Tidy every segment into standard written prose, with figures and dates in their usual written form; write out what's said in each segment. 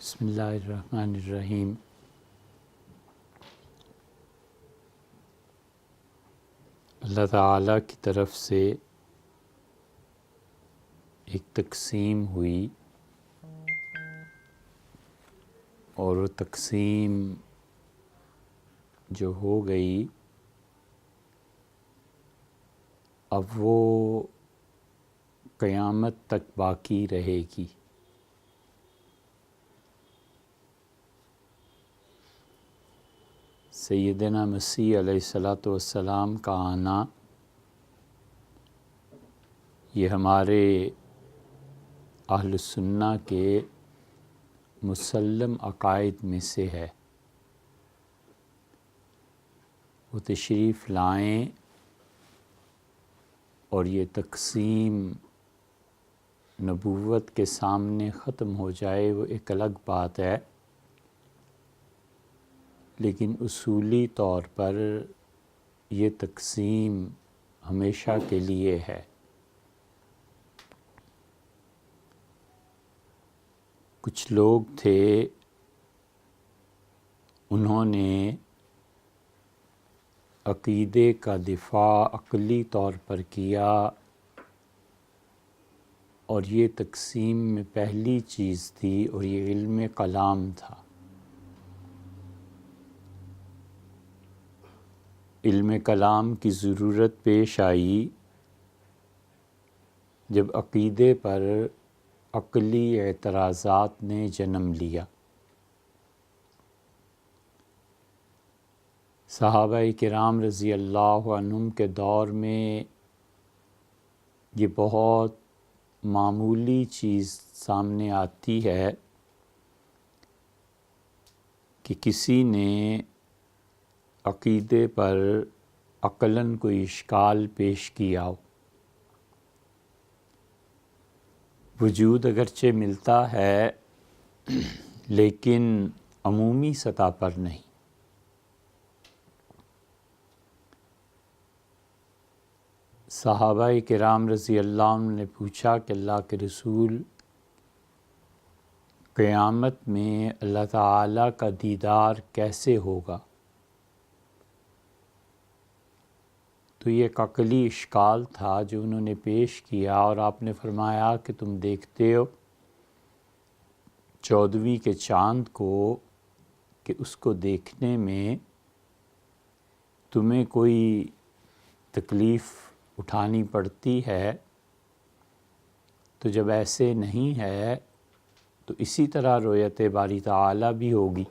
بسم اللہ الرحمن الرحیم۔ اللہ تعالیٰ کی طرف سے ایک تقسیم ہوئی اور وہ تقسیم جو ہو گئی اب وہ قیامت تک باقی رہے گی۔ سیدنا مسیح علیہ السلام کا آنا یہ ہمارے اہل سنہ کے مسلم عقائد میں سے ہے۔ وہ تشریف لائیں اور یہ تقسیم نبوت کے سامنے ختم ہو جائے وہ ایک الگ بات ہے، لیکن اصولی طور پر یہ تقسیم ہمیشہ کے لیے ہے۔ کچھ لوگ تھے انہوں نے عقیدے کا دفاع عقلی طور پر کیا اور یہ تقسیم میں پہلی چیز تھی اور یہ علم کلام تھا۔ علم کلام کی ضرورت پیش آئی جب عقیدے پر عقلی اعتراضات نے جنم لیا۔ صحابہ کرام رضی اللہ عنہم کے دور میں یہ بہت معمولی چیز سامنے آتی ہے کہ کسی نے عقیدے پر عقلاً کوئی اشکال پیش کیا ہو۔ وجود اگرچہ ملتا ہے لیکن عمومی سطح پر نہیں۔ صحابہ کرام رضی اللہ عنہ نے پوچھا کہ اللہ کے رسول، قیامت میں اللہ تعالیٰ کا دیدار کیسے ہوگا؟ تو یہ ایک عقلی اشکال تھا جو انہوں نے پیش کیا، اور آپ نے فرمایا کہ تم دیکھتے ہو 14ویں کے چاند کو کہ اس کو دیکھنے میں تمہیں کوئی تکلیف اٹھانی پڑتی ہے، تو جب ایسے نہیں ہے تو اسی طرح رؤیت باری تعالیٰ بھی ہوگی۔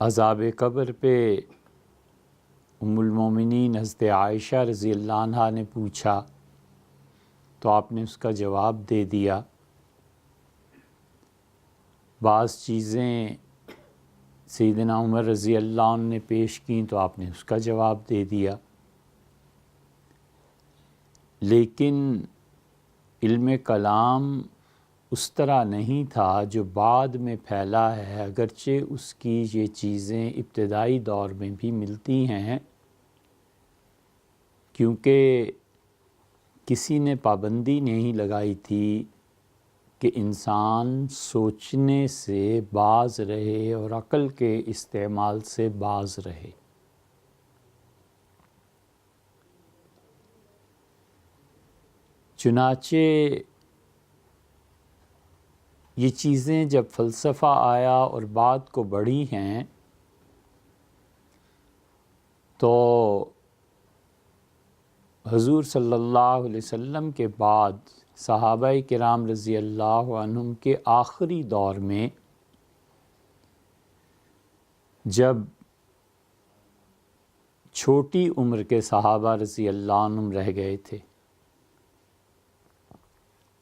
عذاب قبر پہ ام المومنین حضرت عائشہ رضی اللہ عنہا نے پوچھا تو آپ نے اس کا جواب دے دیا۔ بعض چیزیں سیدنا عمر رضی اللہ عنہ نے پیش کیں تو آپ نے اس کا جواب دے دیا، لیکن علم کلام اس طرح نہیں تھا جو بعد میں پھیلا ہے، اگرچہ اس کی یہ چیزیں ابتدائی دور میں بھی ملتی ہیں، کیونکہ کسی نے پابندی نہیں لگائی تھی کہ انسان سوچنے سے باز رہے اور عقل کے استعمال سے باز رہے۔ چنانچہ یہ چیزیں جب فلسفہ آیا اور بات کو بڑھی ہیں تو حضور صلی اللہ علیہ وسلم کے بعد صحابہ کرام رضی اللہ عنہم کے آخری دور میں جب چھوٹی عمر کے صحابہ رضی اللہ عنہم رہ گئے تھے،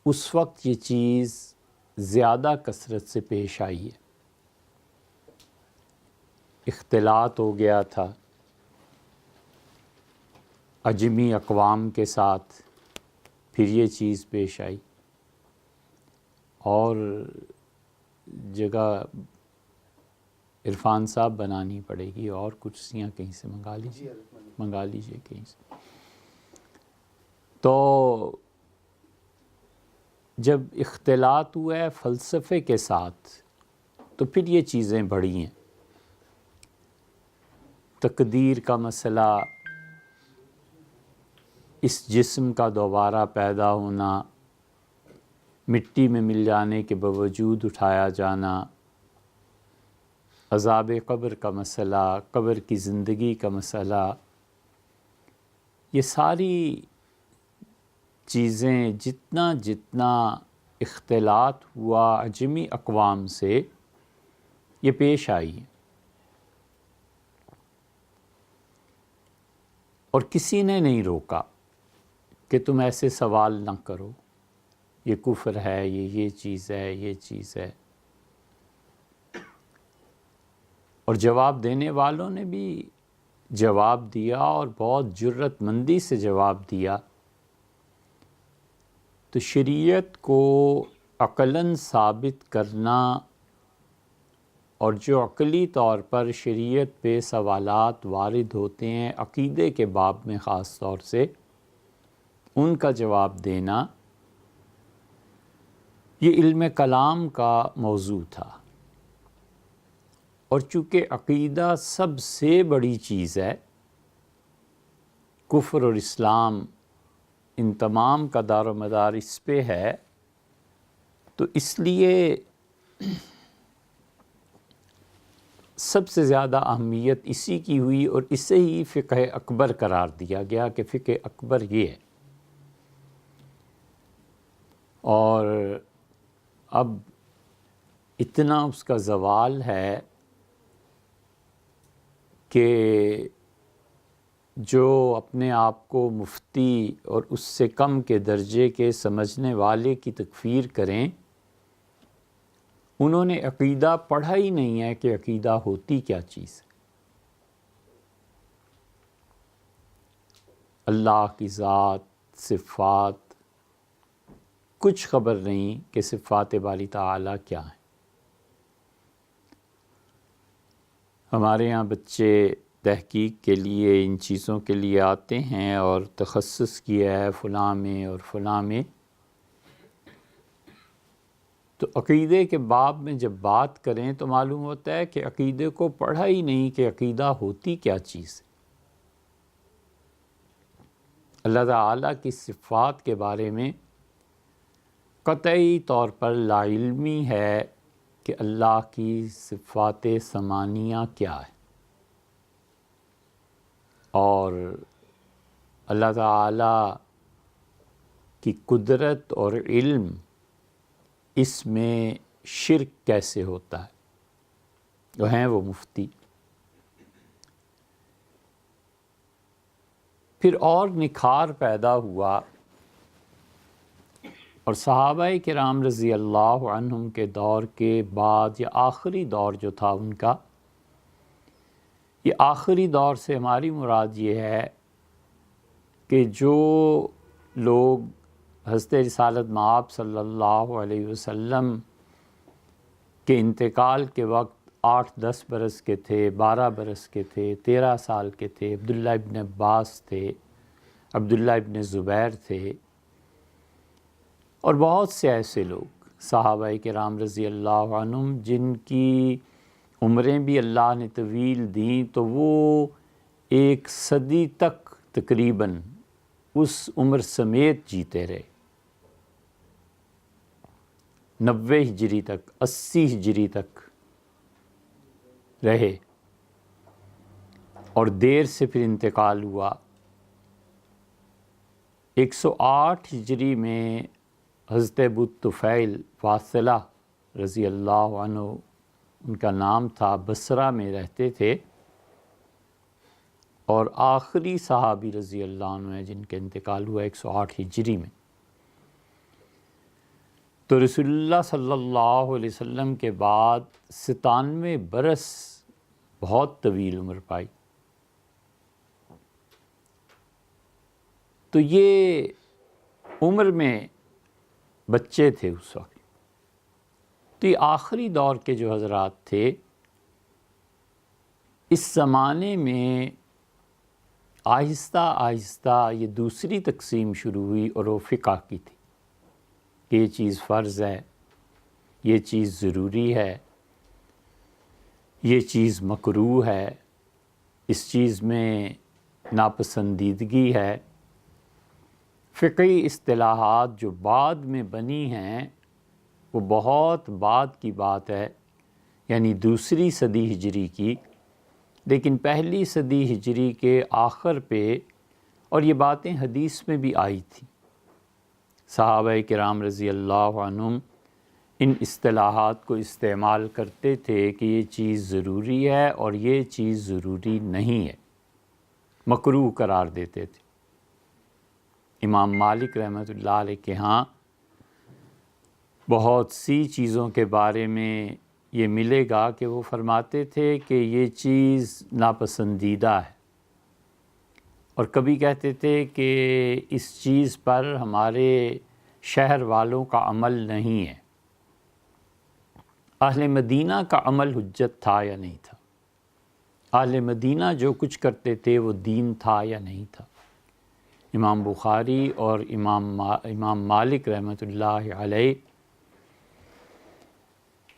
اس وقت یہ چیز زیادہ کثرت سے پیش آئی ہے۔ اختلاط ہو گیا تھا عجمی اقوام کے ساتھ، پھر یہ چیز پیش آئی، اور جگہ عرفان صاحب بنانی پڑے گی اور کرسیاں کہیں سے منگا لیجیے کہیں سے۔ تو جب اختلاط ہوا ہے فلسفے کے ساتھ تو پھر یہ چیزیں بڑھی ہیں۔ تقدیر کا مسئلہ، اس جسم کا دوبارہ پیدا ہونا، مٹی میں مل جانے کے باوجود اٹھایا جانا، عذاب قبر کا مسئلہ، قبر کی زندگی کا مسئلہ، یہ ساری چیزیں جتنا اختلاط ہوا عجمی اقوام سے یہ پیش آئی ہیں، اور کسی نے نہیں روکا کہ تم ایسے سوال نہ کرو، یہ کفر ہے، یہ چیز ہے، یہ چیز ہے۔ اور جواب دینے والوں نے بھی جواب دیا، اور بہت جرات مندی سے جواب دیا۔ تو شریعت کو عقلاً ثابت کرنا، اور جو عقلی طور پر شریعت پہ سوالات وارد ہوتے ہیں عقیدے کے باب میں خاص طور سے، ان کا جواب دینا، یہ علم کلام کا موضوع تھا۔ اور چونکہ عقیدہ سب سے بڑی چیز ہے، کفر اور اسلام ان تمام کا دار و مدار اس پہ ہے، تو اس لیے سب سے زیادہ اہمیت اسی کی ہوئی، اور اسے ہی فقہ اکبر قرار دیا گیا کہ فقہ اکبر یہ ہے۔ اور اب اتنا اس کا زوال ہے کہ جو اپنے آپ کو مفتی اور اس سے کم کے درجے کے سمجھنے والے کی تکفیر کریں، انہوں نے عقیدہ پڑھا ہی نہیں ہے کہ عقیدہ ہوتی کیا چیز ہے۔ اللہ کی ذات، صفات، کچھ خبر نہیں کہ صفات باری تعالیٰ کیا ہیں۔ ہمارے ہاں بچے تحقیق کے لیے ان چیزوں کے لیے آتے ہیں اور تخصص کیا ہے فلاں میں اور فلاں میں، تو عقیدے کے باب میں جب بات کریں تو معلوم ہوتا ہے کہ عقیدے کو پڑھا ہی نہیں کہ عقیدہ ہوتی کیا چیز ہے۔ اللہ تعالیٰ کی صفات کے بارے میں قطعی طور پر لا علمی ہے کہ اللہ کی صفات ثمانیہ کیا ہے، اور اللہ تعالیٰ کی قدرت اور علم اس میں شرک کیسے ہوتا ہے، جو ہیں وہ مفتی۔ پھر اور نکھار پیدا ہوا، اور صحابہ کرام رضی اللہ عنہم کے دور کے بعد یا آخری دور جو تھا ان کا، یہ آخری دور سے ہماری مراد یہ ہے کہ جو لوگ حضرت رسالت مآب صلی اللہ علیہ وسلم کے انتقال کے وقت 8-10 برس کے تھے، 12 برس کے تھے، 13 سال کے تھے، عبداللہ ابن عباس تھے، عبداللہ ابن زبیر تھے، اور بہت سے ایسے لوگ صحابہ کرام رضی اللہ عنہم جن کی عمریں بھی اللہ نے طویل دیں، تو وہ 1 صدی تک تقریباً اس عمر سمیت جیتے رہے، 90 ہجری تک، 80 ہجری تک رہے، اور دیر سے پھر انتقال ہوا۔ 108 ہجری میں حضرت ابو طفیل واصلہ رضی اللہ عنہ ان کا نام تھا، بصرہ میں رہتے تھے، اور آخری صحابی رضی اللہ عنہ ہیں جن کا انتقال ہوا 108 ہجری میں۔ تو رسول اللہ صلی اللہ علیہ وسلم کے بعد 97 برس بہت طویل عمر پائی۔ تو یہ عمر میں بچے تھے اس وقت۔ تو یہ آخری دور کے جو حضرات تھے، اس زمانے میں آہستہ آہستہ یہ دوسری تقسیم شروع ہوئی، اور وہ فقہ کی تھی کہ یہ چیز فرض ہے، یہ چیز ضروری ہے، یہ چیز مکروہ ہے، اس چیز میں ناپسندیدگی ہے۔ فقہی اصطلاحات جو بعد میں بنی ہیں وہ بہت بعد کی بات ہے، یعنی دوسری صدی ہجری کی، لیکن پہلی صدی ہجری کے آخر پہ، اور یہ باتیں حدیث میں بھی آئی تھیں۔ صحابہ کرام رضی اللہ عنہم ان اصطلاحات کو استعمال کرتے تھے کہ یہ چیز ضروری ہے اور یہ چیز ضروری نہیں ہے، مکروہ قرار دیتے تھے۔ امام مالک رحمۃ اللہ علیہ کے ہاں بہت سی چیزوں کے بارے میں یہ ملے گا کہ وہ فرماتے تھے کہ یہ چیز ناپسندیدہ ہے، اور کبھی کہتے تھے کہ اس چیز پر ہمارے شہر والوں کا عمل نہیں ہے۔ اہل مدینہ کا عمل حجت تھا یا نہیں تھا؟ اہل مدینہ جو کچھ کرتے تھے وہ دین تھا یا نہیں تھا؟ امام بخاری اور امام مالک رحمۃ اللہ علیہ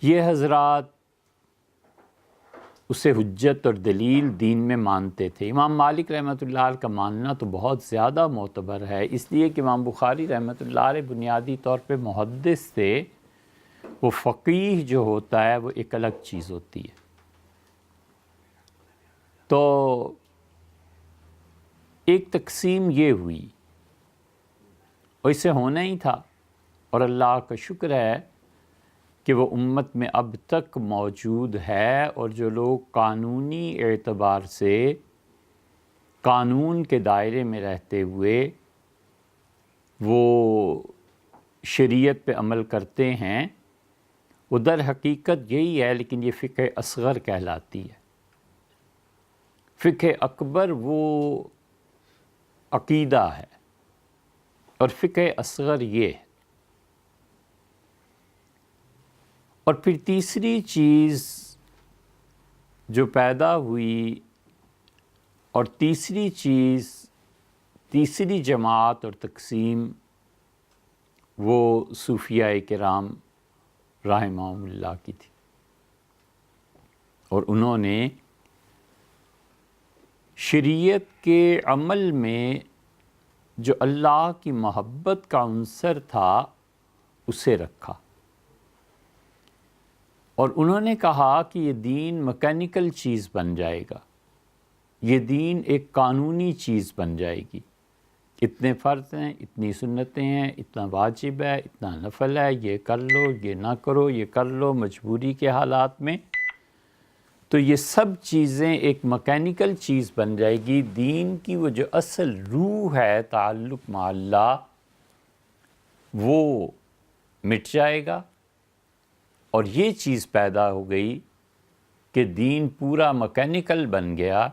یہ حضرات اسے حجت اور دلیل دین میں مانتے تھے۔ امام مالک رحمۃ اللہ علیہ کا ماننا تو بہت زیادہ معتبر ہے، اس لیے کہ امام بخاری رحمۃ اللہ علیہ بنیادی طور پہ محدث تھے۔ وہ فقیہ جو ہوتا ہے وہ ایک الگ چیز ہوتی ہے۔ تو ایک تقسیم یہ ہوئی، اور اسے ہونا ہی تھا، اور اللہ کا شکر ہے کہ وہ امت میں اب تک موجود ہے، اور جو لوگ قانونی اعتبار سے قانون کے دائرے میں رہتے ہوئے وہ شریعت پہ عمل کرتے ہیں، وہ در حقیقت یہی ہے، لیکن یہ فقہ اصغر کہلاتی ہے۔ فقہ اکبر وہ عقیدہ ہے، اور فقہ اصغر یہ ہے۔ اور پھر تیسری چیز جو پیدا ہوئی، اور تیسری جماعت اور تقسیم، وہ صوفیاء کرام رحمہم اللہ کی تھی، اور انہوں نے شریعت کے عمل میں جو اللہ کی محبت کا عنصر تھا اسے رکھا، اور انہوں نے کہا کہ یہ دین مکینیکل چیز بن جائے گا، یہ دین ایک قانونی چیز بن جائے گی۔ اتنے فرض ہیں، اتنی سنتیں ہیں، اتنا واجب ہے، اتنا نفل ہے، یہ کر لو، یہ نہ کرو، یہ کر لو مجبوری کے حالات میں، تو یہ سب چیزیں ایک مکینیکل چیز بن جائے گی۔ دین کی وہ جو اصل روح ہے، تعلق مع اللہ، وہ مٹ جائے گا، اور یہ چیز پیدا ہو گئی کہ دین پورا مکینیکل بن گیا۔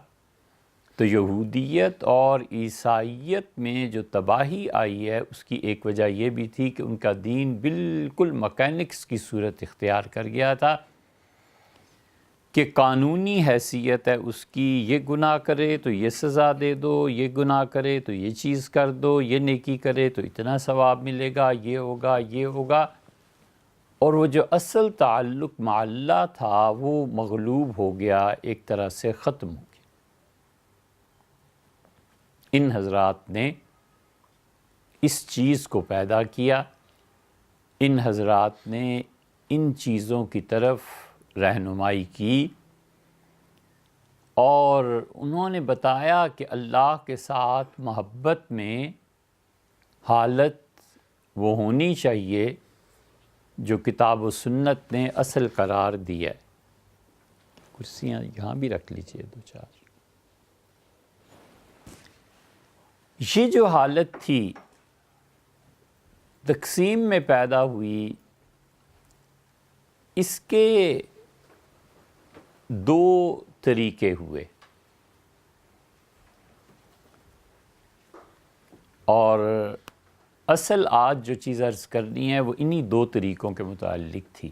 تو یہودیت اور عیسائیت میں جو تباہی آئی ہے اس کی ایک وجہ یہ بھی تھی کہ ان کا دین بالکل مکینکس کی صورت اختیار کر گیا تھا، کہ قانونی حیثیت ہے اس کی، یہ گناہ کرے تو یہ سزا دے دو، یہ گناہ کرے تو یہ چیز کر دو، یہ نیکی کرے تو اتنا ثواب ملے گا، یہ ہوگا، یہ ہوگا، اور وہ جو اصل تعلق مع اللہ تھا وہ مغلوب ہو گیا، ایک طرح سے ختم ہو گیا۔ ان حضرات نے اس چیز کو پیدا کیا، ان حضرات نے ان چیزوں کی طرف رہنمائی کی، اور انہوں نے بتایا کہ اللہ کے ساتھ محبت میں حالت وہ ہونی چاہیے جو کتاب و سنت نے اصل قرار دیا ہے۔ کرسیاں یہاں بھی رکھ لیجئے دو چار۔ یہ جو حالت تھی تقسیم میں پیدا ہوئی، اس کے دو طریقے ہوئے، اور اصل آج جو چیز عرض کرنی ہے وہ انہی دو طریقوں کے متعلق تھی۔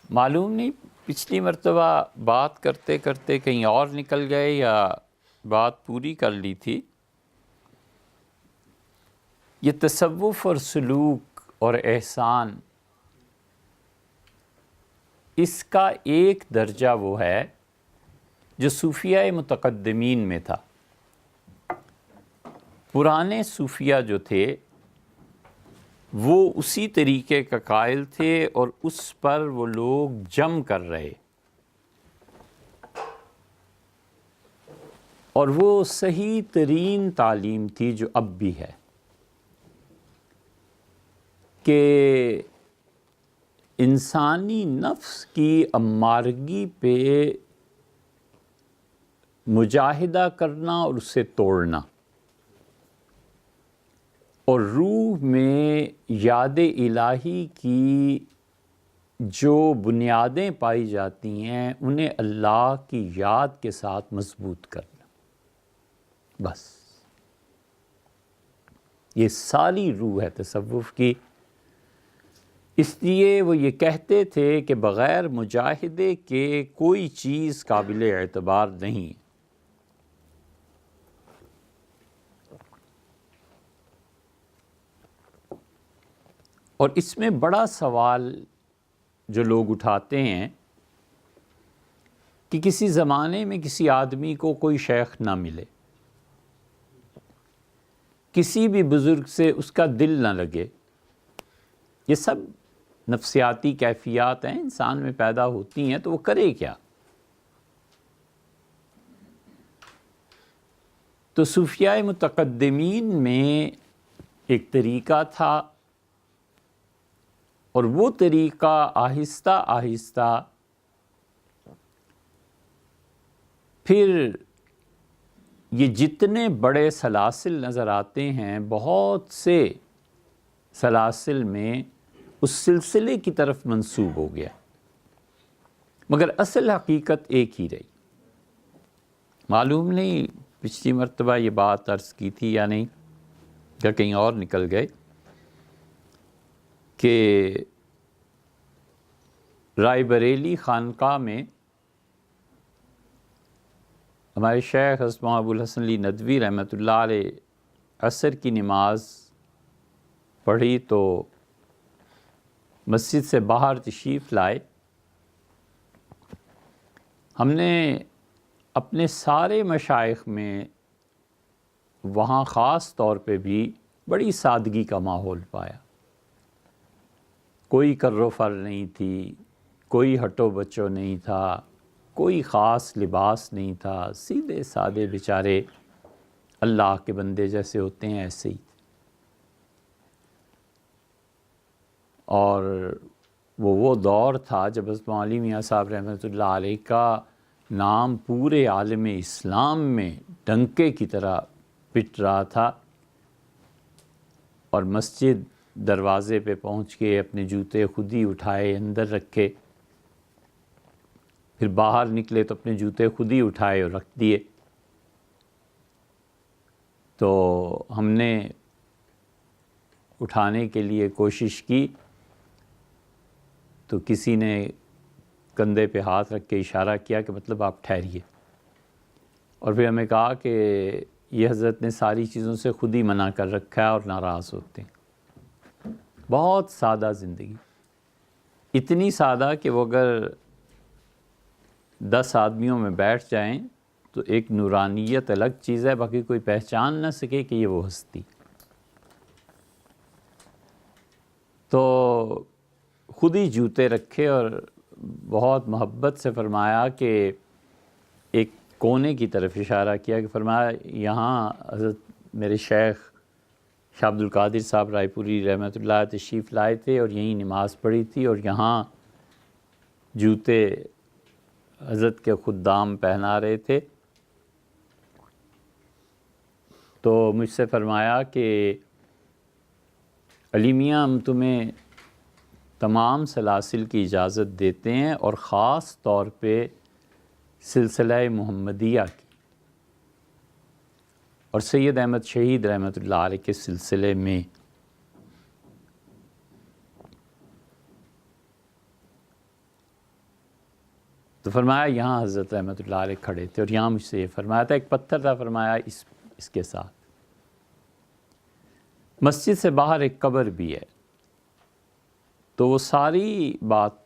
معلوم نہیں پچھلی مرتبہ بات کرتے کرتے کہیں اور نکل گئے یا بات پوری کر لی تھی۔ یہ تصوف اور سلوک اور احسان، اس کا ایک درجہ وہ ہے جو صوفیہ متقدمین میں تھا۔ پرانے صوفیہ جو تھے وہ اسی طریقے کا قائل تھے اور اس پر وہ لوگ جم کر رہے، اور وہ صحیح ترین تعلیم تھی جو اب بھی ہے، کہ انسانی نفس کی امارگی پہ مجاہدہ کرنا اور اسے توڑنا، اور روح میں یاد الہی کی جو بنیادیں پائی جاتی ہیں انہیں اللہ کی یاد کے ساتھ مضبوط کرنا، بس یہ ساری روح ہے تصوف کی۔ اس لیے وہ یہ کہتے تھے کہ بغیر مجاہدے کے کوئی چیز قابل اعتبار نہیں۔ اور اس میں بڑا سوال جو لوگ اٹھاتے ہیں کہ کسی زمانے میں کسی آدمی کو کوئی شیخ نہ ملے، کسی بھی بزرگ سے اس کا دل نہ لگے، یہ سب نفسیاتی کیفیات ہیں، انسان میں پیدا ہوتی ہیں، تو وہ کرے کیا؟ تو صوفیہ متقدمین میں ایک طریقہ تھا، اور وہ طریقہ آہستہ آہستہ پھر یہ جتنے بڑے سلاسل نظر آتے ہیں، بہت سے سلاسل میں اس سلسلے کی طرف منسوب ہو گیا، مگر اصل حقیقت ایک ہی رہی۔ معلوم نہیں پچھلی مرتبہ یہ بات عرض کی تھی یا نہیں، یا کہیں اور نکل گئے، کہ رائے بریلی خانقاہ میں ہمارے شیخ حضرت ابو الحسن علی ندوی رحمۃ اللہ علیہ عصر کی نماز پڑھی تو مسجد سے باہر تشریف لائے۔ ہم نے اپنے سارے مشائخ میں وہاں خاص طور پہ بھی بڑی سادگی کا ماحول پایا، کوئی کر و فر نہیں تھی، کوئی ہٹو بچو نہیں تھا، کوئی خاص لباس نہیں تھا، سیدھے سادے بیچارے اللہ کے بندے جیسے ہوتے ہیں ایسے ہی۔ اور وہ دور تھا جب حضرت مولانا علی میاں صاحب رحمۃ اللہ علیہ کا نام پورے عالم اسلام میں ڈنکے کی طرح پٹ رہا تھا، اور مسجد دروازے پہ پہنچ کے اپنے جوتے خود ہی اٹھائے اندر رکھے، پھر باہر نکلے تو اپنے جوتے خود ہی اٹھائے اور رکھ دیے۔ تو ہم نے اٹھانے کے لیے کوشش کی تو کسی نے کندھے پہ ہاتھ رکھ کے اشارہ کیا کہ مطلب آپ ٹھہریے، اور پھر ہمیں کہا کہ یہ حضرت نے ساری چیزوں سے خود ہی منع کر رکھا ہے اور ناراض ہوتے ہیں۔ بہت سادہ زندگی، اتنی سادہ کہ وہ اگر 10 آدمیوں میں بیٹھ جائیں تو ایک نورانیت الگ چیز ہے، باقی کوئی پہچان نہ سکے کہ یہ وہ ہستی۔ تو خود ہی جوتے رکھے اور بہت محبت سے فرمایا کہ ایک کونے کی طرف اشارہ کیا کہ فرمایا یہاں حضرت میرے شیخ شاہ عبد القادر صاحب رائے پوری رحمۃ اللہ تشریف لائے تھے اور یہیں نماز پڑھی تھی، اور یہاں جوتے حضرت کے خدام پہنا رہے تھے۔ تو مجھ سے فرمایا کہ علی میاں ہم تمہیں تمام سلاسل کی اجازت دیتے ہیں، اور خاص طور پہ سلسلہ محمدیہ کی اور سید احمد شہید رحمۃ اللہ علیہ کے سلسلے میں۔ تو فرمایا یہاں حضرت رحمۃ اللہ علیہ کھڑے تھے، اور یہاں مجھ سے یہ فرمایا تھا، ایک پتھر تھا، فرمایا اس کے ساتھ مسجد سے باہر ایک قبر بھی ہے، تو وہ ساری بات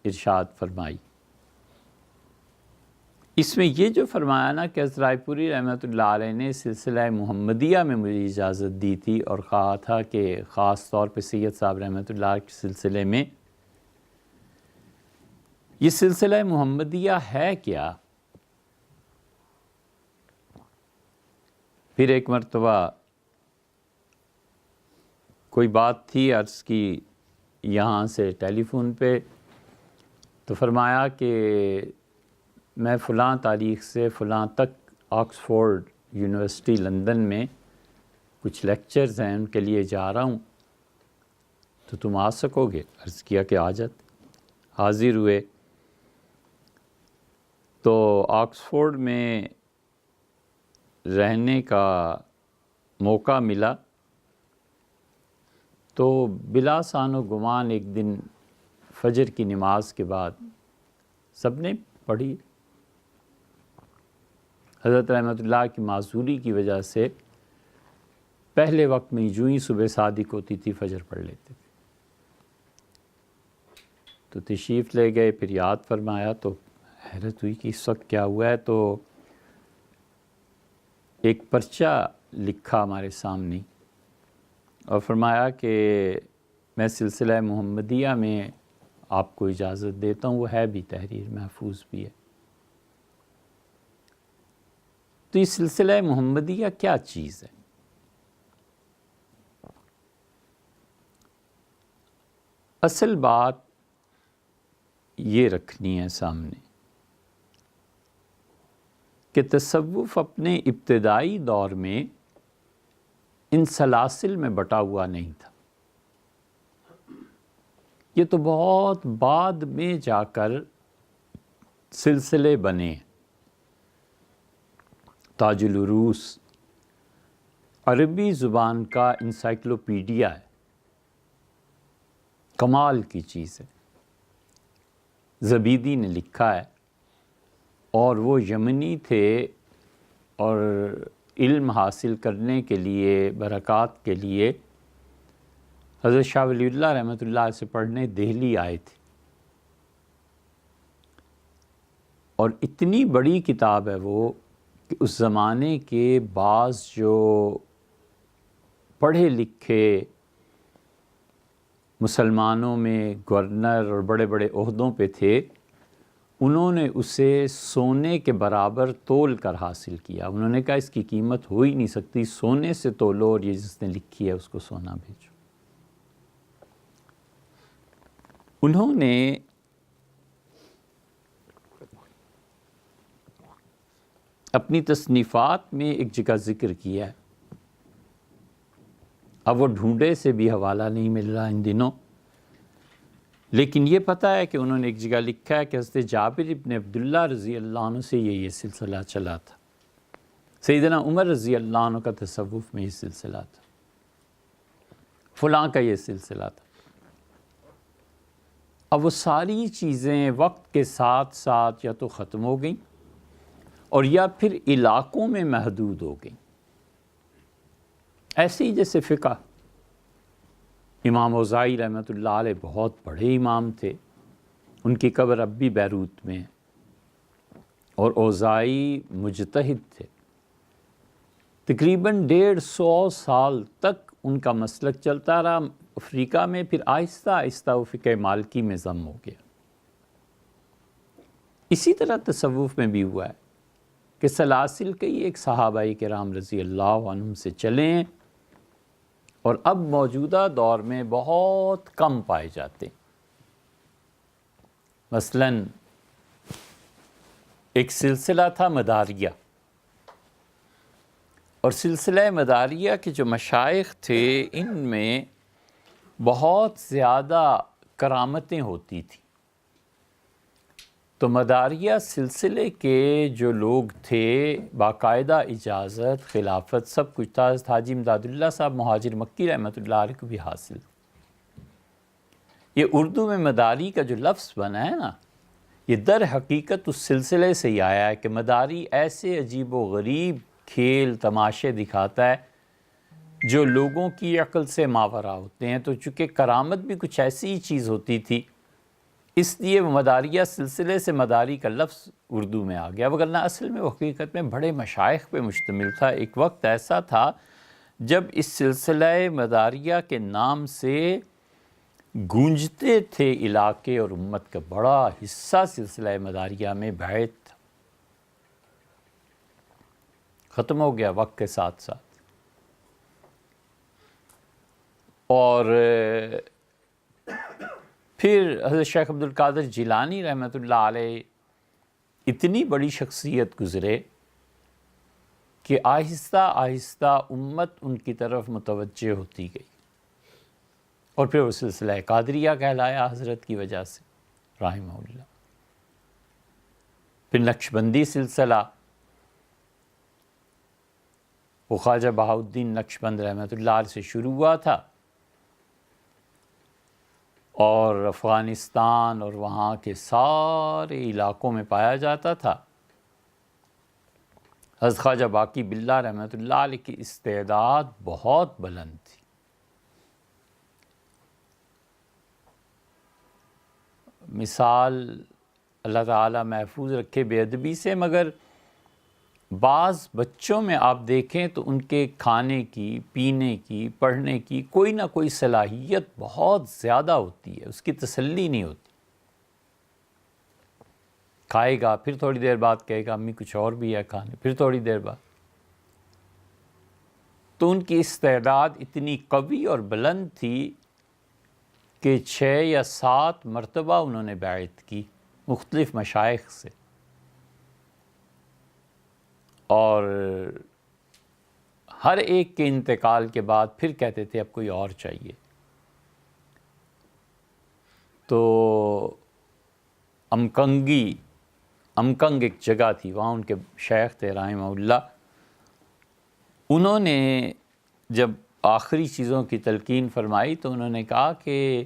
ارشاد فرمائی۔ اس میں یہ جو فرمایا نا کہ حضرت رائے پوری رحمۃ اللہ علیہ نے سلسلہ محمدیہ میں مجھے اجازت دی تھی، اور کہا تھا کہ خاص طور پہ سید صاحب رحمۃ اللہ کے سلسلے میں، یہ سلسلہ محمدیہ ہے کیا؟ پھر ایک مرتبہ کوئی بات تھی عرض کی یہاں سے ٹیلی فون پہ، تو فرمایا کہ میں فلاں تاریخ سے فلاں تک آکسفورڈ یونیورسٹی لندن میں کچھ لیکچرز ہیں، ان کے لیے جا رہا ہوں، تو تم آ سکو گے؟ عرض کیا کہ آ جاتے۔ حاضر ہوئے تو آکسفورڈ میں رہنے کا موقع ملا، تو بلا سان و گمان ایک دن فجر کی نماز کے بعد سب نے پڑھی۔ حضرت رحمۃ اللہ کی معذوری کی وجہ سے پہلے وقت میں جو ہی صبح صادق ہوتی تھی فجر پڑھ لیتے تھے، تو تشریف لے گئے، پھر یاد فرمایا تو حیرت ہوئی کہ اس وقت کیا ہوا ہے، تو ایک پرچہ لکھا ہمارے سامنے اور فرمایا کہ میں سلسلہ محمدیہ میں آپ کو اجازت دیتا ہوں، وہ ہے بھی تحریر محفوظ بھی ہے۔ تو یہ سلسلہ محمدیہ کیا چیز ہے؟ اصل بات یہ رکھنی ہے سامنے کہ تصوف اپنے ابتدائی دور میں ان سلاسل میں بٹا ہوا نہیں تھا، یہ تو بہت بعد میں جا کر سلسلے بنے۔ تاج العروس عربی زبان کا انسائکلوپیڈیا ہے، کمال کی چیز ہے، زبیدی نے لکھا ہے، اور وہ یمنی تھے اور علم حاصل کرنے کے لیے، برکات کے لیے حضرت شاہ ولی اللہ رحمۃ اللہ سے پڑھنے دہلی آئے تھے، اور اتنی بڑی کتاب ہے وہ کہ اس زمانے کے بعض جو پڑھے لکھے مسلمانوں میں گورنر اور بڑے بڑے عہدوں پہ تھے، انہوں نے اسے سونے کے برابر تول کر حاصل کیا۔ انہوں نے کہا اس کی قیمت ہو ہی نہیں سکتی، سونے سے تولو اور یہ جس نے لکھی ہے اس کو سونا بھیجو۔ انہوں نے اپنی تصنیفات میں ایک جگہ ذکر کیا ہے، اب وہ ڈھونڈے سے بھی حوالہ نہیں مل رہا ان دنوں، لیکن یہ پتہ ہے کہ انہوں نے ایک جگہ لکھا ہے کہ حضرت جابر ابن عبداللہ رضی اللہ عنہ سے یہ سلسلہ چلا تھا، سیدنا عمر رضی اللہ عنہ کا تصوف میں یہ سلسلہ تھا، فلاں کا یہ سلسلہ تھا۔ اب وہ ساری چیزیں وقت کے ساتھ ساتھ یا تو ختم ہو گئیں اور یا پھر علاقوں میں محدود ہو گئیں۔ ایسے ہی جیسے فقہ، امام اوزاعی رحمۃ اللہ علیہ بہت بڑے امام تھے، ان کی قبر اب بھی بیروت میں ہے، اور اوزاعی مجتہد تھے، تقریباً 150 سال تک ان کا مسلک چلتا رہا افریقہ میں، پھر آہستہ آہستہ وہ فقہ مالکی میں ضم ہو گیا۔ اسی طرح تصوف میں بھی ہوا ہے کہ سلاسل کئی ایک صحابہ کرام رضی اللہ عنہم سے چلیں، اور اب موجودہ دور میں بہت کم پائے جاتے ہیں۔ مثلاً ایک سلسلہ تھا مداریہ، اور سلسلہ مداریہ کے جو مشائخ تھے ان میں بہت زیادہ کرامتیں ہوتی تھیں، تو مداریہ سلسلے کے جو لوگ تھے باقاعدہ اجازت، خلافت، سب کچھ تھا۔ حاجی امداد اللہ صاحب مہاجر مکی رحمۃ اللہ علیہ کو بھی حاصل۔ یہ اردو میں مداری کا جو لفظ بنا ہے نا، یہ در حقیقت اس سلسلے سے ہی آیا ہے کہ مداری ایسے عجیب و غریب کھیل تماشے دکھاتا ہے جو لوگوں کی عقل سے ماورا ہوتے ہیں. تو چونکہ کرامت بھی کچھ ایسی چیز ہوتی تھی، اس لیے وہ مداریہ سلسلے سے مداری کا لفظ اردو میں آ گیا، وگرنہ اصل میں وہ حقیقت میں بڑے مشائخ پہ مشتمل تھا. ایک وقت ایسا تھا جب اس سلسلہ مداریہ کے نام سے گونجتے تھے علاقے، اور امت کا بڑا حصہ سلسلہ مداریہ میں بیعت تھا. ختم ہو گیا وقت کے ساتھ ساتھ. اور پھر حضرت شیخ عبد القادر جیلانی رحمۃ اللہ علیہ اتنی بڑی شخصیت گزرے کہ آہستہ آہستہ امت ان کی طرف متوجہ ہوتی گئی، اور پھر وہ سلسلہ قادریہ کہلایا حضرت کی وجہ سے رحمہ اللہ. پھر نقشبندی سلسلہ، وہ خواجہ بہاؤالدین نقشبند رحمۃ اللہ علیہ سے شروع ہوا تھا، اور افغانستان اور وہاں کے سارے علاقوں میں پایا جاتا تھا. حضرت خواجہ باقی باللہ رحمۃ اللہ علیہ کی استعداد بہت بلند تھی. مثال اللہ تعالیٰ محفوظ رکھے بے ادبی سے، مگر بعض بچوں میں آپ دیکھیں تو ان کے کھانے کی، پینے کی، پڑھنے کی کوئی نہ کوئی صلاحیت بہت زیادہ ہوتی ہے، اس کی تسلی نہیں ہوتی. کھائے گا، پھر تھوڑی دیر بعد کہے گا امی کچھ اور بھی ہے کھانے، پھر تھوڑی دیر بعد. تو ان کی استعداد اتنی قوی اور بلند تھی کہ 6 یا 7 مرتبہ انہوں نے بیعت کی مختلف مشائخ سے، اور ہر ایک کے انتقال کے بعد پھر کہتے تھے اب کوئی اور چاہیے. تو امکنگ ایک جگہ تھی، وہاں ان کے شیخ تھے رحمہ اللہ. انہوں نے جب آخری چیزوں کی تلقین فرمائی تو انہوں نے کہا کہ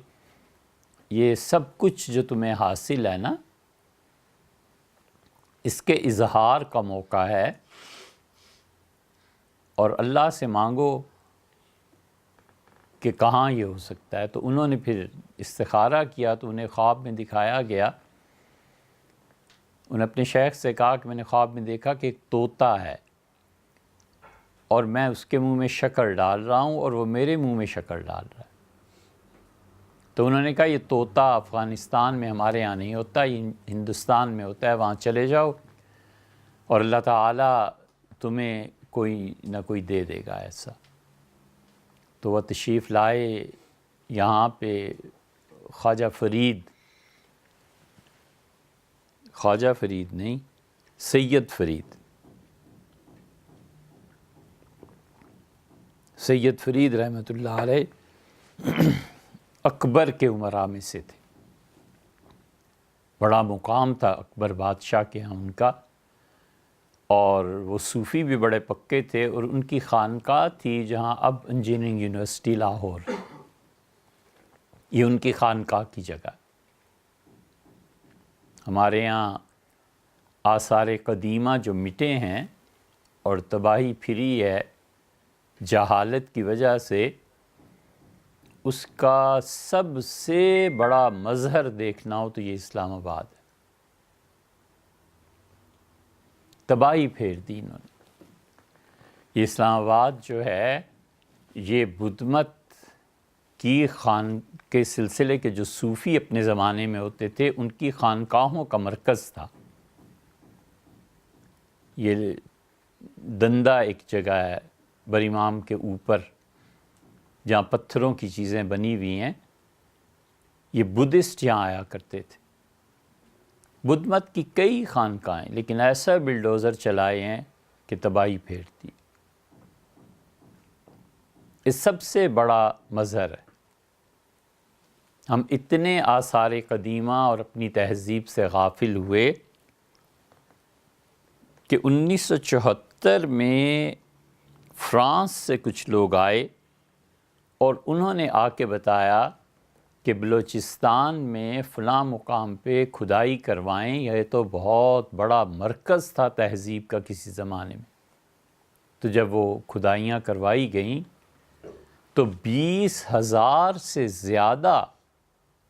یہ سب کچھ جو تمہیں حاصل ہے نا، اس کے اظہار کا موقع ہے، اور اللہ سے مانگو کہ کہاں یہ ہو سکتا ہے. تو انہوں نے پھر استخارہ کیا تو انہیں خواب میں دکھایا گیا. انہوں نے اپنے شیخ سے کہا کہ میں نے خواب میں دیکھا کہ ایک طوطا ہے، اور میں اس کے منہ میں شکر ڈال رہا ہوں اور وہ میرے منہ میں شکر ڈال رہا ہے. تو انہوں نے کہا یہ طوطا افغانستان میں ہمارے ہاں نہیں ہوتا، یہ ہندوستان میں ہوتا ہے، وہاں چلے جاؤ اور اللہ تعالیٰ تمہیں کوئی نہ کوئی دے دے گا ایسا. تو وہ تشریف لائے یہاں پہ. خواجہ فرید نہیں، سید فرید رحمۃ اللہ علیہ اکبر کے امراء میں سے تھے. بڑا مقام تھا اکبر بادشاہ کے ہاں ان کا، اور وہ صوفی بھی بڑے پکے تھے. اور ان کی خانقاہ تھی جہاں اب انجینئرنگ یونیورسٹی لاہور، یہ ان کی خانقاہ کی جگہ. ہمارے یہاں آثار قدیمہ جو مٹے ہیں اور تباہی پھری ہے جہالت کی وجہ سے، اس کا سب سے بڑا مظہر دیکھنا ہو تو یہ اسلام آباد ہے. تباہی پھیر دی انہوں نے. یہ اسلام آباد جو ہے یہ بدھ مت کی خان کے سلسلے کے جو صوفی اپنے زمانے میں ہوتے تھے ان کی خانقاہوں کا مرکز تھا. یہ دندہ ایک جگہ ہے بریمام کے اوپر جہاں پتھروں کی چیزیں بنی ہوئی ہیں. یہ بدھسٹ یہاں آیا کرتے تھے. بدھ مت کی کئی خانقاہیں، لیکن ایسا بلڈوزر چلائے ہیں کہ تباہی پھیرتی. یہ سب سے بڑا مظہر ہے. ہم اتنے آثار قدیمہ اور اپنی تہذیب سے غافل ہوئے کہ 1974 میں فرانس سے کچھ لوگ آئے اور انہوں نے آ کے بتایا کہ بلوچستان میں فلاں مقام پہ کھدائی کروائیں، یہ تو بہت بڑا مرکز تھا تہذیب کا کسی زمانے میں. تو جب وہ کھدائیاں کروائی گئیں تو 20,000 سے زیادہ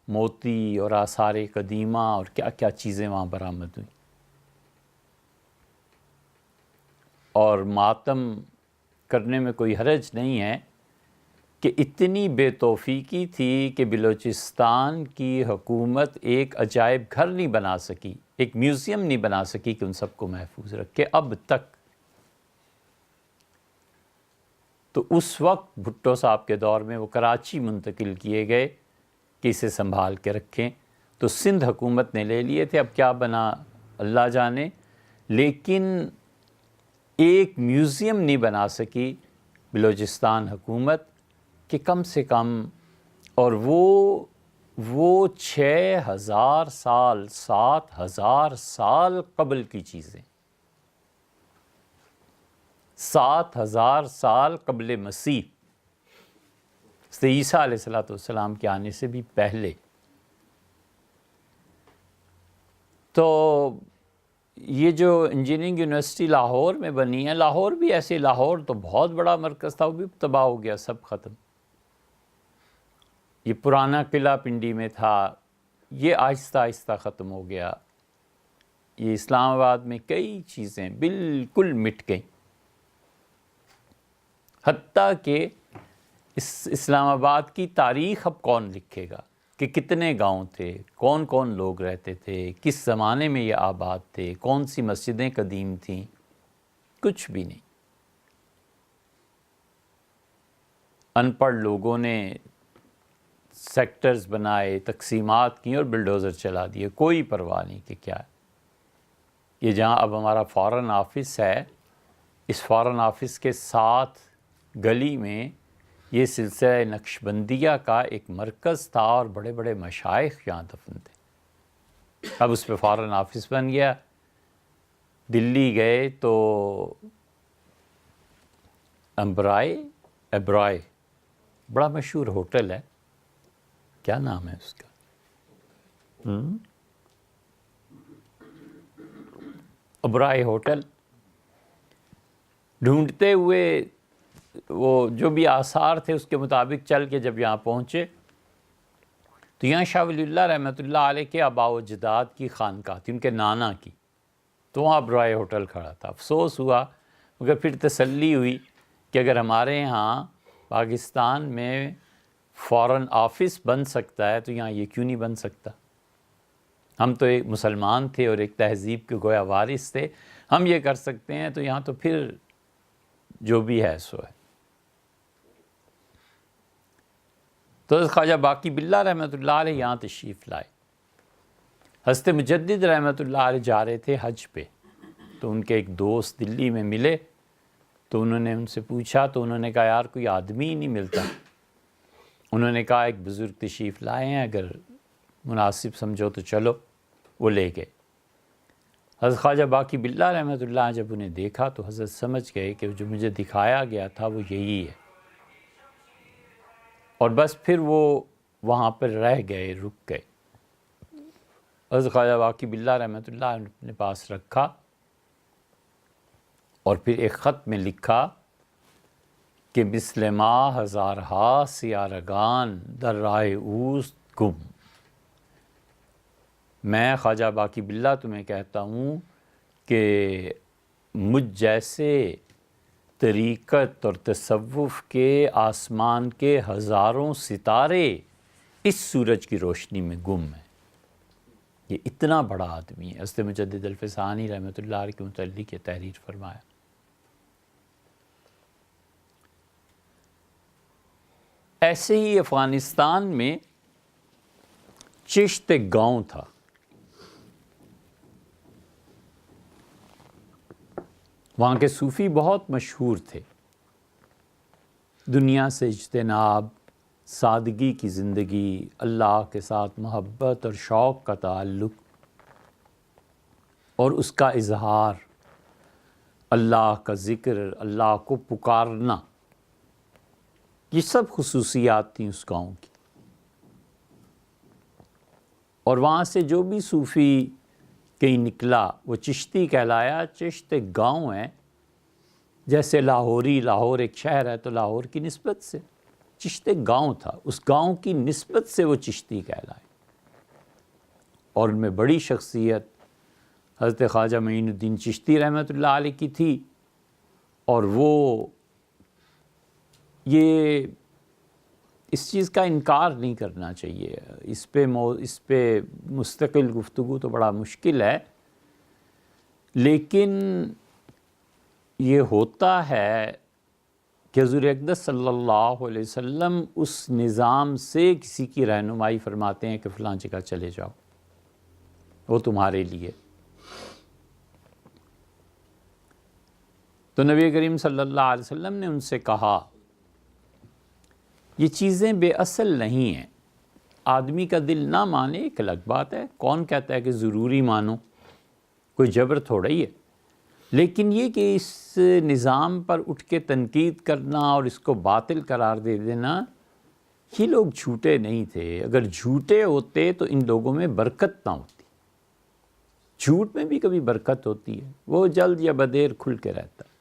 موتی اور آثار قدیمہ اور کیا کیا چیزیں وہاں برآمد ہوئیں، اور ماتم کرنے میں کوئی حرج نہیں ہے کہ اتنی بے توفیقی تھی کہ بلوچستان کی حکومت ایک عجائب گھر نہیں بنا سکی، ایک میوزیم نہیں بنا سکی کہ ان سب کو محفوظ رکھے اب تک۔ تو اس وقت بھٹو صاحب کے دور میں وہ کراچی منتقل کیے گئے کہ اسے سنبھال کے رکھیں، تو سندھ حکومت نے لے لیے تھے، اب کیا بنا اللہ جانے، لیکن ایک میوزیم نہیں بنا سکی بلوچستان حکومت کہ کم سے کم، اور وہ 6,000 سال 7,000 سال قبل کی چیزیں، 7,000 سال قبل مسیح، عیسیٰ علیہ السلام کے آنے سے بھی پہلے۔ تو یہ جو انجینئرنگ یونیورسٹی لاہور میں بنی ہے، لاہور بھی ایسے، لاہور تو بہت بڑا مرکز تھا، وہ بھی تباہ ہو گیا، سب ختم۔ یہ پرانا قلعہ پنڈی میں تھا، یہ آہستہ آہستہ ختم ہو گیا۔ یہ اسلام آباد میں کئی چیزیں بالکل مٹ گئیں، حتیٰ کہ اسلام آباد کی تاریخ اب کون لکھے گا کہ کتنے گاؤں تھے، کون کون لوگ رہتے تھے، کس زمانے میں یہ آباد تھے، کون سی مسجدیں قدیم تھیں، کچھ بھی نہیں۔ ان پڑھ لوگوں نے سیکٹرز بنائے، تقسیمات کی اور بلڈوزر چلا دیے، کوئی پرواہ نہیں کہ کیا ہے۔ یہ جہاں اب ہمارا فارن آفس ہے، اس فارن آفس کے ساتھ گلی میں یہ سلسلہ نقشبندیہ کا ایک مرکز تھا اور بڑے بڑے مشائخ یہاں دفن تھے۔ اب اس پہ فارن آفس بن گیا۔ دلی گئے تو ابرائے بڑا مشہور ہوٹل ہے، کیا نام ہے اس کا؟ ابرائے ہوٹل ڈھونڈتے ہوئے، وہ جو بھی آثار تھے اس کے مطابق چل کے جب یہاں پہنچے تو یہاں شاہ ولی اللہ رحمۃ اللہ علیہ کے آباء و اجداد کی خانقاہ تھی، ان کے نانا کی، تو وہاں ابرائے ہوٹل کھڑا تھا۔ افسوس ہوا، مگر پھر تسلی ہوئی کہ اگر ہمارے ہاں پاکستان میں فارن آفس بن سکتا ہے تو یہاں یہ کیوں نہیں بن سکتا؟ ہم تو ایک مسلمان تھے اور ایک تہذیب کے گویا وارث تھے، ہم یہ کر سکتے ہیں، تو یہاں تو پھر جو بھی ہے سو ہے۔ تو خواجہ باقی باللہ رحمۃ اللہ علیہ یہاں تشریف لائے۔ حضرت مجدد رحمۃ اللہ علیہ جا رہے تھے حج پہ، تو ان کے ایک دوست دلی میں ملے، تو انہوں نے ان سے پوچھا، تو انہوں نے کہا یار کوئی آدمی ہی نہیں ملتا۔ انہوں نے کہا ایک بزرگ تشریف لائے ہیں، اگر مناسب سمجھو تو چلو، وہ لے گئے۔ حضرت خواجہ باقی باللہ رحمۃ اللہ جب انہیں دیکھا تو حضرت سمجھ گئے کہ جو مجھے دکھایا گیا تھا وہ یہی ہے، اور بس پھر وہ وہاں پر رہ گئے، رک گئے۔ حضرت خواجہ باقی باللہ رحمۃ اللہ نے اپنے پاس رکھا اور پھر ایک خط میں لکھا کہ مثل ما ہزارہا سیارگان در راہ اوست گم۔ میں خواجہ باقی باللہ تمہیں کہتا ہوں کہ مجھ جیسے طریقت اور تصوف کے آسمان کے ہزاروں ستارے اس سورج کی روشنی میں گم ہیں۔ یہ اتنا بڑا آدمی ہے۔ حضرت مجدد الفسانی رحمۃ اللہ علیہ کے متعلق یہ تحریر فرمایا۔ ایسے ہی افغانستان میں چشت ایک گاؤں تھا، وہاں کے صوفی بہت مشہور تھے، دنیا سے اجتناب، سادگی کی زندگی، اللہ کے ساتھ محبت اور شوق کا تعلق اور اس کا اظہار، اللہ کا ذکر، اللہ کو پکارنا، یہ سب خصوصیات تھیں اس گاؤں کی۔ اور وہاں سے جو بھی صوفی کہیں نکلا وہ چشتی کہلایا۔ چشت ایک گاؤں ہے، جیسے لاہور ایک شہر ہے تو لاہور کی نسبت سے چشت گاؤں تھا، اس گاؤں کی نسبت سے وہ چشتی کہلائے، اور ان میں بڑی شخصیت حضرت خواجہ معین الدین چشتی رحمۃ اللہ علیہ کی تھی، اور وہ یہ اس چیز کا انکار نہیں کرنا چاہیے، اس پہ مستقل گفتگو تو بڑا مشکل ہے، لیکن یہ ہوتا ہے کہ حضور اقدس صلی اللہ علیہ وسلم اس نظام سے کسی کی رہنمائی فرماتے ہیں کہ فلاں جگہ چلے جاؤ، وہ تمہارے لیے۔ تو نبی کریم صلی اللہ علیہ وسلم نے ان سے کہا یہ چیزیں بے اصل نہیں ہیں، آدمی کا دل نہ مانے ایک الگ بات ہے، کون کہتا ہے کہ ضروری مانو، کوئی جبر تھوڑا ہی ہے، لیکن یہ کہ اس نظام پر اٹھ کے تنقید کرنا اور اس کو باطل قرار دے دینا، یہ لوگ جھوٹے نہیں تھے، اگر جھوٹے ہوتے تو ان لوگوں میں برکت نہ ہوتی، جھوٹ میں بھی کبھی برکت ہوتی ہے، وہ جلد یا بدیر کھل کے رہتا ہے۔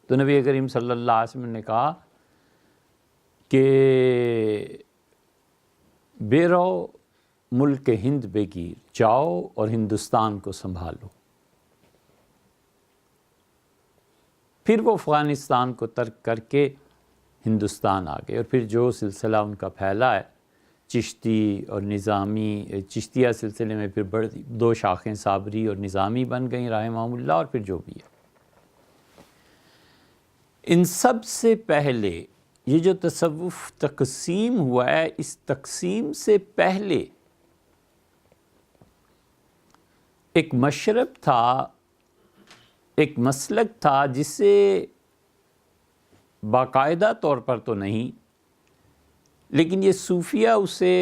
تو نبی کریم صلی اللہ علیہ وسلم نے کہا کہ بیرو ملک ہند بگیر، جاؤ اور ہندوستان کو سنبھالو۔ پھر وہ افغانستان کو ترک کر کے ہندوستان آ گئے، اور پھر جو سلسلہ ان کا پھیلا ہے چشتی اور نظامی، چشتیہ سلسلے میں پھر بڑی دو شاخیں صابری اور نظامی بن گئیں رحمہم اللہ، اور پھر جو بھی ہے۔ ان سب سے پہلے یہ جو تصوف تقسیم ہوا ہے، اس تقسیم سے پہلے ایک مشرب تھا، ایک مسلک تھا جسے باقاعدہ طور پر تو نہیں، لیکن یہ صوفیہ اسے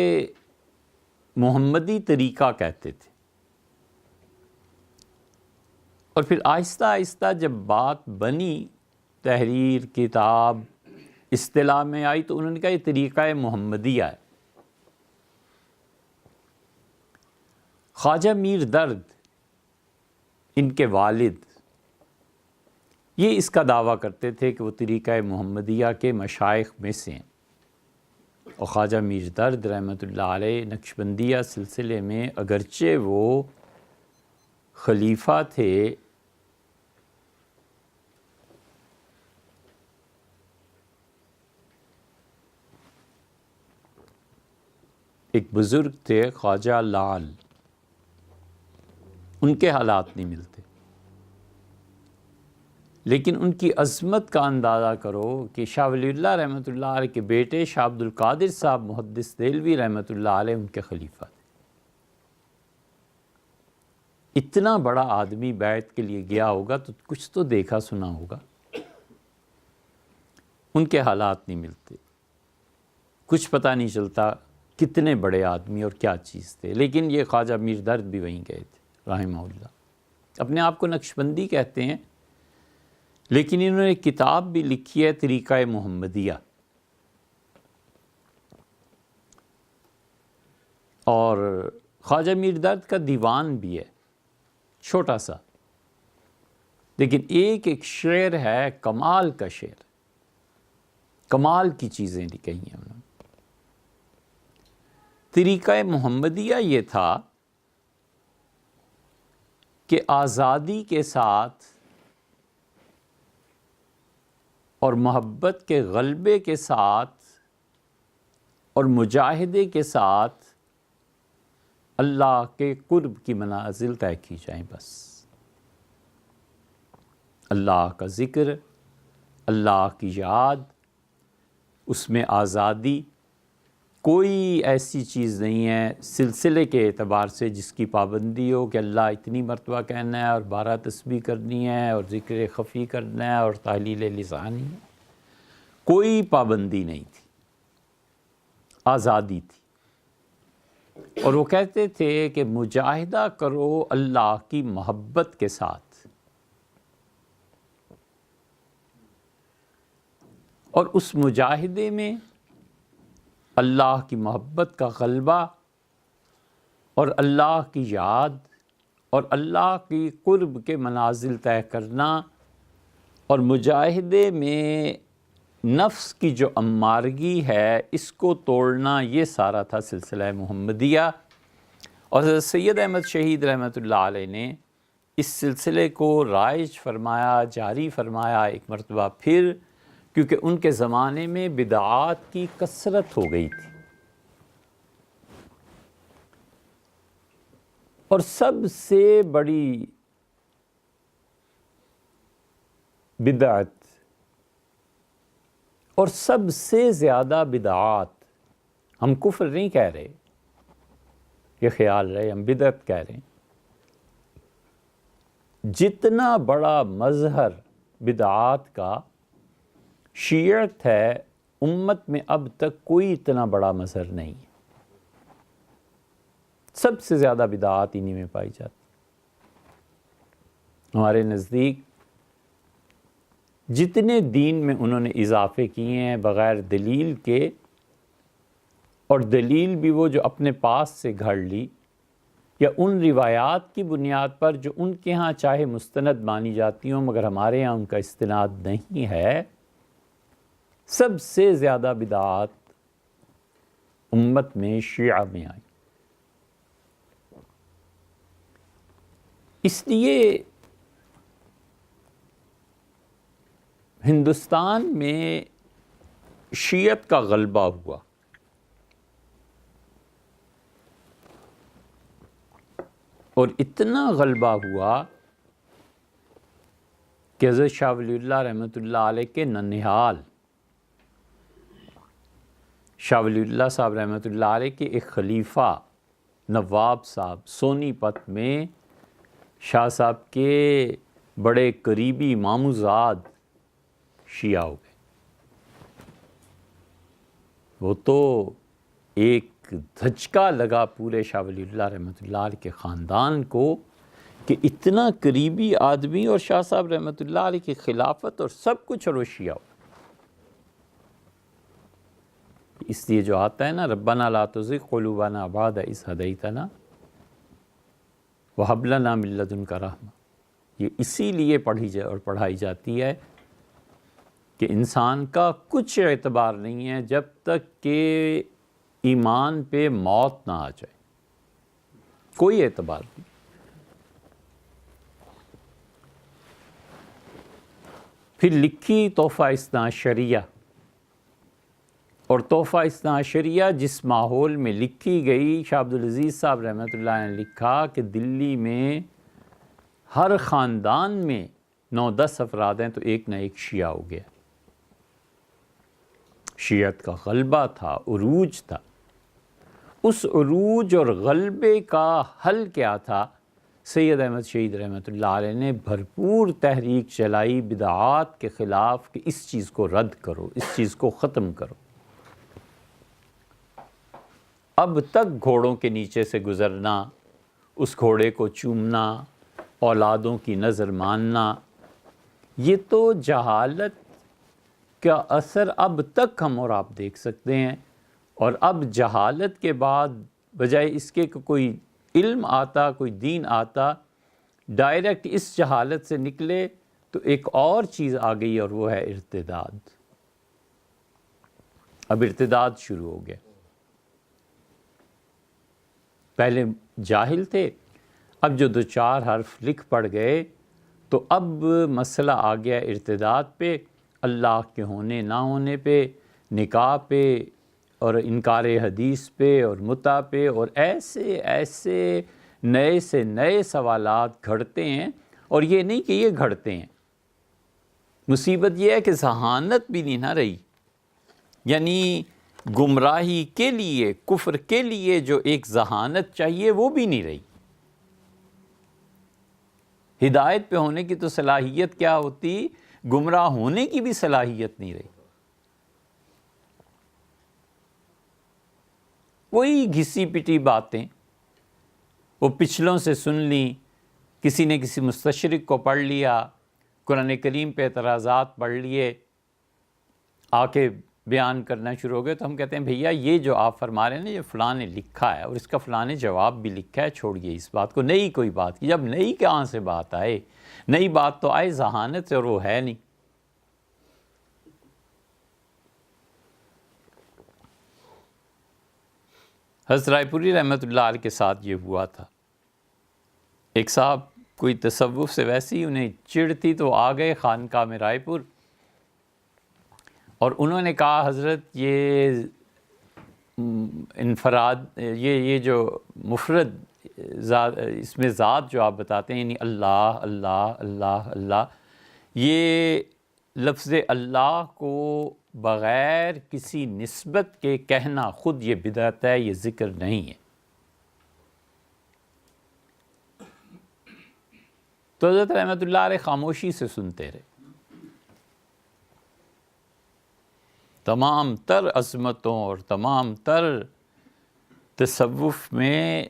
محمدی طریقہ کہتے تھے، اور پھر آہستہ آہستہ جب بات بنی، تحریر، کتاب، اصطلاح میں آئی، تو انہوں نے کہا یہ طریقہ محمدیہ ہے۔ خواجہ میر درد، ان کے والد، یہ اس کا دعویٰ کرتے تھے کہ وہ طریقہ محمدیہ کے مشائخ میں سے ہیں، اور خواجہ میر درد رحمۃ اللہ علیہ نقشبندیہ سلسلے میں اگرچہ وہ خلیفہ تھے، ایک بزرگ تھے خواجہ لال، ان کے حالات نہیں ملتے، لیکن ان کی عظمت کا اندازہ کرو کہ شاہ ولی اللہ رحمۃ اللہ علیہ کے بیٹے شاہ عبد القادر صاحب محدث دہلوی رحمۃ اللہ علیہ ان کے خلیفہ تھے۔ اتنا بڑا آدمی بیعت کے لیے گیا ہوگا تو کچھ تو دیکھا سنا ہوگا، ان کے حالات نہیں ملتے، کچھ پتہ نہیں چلتا کتنے بڑے آدمی اور کیا چیز تھے، لیکن یہ خواجہ میر درد بھی وہیں گئے تھے رحمہ اللہ۔ اپنے آپ کو نقشبندی کہتے ہیں، لیکن انہوں نے کتاب بھی لکھی ہے طریقہ محمدیہ، اور خواجہ میر درد کا دیوان بھی ہے چھوٹا سا، لیکن ایک ایک شعر ہے کمال کا شعر، کمال کی چیزیں لکھی ہیں انہوں نے۔ طریقہ محمدیہ یہ تھا کہ آزادی کے ساتھ اور محبت کے غلبے کے ساتھ اور مجاہدے کے ساتھ اللہ کے قرب کی منازل طے کی جائیں، بس اللہ کا ذکر، اللہ کی یاد، اس میں آزادی، کوئی ایسی چیز نہیں ہے سلسلے کے اعتبار سے جس کی پابندی ہو کہ اللہ اتنی مرتبہ کہنا ہے اور 12 تسبیح کرنی ہے اور ذکر خفی کرنا ہے اور تحلیل لسانی ہے، کوئی پابندی نہیں تھی، آزادی تھی۔ اور وہ کہتے تھے کہ مجاہدہ کرو اللہ کی محبت کے ساتھ، اور اس مجاہدے میں اللہ کی محبت کا غلبہ اور اللہ کی یاد اور اللہ کی قرب کے منازل طے کرنا، اور مجاہدے میں نفس کی جو امارگی ہے اس کو توڑنا، یہ سارا تھا سلسلہ محمدیہ. اور حضرت سید احمد شہید رحمۃ اللہ علیہ نے اس سلسلے کو رائج فرمایا، جاری فرمایا ایک مرتبہ پھر، کیونکہ ان کے زمانے میں بدعات کی کثرت ہو گئی تھی. اور سب سے بڑی بدعت اور سب سے زیادہ بدعات، ہم کفر نہیں کہہ رہے، یہ خیال رہے، ہم بدعت کہہ رہے ہیں. جتنا بڑا مظہر بدعات کا شیعت ہے، امت میں اب تک کوئی اتنا بڑا مظہر نہیں ہے. سب سے زیادہ بدعات انہی میں پائی جاتی. ہمارے نزدیک جتنے دین میں انہوں نے اضافے کیے ہیں بغیر دلیل کے، اور دلیل بھی وہ جو اپنے پاس سے گھڑ لی یا ان روایات کی بنیاد پر جو ان کے ہاں چاہے مستند مانی جاتی ہوں مگر ہمارے ہاں ان کا استناد نہیں ہے، سب سے زیادہ بدعات امت میں شیعہ میں آئی. اس لیے ہندوستان میں شیعت کا غلبہ ہوا. اور اتنا غلبہ ہوا کہ حضرت شاہ ولی اللہ رحمۃ اللہ علیہ کے ننھیال شاہ ولی اللہ صاحب رحمۃ اللہ علیہ کے ایک خلیفہ نواب صاحب سونی پت میں شاہ صاحب کے بڑے قریبی ماموزاد شیعہ ہو گئے. وہ تو ایک دھچکا لگا پورے شاہ ولی اللہ رحمۃ اللہ علیہ کے خاندان کو کہ اتنا قریبی آدمی اور شاہ صاحب رحمۃ اللہ علیہ کی خلافت اور سب کچھ، اور وہ شیعہ ہو. اس لیے جو آتا ہے نا، ربنا لا تزغ قلوبنا بعد اذ ہدیتنا وہب لنا من لدنک رحمہ، یہ اسی لیے پڑھائی جاتی ہے کہ انسان کا کچھ اعتبار نہیں ہے جب تک کہ ایمان پہ موت نہ آ جائے. کوئی اعتبار نہیں. پھر لکھی تحفہ اثنا عشریہ، اور تحفہ اثنا عشریہ جس ماحول میں لکھی گئی، شاہ عبدالعزیز صاحب رحمۃ اللہ نے لکھا کہ دلی میں ہر خاندان میں 9-10 افراد ہیں تو ایک نہ ایک شیعہ ہو گیا. شیعت کا غلبہ تھا، عروج تھا. اس عروج اور غلبے کا حل کیا تھا؟ سید احمد شہید رحمۃ اللہ علیہ نے بھرپور تحریک چلائی بدعات کے خلاف کہ اس چیز کو رد کرو، اس چیز کو ختم کرو. اب تک گھوڑوں کے نیچے سے گزرنا، اس گھوڑے کو چومنا، اولادوں کی نظر ماننا، یہ تو جہالت کا اثر اب تک ہم اور آپ دیکھ سکتے ہیں. اور اب جہالت کے بعد بجائے اس کے کہ کوئی علم آتا، کوئی دین آتا، ڈائریکٹ اس جہالت سے نکلے تو ایک اور چیز آ گئی، اور وہ ہے ارتداد. اب ارتداد شروع ہو گیا. پہلے جاہل تھے، اب جو 2-4 حرف لکھ پڑ گئے تو اب مسئلہ آ گیا ارتداد پہ، اللہ کے ہونے نہ ہونے پہ، نکاح پہ، اور انکار حدیث پہ، اور متع پہ، اور ایسے نئے سے نئے سوالات گھڑتے ہیں. اور یہ نہیں کہ یہ گھڑتے ہیں، مصیبت یہ ہے کہ ذہانت بھی نہیں نہ رہی. یعنی گمراہی کے لیے، کفر کے لیے جو ایک ذہانت چاہیے وہ بھی نہیں رہی. ہدایت پہ ہونے کی تو صلاحیت کیا ہوتی، گمراہ ہونے کی بھی صلاحیت نہیں رہی. وہی گھسی پٹی باتیں وہ پچھلوں سے سن لیں، کسی نے کسی مستشرق کو پڑھ لیا، قرآن کریم پہ اعتراضات پڑھ لیے، آ کے بیان کرنا شروع ہو گئے. تو ہم کہتے ہیں بھیا یہ جو آپ فرما رہے ہیں نا، یہ فلاں نے لکھا ہے اور اس کا فلاں نے جواب بھی لکھا ہے، چھوڑیے اس بات کو. نئی کوئی بات کی، جب نئی کہاں سے بات آئے؟ نئی بات تو آئے ذہانت سے، اور وہ ہے نہیں. حضرت رائے پوری رحمۃ اللہ علیہ کے ساتھ یہ ہوا تھا. ایک صاحب کوئی تصوف سے ویسی انہیں چڑ تھی تو آ گئے خانقاہ میں رائے پور، اور انہوں نے کہا حضرت یہ انفراد، یہ جو مفرد ذات، اس میں ذات جو آپ بتاتے ہیں، یعنی اللہ اللہ اللہ اللہ، یہ لفظ اللہ کو بغیر کسی نسبت کے کہنا خود یہ بدعت ہے، یہ ذکر نہیں ہے. تو حضرت رحمۃ اللہ علیہ خاموشی سے سنتے رہے. تمام تر عظمتوں اور تمام تر تصوف میں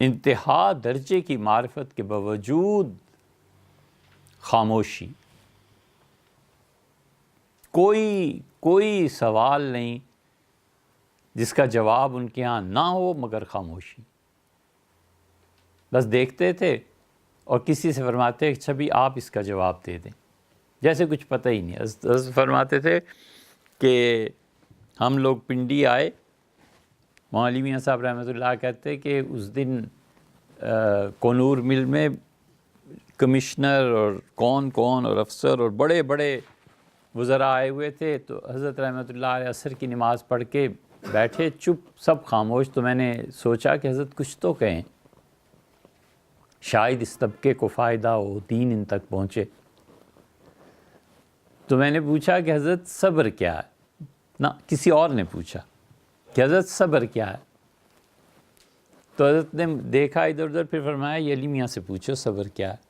انتہا درجے کی معرفت کے باوجود خاموشی، کوئی سوال نہیں جس کا جواب ان کے ہاں نہ ہو مگر خاموشی. بس دیکھتے تھے اور کسی سے فرماتے اچھا بھی آپ اس کا جواب دے دیں، جیسے کچھ پتہ ہی نہیں. حضرت فرماتے تھے کہ ہم لوگ پنڈی آئے، مولانا میاں صاحب رحمۃ اللہ کہتے کہ اس دن کونور مل میں کمشنر اور کون اور افسر اور بڑے بڑے وزراء آئے ہوئے تھے. تو حضرت رحمۃ اللہ علیہ عصر کی نماز پڑھ کے بیٹھے چپ، سب خاموش. تو میں نے سوچا کہ حضرت کچھ تو کہیں، شاید اس طبقے کو فائدہ ہو، دین ان تک پہنچے. تو میں نے پوچھا کہ حضرت صبر کیا ہے؟ نہ کسی اور نے پوچھا کہ حضرت صبر کیا ہے؟ تو حضرت نے دیکھا ادھر ادھر، پھر فرمایا یہ علی میاں سے پوچھو صبر کیا ہے.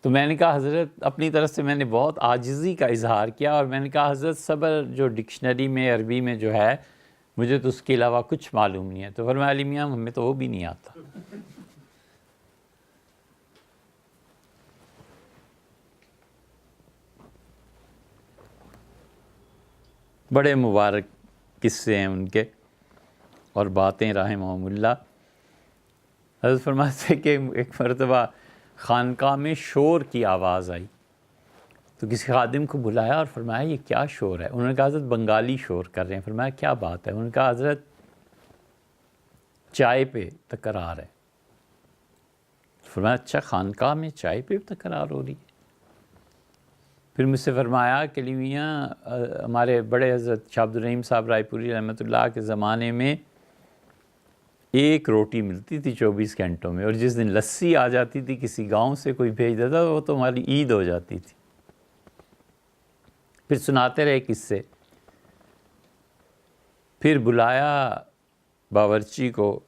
تو میں نے کہا حضرت اپنی طرف سے میں نے بہت عاجزی کا اظہار کیا، اور میں نے کہا حضرت صبر جو ڈکشنری میں عربی میں جو ہے مجھے تو اس کے علاوہ کچھ معلوم نہیں ہے. تو فرمایا علی میاں ہمیں تو وہ بھی نہیں آتا. بڑے مبارک قصے ہیں ان کے اور باتیں رحمہم اللہ. حضرت فرماتے کہ ایک مرتبہ خانقاہ میں شور کی آواز آئی تو کسی خادم کو بلایا اور فرمایا یہ کیا شور ہے؟ انہوں نے کہا حضرت بنگالی شور کر رہے ہیں. فرمایا کیا بات ہے؟ انہوں نے کہا حضرت چائے پہ تکرار ہے. فرمایا اچھا خانقاہ میں چائے پہ تکرار ہو رہی ہے؟ پھر مجھ سے فرمایا کہ علی میاں ہمارے بڑے حضرت شاہ عبد الرحیم صاحب رائے پوری رحمۃ اللہ کے زمانے میں ایک روٹی ملتی تھی 24 گھنٹوں میں، اور جس دن لسی آ جاتی تھی کسی گاؤں سے کوئی بھیج دیتا وہ تو ہماری عید ہو جاتی تھی. پھر سناتے رہے قصے. پھر بلایا باورچی کو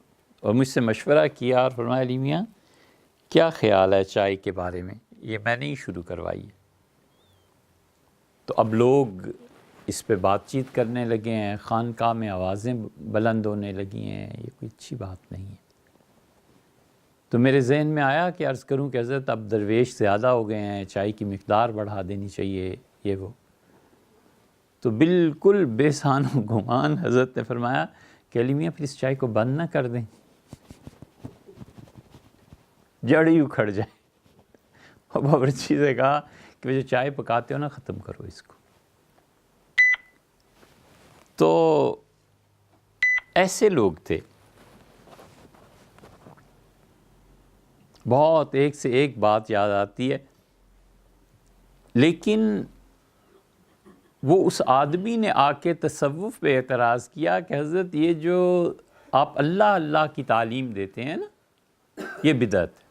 اور مجھ سے مشورہ کیا اور فرمایا علی میاں کیا خیال ہے چائے کے بارے میں؟ یہ میں نے ہی شروع کروائی ہے. تو اب لوگ اس پہ بات چیت کرنے لگے ہیں، خانقاہ میں آوازیں بلند ہونے لگی ہیں، یہ کوئی اچھی بات نہیں ہے. تو میرے ذہن میں آیا کہ عرض کروں کہ حضرت اب درویش زیادہ ہو گئے ہیں، چائے کی مقدار بڑھا دینی چاہیے یہ وہ. تو بالکل بے سان و گمان حضرت نے فرمایا کہ علی میاں پھر اس چائے کو بند نہ کر دیں، جڑ ہی اکھڑ جائے. اور باورچی سے کہا کہ جو چائے پکاتے ہو نا ختم کرو اس کو. تو ایسے لوگ تھے، بہت ایک سے ایک بات یاد آتی ہے. لیکن وہ اس آدمی نے آ کے تصوف پہ اعتراض کیا کہ حضرت یہ جو آپ اللہ اللہ کی تعلیم دیتے ہیں نا یہ بدعت ہے.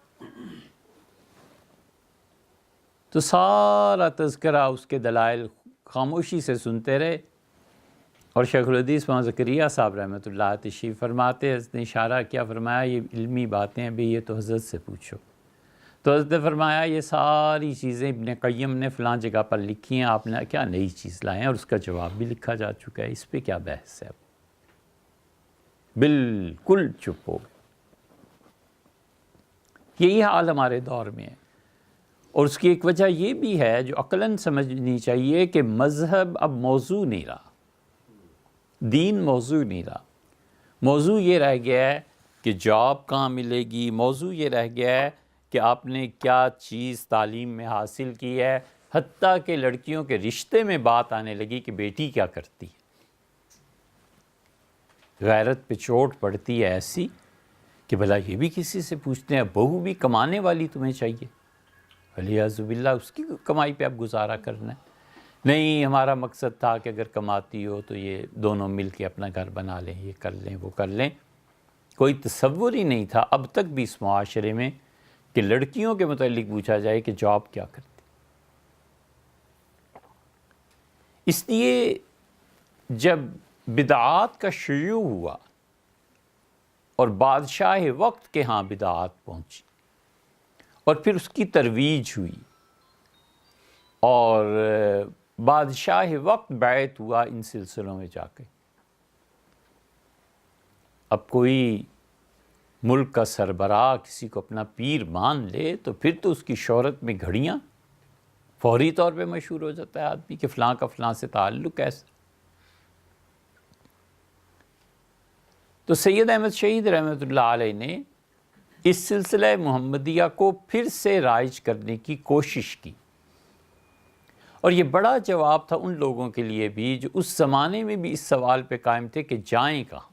تو سارا تذکرہ اس کے دلائل خاموشی سے سنتے رہے. اور شیخ الحدیث مولانا زکریا صاحب رحمۃ اللہ تشریف فرماتے، حضرت نے اشارہ کیا، فرمایا یہ علمی باتیں ہیں بھی، یہ تو حضرت سے پوچھو. تو حضرت نے فرمایا یہ ساری چیزیں ابن قیم نے فلاں جگہ پر لکھی ہیں، آپ نے کیا نئی چیز لائے ہیں، اور اس کا جواب بھی لکھا جا چکا ہے، اس پہ کیا بحث ہے. بالکل چپ ہو گئے. یہی حال ہمارے دور میں ہے. اور اس کی ایک وجہ یہ بھی ہے جو عقلاً سمجھنی چاہیے کہ مذہب اب موضوع نہیں رہا، دین موضوع نہیں رہا. موضوع یہ رہ گیا ہے کہ جاب کہاں ملے گی، موضوع یہ رہ گیا ہے کہ آپ نے کیا چیز تعلیم میں حاصل کی ہے. حتیٰ کہ لڑکیوں کے رشتے میں بات آنے لگی کہ بیٹی کیا کرتی ہے. غیرت پہ چوٹ پڑتی ہے ایسی کہ بھلا یہ بھی کسی سے پوچھتے ہیں، بہو بھی کمانے والی تمہیں چاہیے، ولیعذ باللہ اس کی کمائی پہ اب گزارا کرنا ہے۔ نہیں، ہمارا مقصد تھا کہ اگر کماتی ہو تو یہ دونوں مل کے اپنا گھر بنا لیں، یہ کر لیں وہ کر لیں۔ کوئی تصور ہی نہیں تھا اب تک بھی اس معاشرے میں کہ لڑکیوں کے متعلق پوچھا جائے کہ جاب کیا کرتی۔ اس لیے جب بدعات کا شیوع ہوا اور بادشاہ وقت کے ہاں بدعات پہنچی اور پھر اس کی ترویج ہوئی اور بادشاہ وقت بیعت ہوا ان سلسلوں میں جا کے، اب کوئی ملک کا سربراہ کسی کو اپنا پیر مان لے تو پھر تو اس کی شہرت میں گھڑیاں، فوری طور پہ مشہور ہو جاتا ہے آدمی کہ فلاں کا فلاں سے تعلق ایسا۔ تو سید احمد شہید رحمۃ اللہ علیہ نے اس سلسلہ محمدیہ کو پھر سے رائج کرنے کی کوشش کی، اور یہ بڑا جواب تھا ان لوگوں کے لیے بھی جو اس زمانے میں بھی اس سوال پہ قائم تھے کہ جائیں کہاں۔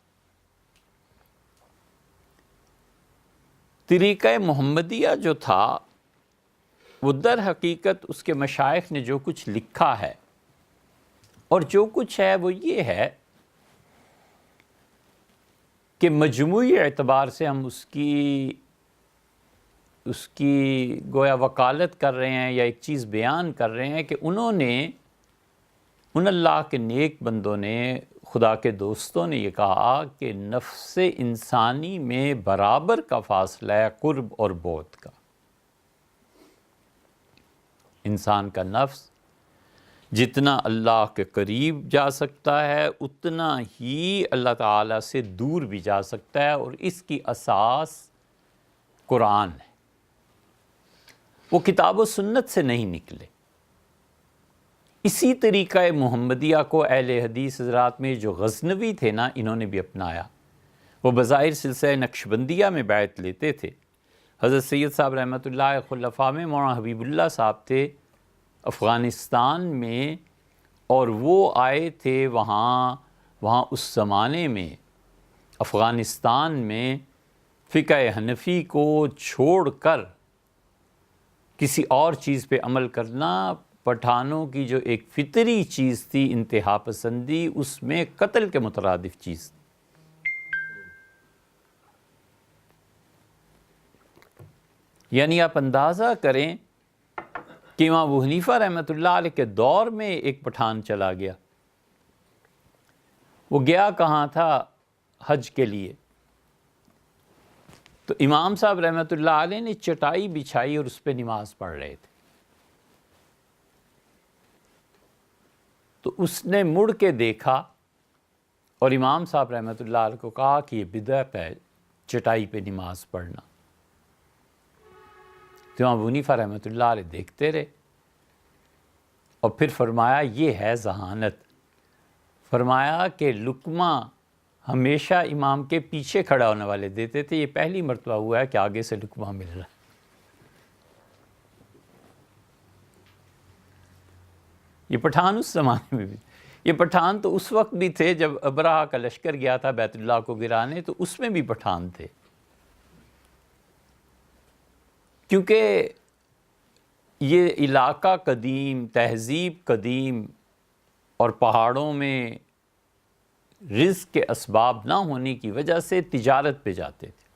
طریقہ محمدیہ جو تھا وہ در حقیقت اس کے مشائخ نے جو کچھ لکھا ہے اور جو کچھ ہے وہ یہ ہے کہ مجموعی اعتبار سے ہم اس کی گویا وکالت کر رہے ہیں یا ایک چیز بیان کر رہے ہیں کہ انہوں نے، ان اللہ کے نیک بندوں نے، خدا کے دوستوں نے یہ کہا کہ نفس انسانی میں برابر کا فاصلہ ہے قرب اور بعد کا۔ انسان کا نفس جتنا اللہ کے قریب جا سکتا ہے اتنا ہی اللہ تعالیٰ سے دور بھی جا سکتا ہے، اور اس کی اساس قرآن ہے، وہ کتاب و سنت سے نہیں نکلے۔ اسی طریقہ محمدیہ کو اہل حدیث حضرات میں جو غزنوی تھے نا، انہوں نے بھی اپنایا۔ وہ بظاہر سلسلہ نقشبندیہ میں بیعت لیتے تھے۔ حضرت سید صاحب رحمۃ اللہ خلفاء میں مولانا حبیب اللہ صاحب تھے افغانستان میں، اور وہ آئے تھے وہاں اس زمانے میں افغانستان میں فقہ حنفی کو چھوڑ کر کسی اور چیز پہ عمل کرنا، پٹھانوں کی جو ایک فطری چیز تھی انتہا پسندی، اس میں قتل کے مترادف چیز تھی۔ یعنی آپ اندازہ کریں کہ امام ابو حنیفہ رحمۃ اللہ علیہ کے دور میں ایک پٹھان چلا گیا، وہ گیا کہاں تھا؟ حج کے لیے۔ تو امام صاحب رحمۃ اللہ علیہ نے چٹائی بچھائی اور اس پہ نماز پڑھ رہے تھے، تو اس نے مڑ کے دیکھا اور امام صاحب رحمۃ اللہ علیہ کو کہا کہ یہ بدعت ہے چٹائی پہ نماز پڑھنا۔ تو امام ابو حنیفہ رحمۃ اللہ علیہ دیکھتے رہے اور پھر فرمایا یہ ہے ذہانت۔ فرمایا کہ لقمہ ہمیشہ امام کے پیچھے کھڑا ہونے والے دیتے تھے، یہ پہلی مرتبہ ہوا ہے کہ آگے سے لقمہ مل رہا ہے۔ یہ پٹھان اس زمانے میں بھی، یہ پٹھان تو اس وقت بھی تھے جب ابرہہ کا لشکر گیا تھا بیت اللہ کو گرانے، تو اس میں بھی پٹھان تھے، کیونکہ یہ علاقہ قدیم، تہذیب قدیم، اور پہاڑوں میں رزق کے اسباب نہ ہونے کی وجہ سے تجارت پہ جاتے تھے۔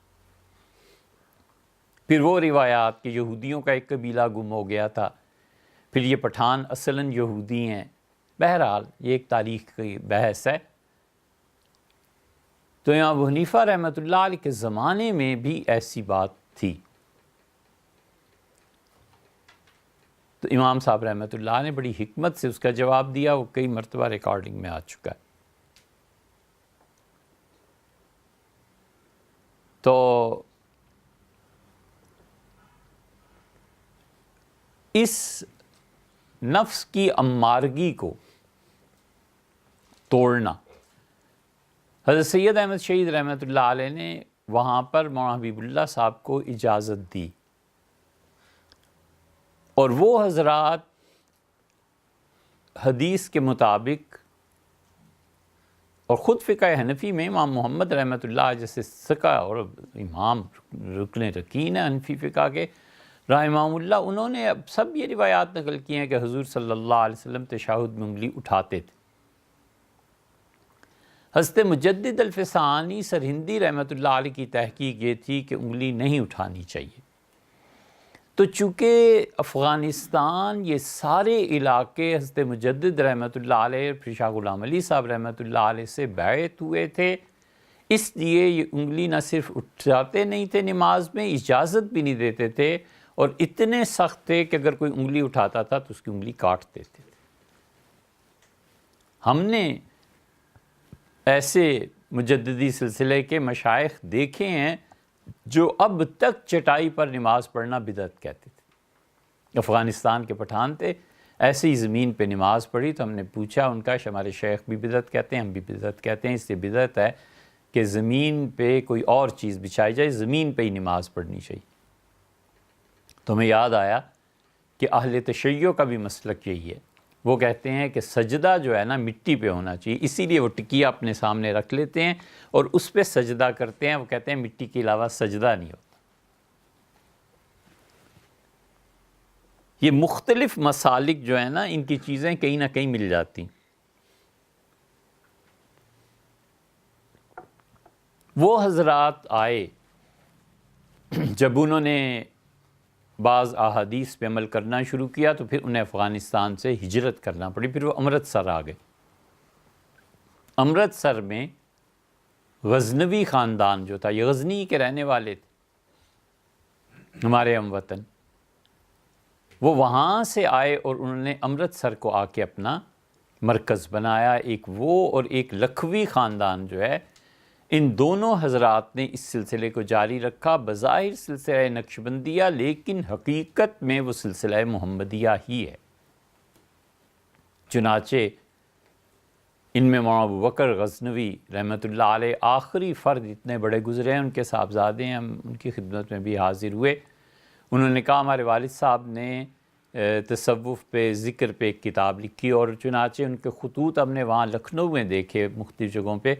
پھر وہ روایات کہ یہودیوں کا ایک قبیلہ گم ہو گیا تھا، پھر یہ پٹھان اصلاً یہودی ہیں، بہرحال یہ ایک تاریخ کی بحث ہے۔ تو امام ابو حنیفہ رحمۃ اللہ علیہ کے زمانے میں بھی ایسی بات تھی۔ تو امام صاحب رحمۃ اللہ نے بڑی حکمت سے اس کا جواب دیا، وہ کئی مرتبہ ریکارڈنگ میں آ چکا ہے۔ تو اس نفس کی امارگی کو توڑنا، حضرت سید احمد شہید رحمۃ اللہ علیہ نے وہاں پر مولانا حبیب اللہ صاحب کو اجازت دی، اور وہ حضرات حدیث کے مطابق اور خود فقہ حنفی میں امام محمد رحمۃ اللہ جیسے ثقہ اور امام رکن رکین ہیں حنفی فقہ کے رحمہ اللہ، انہوں نے اب سب یہ روایات نقل کی ہیں کہ حضور صلی اللہ علیہ وسلم تشہد میں انگلی اٹھاتے تھے۔ حضرت مجدد الفسانی سرہندی رحمۃ اللہ علیہ کی تحقیق یہ تھی کہ انگلی نہیں اٹھانی چاہیے۔ تو چونکہ افغانستان یہ سارے علاقے حضرت مجدد رحمۃ اللہ علیہ پھر شاہ غلام علی صاحب رحمۃ اللہ علیہ سے بیعت ہوئے تھے، اس لیے یہ انگلی نہ صرف اٹھاتے نہیں تھے نماز میں، اجازت بھی نہیں دیتے تھے، اور اتنے سخت تھے کہ اگر کوئی انگلی اٹھاتا تھا تو اس کی انگلی کاٹ دیتے تھے۔ ہم نے ایسے مجددی سلسلے کے مشائخ دیکھے ہیں جو اب تک چٹائی پر نماز پڑھنا بدعت کہتے تھے۔ افغانستان کے پٹھان تھے، ایسے ہی زمین پہ نماز پڑھی تو ہم نے پوچھا ان کا، ہمارے شیخ بھی بدعت کہتے ہیں، ہم بھی بدعت کہتے ہیں، اس سے بدعت ہے کہ زمین پہ کوئی اور چیز بچھائی جائے، زمین پہ ہی نماز پڑھنی چاہیے۔ تو ہمیں یاد آیا کہ اہل تشیع کا بھی مسلک یہی ہے، وہ کہتے ہیں کہ سجدہ جو ہے نا مٹی پہ ہونا چاہیے، اسی لیے وہ ٹکیا اپنے سامنے رکھ لیتے ہیں اور اس پہ سجدہ کرتے ہیں۔ وہ کہتے ہیں مٹی کے علاوہ سجدہ نہیں ہوتا۔ یہ مختلف مسالک جو ہیں نا، ان کی چیزیں کہیں نہ کہیں مل جاتی۔ وہ حضرات آئے جب انہوں نے بعض احادیث پہ عمل کرنا شروع کیا تو پھر انہیں افغانستان سے ہجرت کرنا پڑی، پھر وہ امرتسر آ گئے۔ امرتسر میں غزنوی خاندان جو تھا، یہ غزنی کے رہنے والے تھے، ہمارے ہم وطن، وہ وہاں سے آئے اور انہوں نے امرتسر کو آ کے اپنا مرکز بنایا۔ ایک وہ اور ایک لکھوی خاندان جو ہے، ان دونوں حضرات نے اس سلسلے کو جاری رکھا، بظاہر سلسلہ نقشبندیہ لیکن حقیقت میں وہ سلسلہ محمدیہ ہی ہے۔ چنانچہ ان میں مولانا ابوبکر غزنوی رحمۃ اللہ علیہ آخری فرد اتنے بڑے گزرے ہیں، ان کے صاحبزادے ہیں، ہم ان کی خدمت میں بھی حاضر ہوئے۔ انہوں نے کہا ہمارے والد صاحب نے تصوف پہ ذکر پہ ایک کتاب لکھی، اور چنانچہ ان کے خطوط ہم نے وہاں لکھنؤ میں دیکھے مختلف جگہوں پہ۔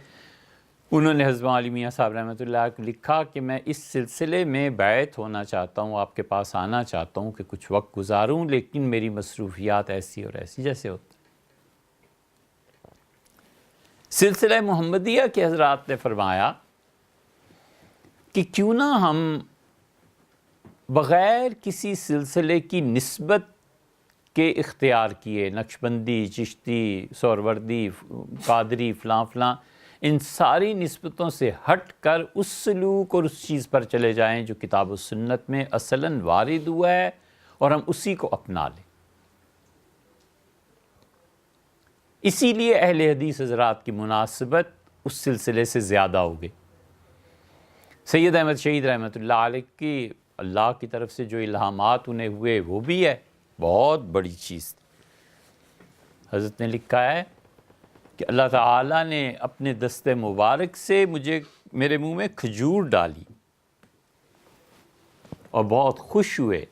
انہوں نے حضرت علی میاں صاحب رحمۃ اللہ کو لکھا کہ میں اس سلسلے میں بیعت ہونا چاہتا ہوں، آپ کے پاس آنا چاہتا ہوں کہ کچھ وقت گزاروں، لیکن میری مصروفیات ایسی اور ایسی جیسے ہوتی۔ سلسلہ محمدیہ کے حضرات نے فرمایا کہ کیوں نہ ہم بغیر کسی سلسلے کی نسبت کے اختیار کیے، نقشبندی، چشتی، سہروردی، قادری، فلاں فلاں، ان ساری نسبتوں سے ہٹ کر اس سلوک اور اس چیز پر چلے جائیں جو کتاب و سنت میں اصلاً وارد ہوا ہے، اور ہم اسی کو اپنا لیں۔ اسی لیے اہل حدیث حضرات کی مناسبت اس سلسلے سے زیادہ ہو گئی۔ سید احمد شہید رحمۃ اللہ علیہ کی اللہ کی طرف سے جو الہامات انہیں ہوئے وہ بھی ہے، بہت بڑی چیز۔ حضرت نے لکھا ہے کہ اللہ تعالیٰ نے اپنے دست مبارک سے میرے منہ میں کھجور ڈالی اور بہت خوش ہوئے،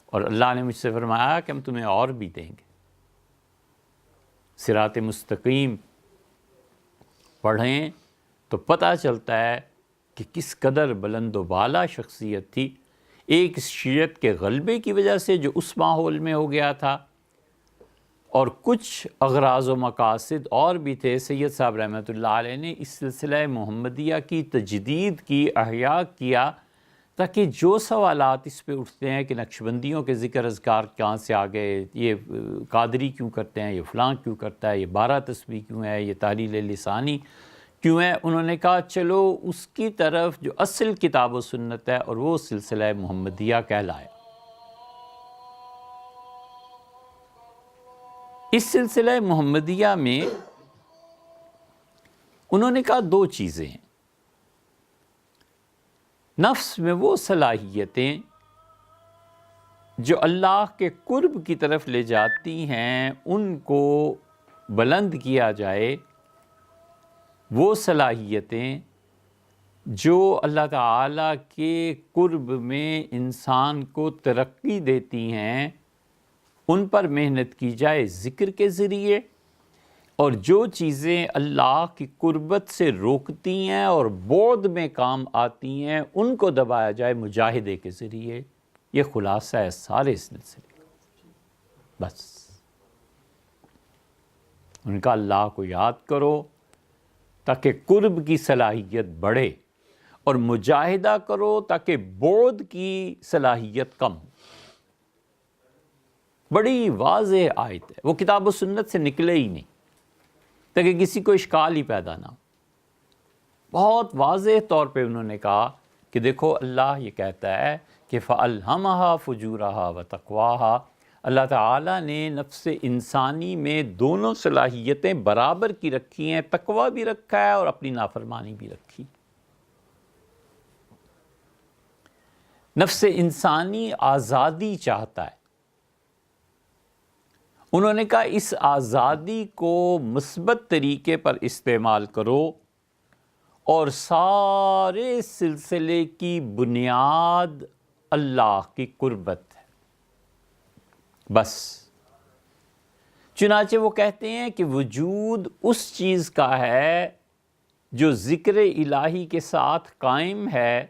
اور اللہ نے مجھ سے فرمایا کہ ہم تمہیں اور بھی دیں گے۔ صراط مستقیم پڑھیں تو پتہ چلتا ہے کہ کس قدر بلند و بالا شخصیت تھی، ایک شیعت کے غلبے کی وجہ سے جو اس ماحول میں ہو گیا تھا، اور کچھ اغراض و مقاصد اور بھی تھے۔ سید صاحب رحمۃ اللہ علیہ نے اس سلسلہ محمدیہ کی تجدید کی، احیاء کیا، تاکہ جو سوالات اس پہ اٹھتے ہیں کہ نقشبندیوں کے ذکر اذکار کہاں سے آ گئے، یہ قادری کیوں کرتے ہیں، یہ فلاں کیوں کرتا ہے، یہ 12 تسبیح کیوں ہے، یہ تحلیل لسانی کیوں ہے، انہوں نے کہا چلو اس کی طرف جو اصل کتاب و سنت ہے اور وہ سلسلہ محمدیہ کہلائے۔ اس سلسلہ محمدیہ میں انہوں نے کہا دو چیزیں ہیں۔ نفس میں وہ صلاحیتیں جو اللہ کے قرب کی طرف لے جاتی ہیں ان کو بلند کیا جائے، وہ صلاحیتیں جو اللہ تعالیٰ کے قرب میں انسان کو ترقی دیتی ہیں، ان پر محنت کی جائے ذکر کے ذریعے، اور جو چیزیں اللہ کی قربت سے روکتی ہیں اور بعد میں کام آتی ہیں ان کو دبایا جائے مجاہدے کے ذریعے. یہ خلاصہ ہے سارے سلسلے کا. بس ان کا اللہ کو یاد کرو تاکہ قرب کی صلاحیت بڑھے، اور مجاہدہ کرو تاکہ بعد کی صلاحیت کم ہو. بڑی واضح آیت ہے، وہ کتاب و سنت سے نکلے ہی نہیں تاکہ کسی کو اشکال ہی پیدا نہ ہو. بہت واضح طور پہ انہوں نے کہا کہ دیکھو اللہ یہ کہتا ہے کہ فَأَلْهَمَهَا فُجُورَهَا وَتَقْوَاهَا. اللہ تعالیٰ نے نفس انسانی میں دونوں صلاحیتیں برابر کی رکھی ہیں، تقویٰ بھی رکھا ہے اور اپنی نافرمانی بھی رکھی. نفس انسانی آزادی چاہتا ہے. انہوں نے کہا اس آزادی کو مثبت طریقے پر استعمال کرو، اور سارے سلسلے کی بنیاد اللہ کی قربت ہے. بس چنانچہ وہ کہتے ہیں کہ وجود اس چیز کا ہے جو ذکر الہی کے ساتھ قائم ہے،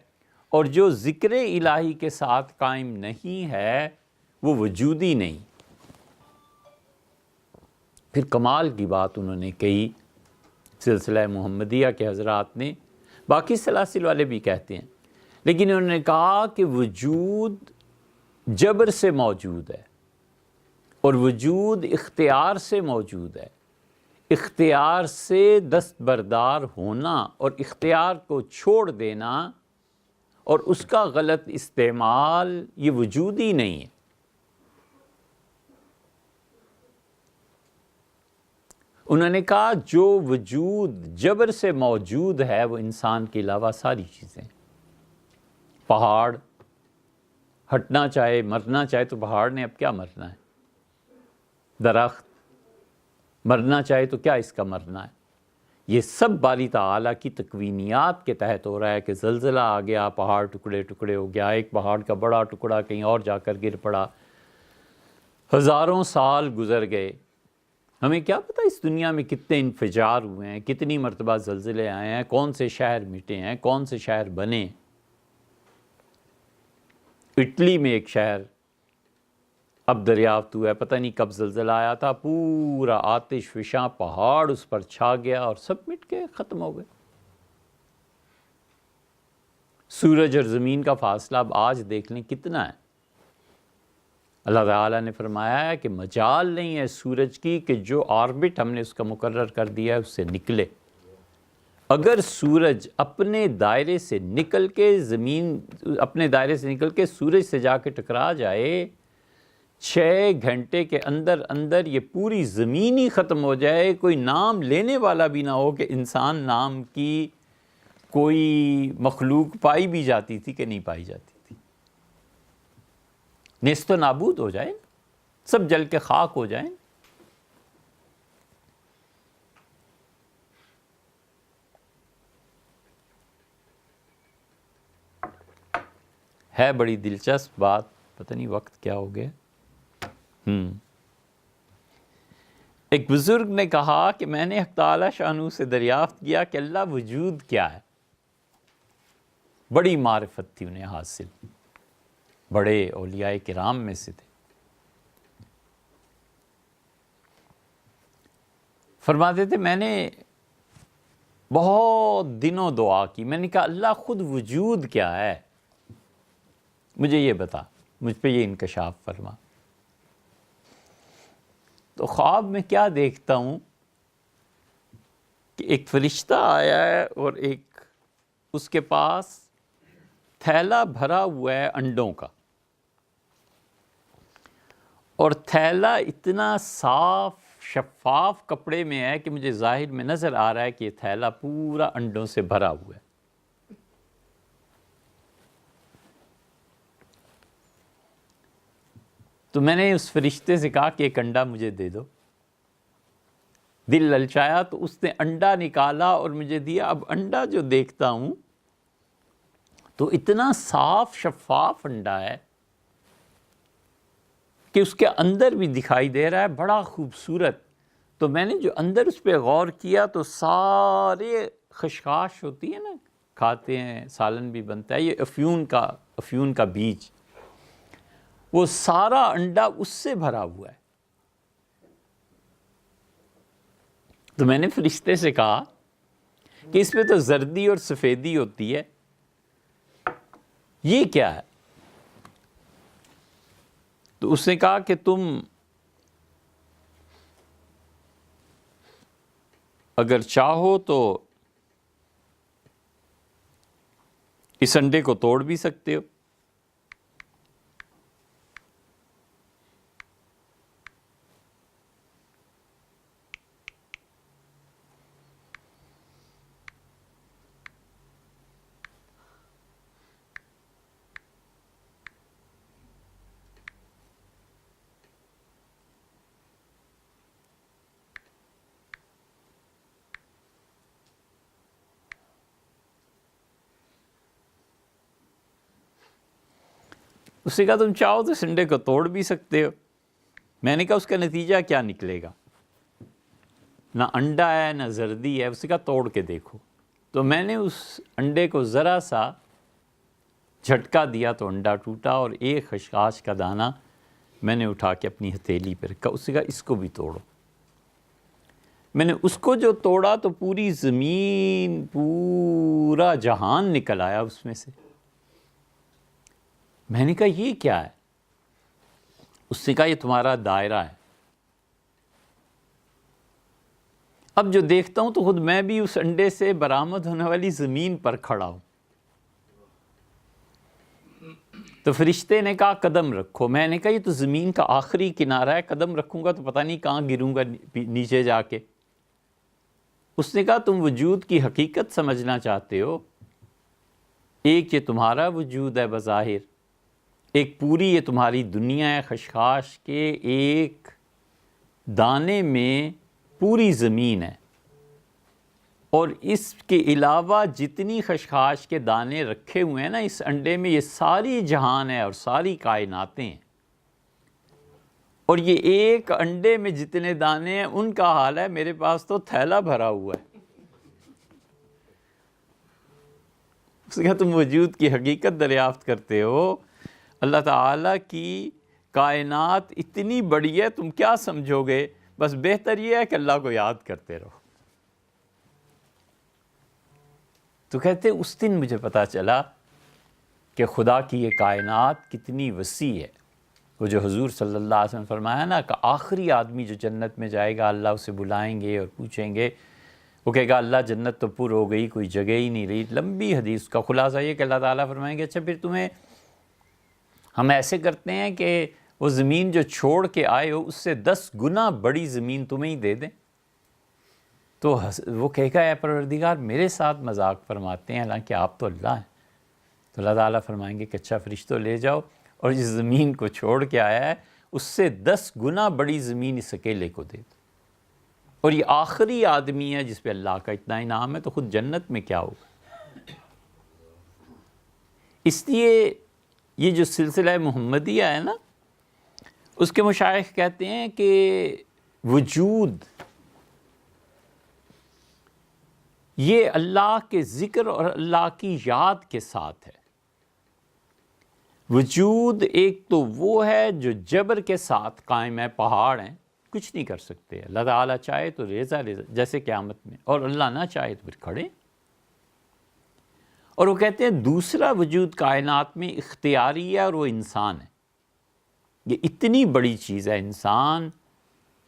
اور جو ذکر الہی کے ساتھ قائم نہیں ہے وہ وجود ہی نہیں. پھر کمال کی بات انہوں نے کہی، سلسلہ محمدیہ کے حضرات نے، باقی سلاسل والے بھی کہتے ہیں، لیکن انہوں نے کہا کہ وجود جبر سے موجود ہے اور وجود اختیار سے موجود ہے. اختیار سے دستبردار ہونا اور اختیار کو چھوڑ دینا اور اس کا غلط استعمال یہ وجود ہی نہیں ہے. انہوں نے کہا جو وجود جبر سے موجود ہے وہ انسان کے علاوہ ساری چیزیں. پہاڑ ہٹنا چاہے، مرنا چاہے تو پہاڑ نے اب کیا مرنا ہے؟ درخت مرنا چاہے تو کیا اس کا مرنا ہے؟ یہ سب باری تعالیٰ کی تکوینیات کے تحت ہو رہا ہے کہ زلزلہ آ گیا، پہاڑ ٹکڑے ٹکڑے ہو گیا، ایک پہاڑ کا بڑا ٹکڑا کہیں اور جا کر گر پڑا، ہزاروں سال گزر گئے. ہمیں کیا پتہ اس دنیا میں کتنے انفجار ہوئے ہیں، کتنی مرتبہ زلزلے آئے ہیں، کون سے شہر مٹے ہیں، کون سے شہر بنے. اٹلی میں ایک شہر اب دریافت ہوا ہے، پتہ نہیں کب زلزلہ آیا تھا، پورا آتش فشاں پہاڑ اس پر چھا گیا اور سب مٹ کے ختم ہو گئے. سورج اور زمین کا فاصلہ اب آج دیکھ لیں کتنا ہے. اللہ تعالیٰ نے فرمایا ہے کہ مجال نہیں ہے سورج کی کہ جو آربٹ ہم نے اس کا مقرر کر دیا ہے اس سے نکلے. اگر سورج اپنے دائرے سے نکل کے سورج سے جا کے ٹکرا جائے، 6 گھنٹے کے اندر اندر یہ پوری زمین ہی ختم ہو جائے، کوئی نام لینے والا بھی نہ ہو کہ انسان نام کی کوئی مخلوق پائی بھی جاتی تھی کہ نہیں پائی جاتی تھی. نیست و نابود ہو جائیں، سب جل کے خاک ہو جائیں. ہے بڑی دلچسپ بات، پتہ نہیں وقت کیا ہو گیا. ایک بزرگ نے کہا کہ میں نے حق تعالی شانہ سے دریافت کیا کہ اللہ وجود کیا ہے. بڑی معرفت تھی انہیں حاصل، بڑے اولیاء کرام میں سے تھے. فرماتے تھے میں نے بہت دنوں دعا کی، میں نے کہا اللہ خود وجود کیا ہے، مجھے یہ بتا، مجھ پہ یہ انکشاف فرما. تو خواب میں کیا دیکھتا ہوں کہ ایک فرشتہ آیا ہے اور ایک اس کے پاس تھیلا بھرا ہوا ہے انڈوں کا، اور تھیلا اتنا صاف شفاف کپڑے میں ہے کہ مجھے ظاہر میں نظر آ رہا ہے کہ یہ تھیلا پورا انڈوں سے بھرا ہوا ہے. تو میں نے اس فرشتے سے کہا کہ ایک انڈا مجھے دے دو. دل للچایا تو اس نے انڈا نکالا اور مجھے دیا. اب انڈا جو دیکھتا ہوں تو اتنا صاف شفاف انڈا ہے کہ اس کے اندر بھی دکھائی دے رہا ہے، بڑا خوبصورت. تو میں نے جو اندر اس پہ غور کیا تو سارے خشخاش ہوتی ہے نا، کھاتے ہیں، سالن بھی بنتا ہے، یہ افیون کا بیج، وہ سارا انڈا اس سے بھرا ہوا ہے۔ تو میں نے فرشتے سے کہا کہ اس میں تو زردی اور سفیدی ہوتی ہے، یہ کیا ہے؟ تو اس نے کہا کہ تم اگر چاہو تو اس انڈے کو توڑ بھی سکتے ہو۔ اس نے کہا تم چاہو تو سنڈے کو توڑ بھی سکتے ہو۔ میں نے کہا اس کا نتیجہ کیا نکلے گا؟ نہ انڈا ہے نہ زردی ہے۔ اس نے کہا توڑ کے دیکھو۔ تو میں نے اس انڈے کو ذرا سا جھٹکا دیا تو انڈا ٹوٹا، اور ایک خشخاش کا دانہ میں نے اٹھا کے اپنی ہتھیلی پہ رکھا۔ اس نے کہا اس کو بھی توڑو۔ میں نے اس کو جو توڑا تو پوری زمین، پورا جہان نکل آیا اس میں سے۔ میں نے کہا یہ کیا ہے؟ اس نے کہا یہ تمہارا دائرہ ہے۔ اب جو دیکھتا ہوں تو خود میں بھی اس انڈے سے برآمد ہونے والی زمین پر کھڑا ہوں۔ تو فرشتے نے کہا قدم رکھو۔ میں نے کہا یہ تو زمین کا آخری کنارہ ہے، قدم رکھوں گا تو پتہ نہیں کہاں گروں گا نیچے جا کے۔ اس نے کہا تم وجود کی حقیقت سمجھنا چاہتے ہو؟ ایک یہ تمہارا وجود ہے بظاہر، ایک پوری یہ تمہاری دنیا ہے خشخاش کے ایک دانے میں پوری زمین ہے، اور اس کے علاوہ جتنی خشخاش کے دانے رکھے ہوئے ہیں نا اس انڈے میں، یہ ساری جہان ہے اور ساری کائناتیں ہیں۔ اور یہ ایک انڈے میں جتنے دانے ہیں ان کا حال ہے میرے پاس تو تھیلا بھرا ہوا ہے۔ اس نے کہا تم وجود کی حقیقت دریافت کرتے ہو؟ اللہ تعالیٰ کی کائنات اتنی بڑی ہے، تم کیا سمجھو گے؟ بس بہتر یہ ہے کہ اللہ کو یاد کرتے رہو۔ تو کہتے اس دن مجھے پتا چلا کہ خدا کی یہ کائنات کتنی وسیع ہے۔ وہ جو حضور صلی اللہ علیہ وسلم فرمایا نا کہ آخری آدمی جو جنت میں جائے گا، اللہ اسے بلائیں گے اور پوچھیں گے، وہ کہے گا اللہ جنت تو پر ہو گئی، کوئی جگہ ہی نہیں رہی۔ لمبی حدیث کا خلاصہ یہ کہ اللہ تعالیٰ فرمائیں گے اچھا پھر تمہیں ہم ایسے کرتے ہیں کہ وہ زمین جو چھوڑ کے آئے ہو اس سے 10 گنا بڑی زمین تمہیں ہی دے دیں۔ تو وہ کہے گا اے پروردگار میرے ساتھ مذاق فرماتے ہیں، حالانکہ آپ تو اللہ ہیں۔ تو اللہ تعالیٰ فرمائیں گے کہ اچھا فرشتوں لے جاؤ، اور جس زمین کو چھوڑ کے آیا ہے اس سے 10 گنا بڑی زمین اس اکیلے کو دے دو۔ اور یہ آخری آدمی ہے جس پہ اللہ کا اتنا انعام ہے، تو خود جنت میں کیا ہوگا؟ اس لیے یہ جو سلسلہ محمدیہ ہے نا، اس کے مشائخ کہتے ہیں کہ وجود یہ اللہ کے ذکر اور اللہ کی یاد کے ساتھ ہے۔ وجود ایک تو وہ ہے جو جبر کے ساتھ قائم ہے، پہاڑ ہیں کچھ نہیں کر سکتے، اللہ تعالیٰ چاہے تو ریزہ جیسے قیامت میں، اور اللہ نہ چاہے تو پھر کھڑے۔ اور وہ کہتے ہیں دوسرا وجود کائنات میں اختیاری ہے، اور وہ انسان ہے۔ یہ اتنی بڑی چیز ہے انسان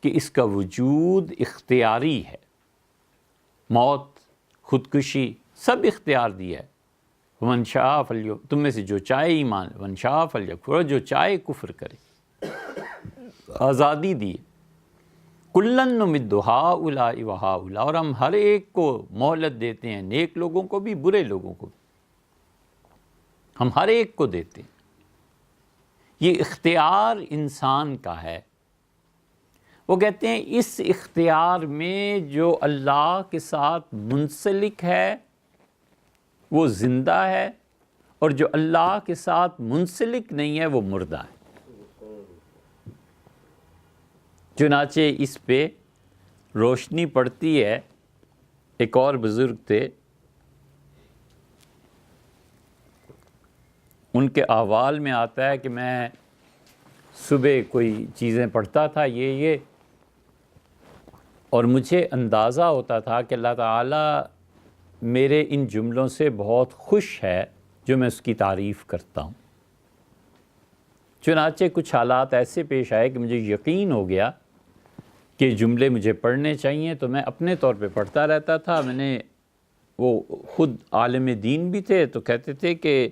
کہ اس کا وجود اختیاری ہے، موت، خودکشی سب اختیار دیا ہے۔ ومن شاء فلیؤمن، تم میں سے جو چاہے ایمان، ومن شاء فلیکفر، جو چاہے کفر کرے، آزادی دی۔ کلن نمد ہؤلاء وہؤلاء، اور ہم ہر ایک کو مہلت دیتے ہیں، نیک لوگوں کو بھی برے لوگوں کو بھی، ہم ہر ایک کو دیتے ہیں۔ یہ اختیار انسان کا ہے۔ وہ کہتے ہیں اس اختیار میں جو اللہ کے ساتھ منسلک ہے وہ زندہ ہے، اور جو اللہ کے ساتھ منسلک نہیں ہے وہ مردہ ہے۔ چنانچہ اس پہ روشنی پڑتی ہے. ایک اور بزرگ تھے، ان کے احوال میں آتا ہے کہ میں صبح کوئی چیزیں پڑھتا تھا یہ اور مجھے اندازہ ہوتا تھا کہ اللہ تعالیٰ میرے ان جملوں سے بہت خوش ہے جو میں اس کی تعریف کرتا ہوں. چنانچہ کچھ حالات ایسے پیش آئے کہ مجھے یقین ہو گیا کہ جملے مجھے پڑھنے چاہیے، تو میں اپنے طور پہ پڑھتا رہتا تھا. وہ خود عالم دین بھی تھے، تو کہتے تھے کہ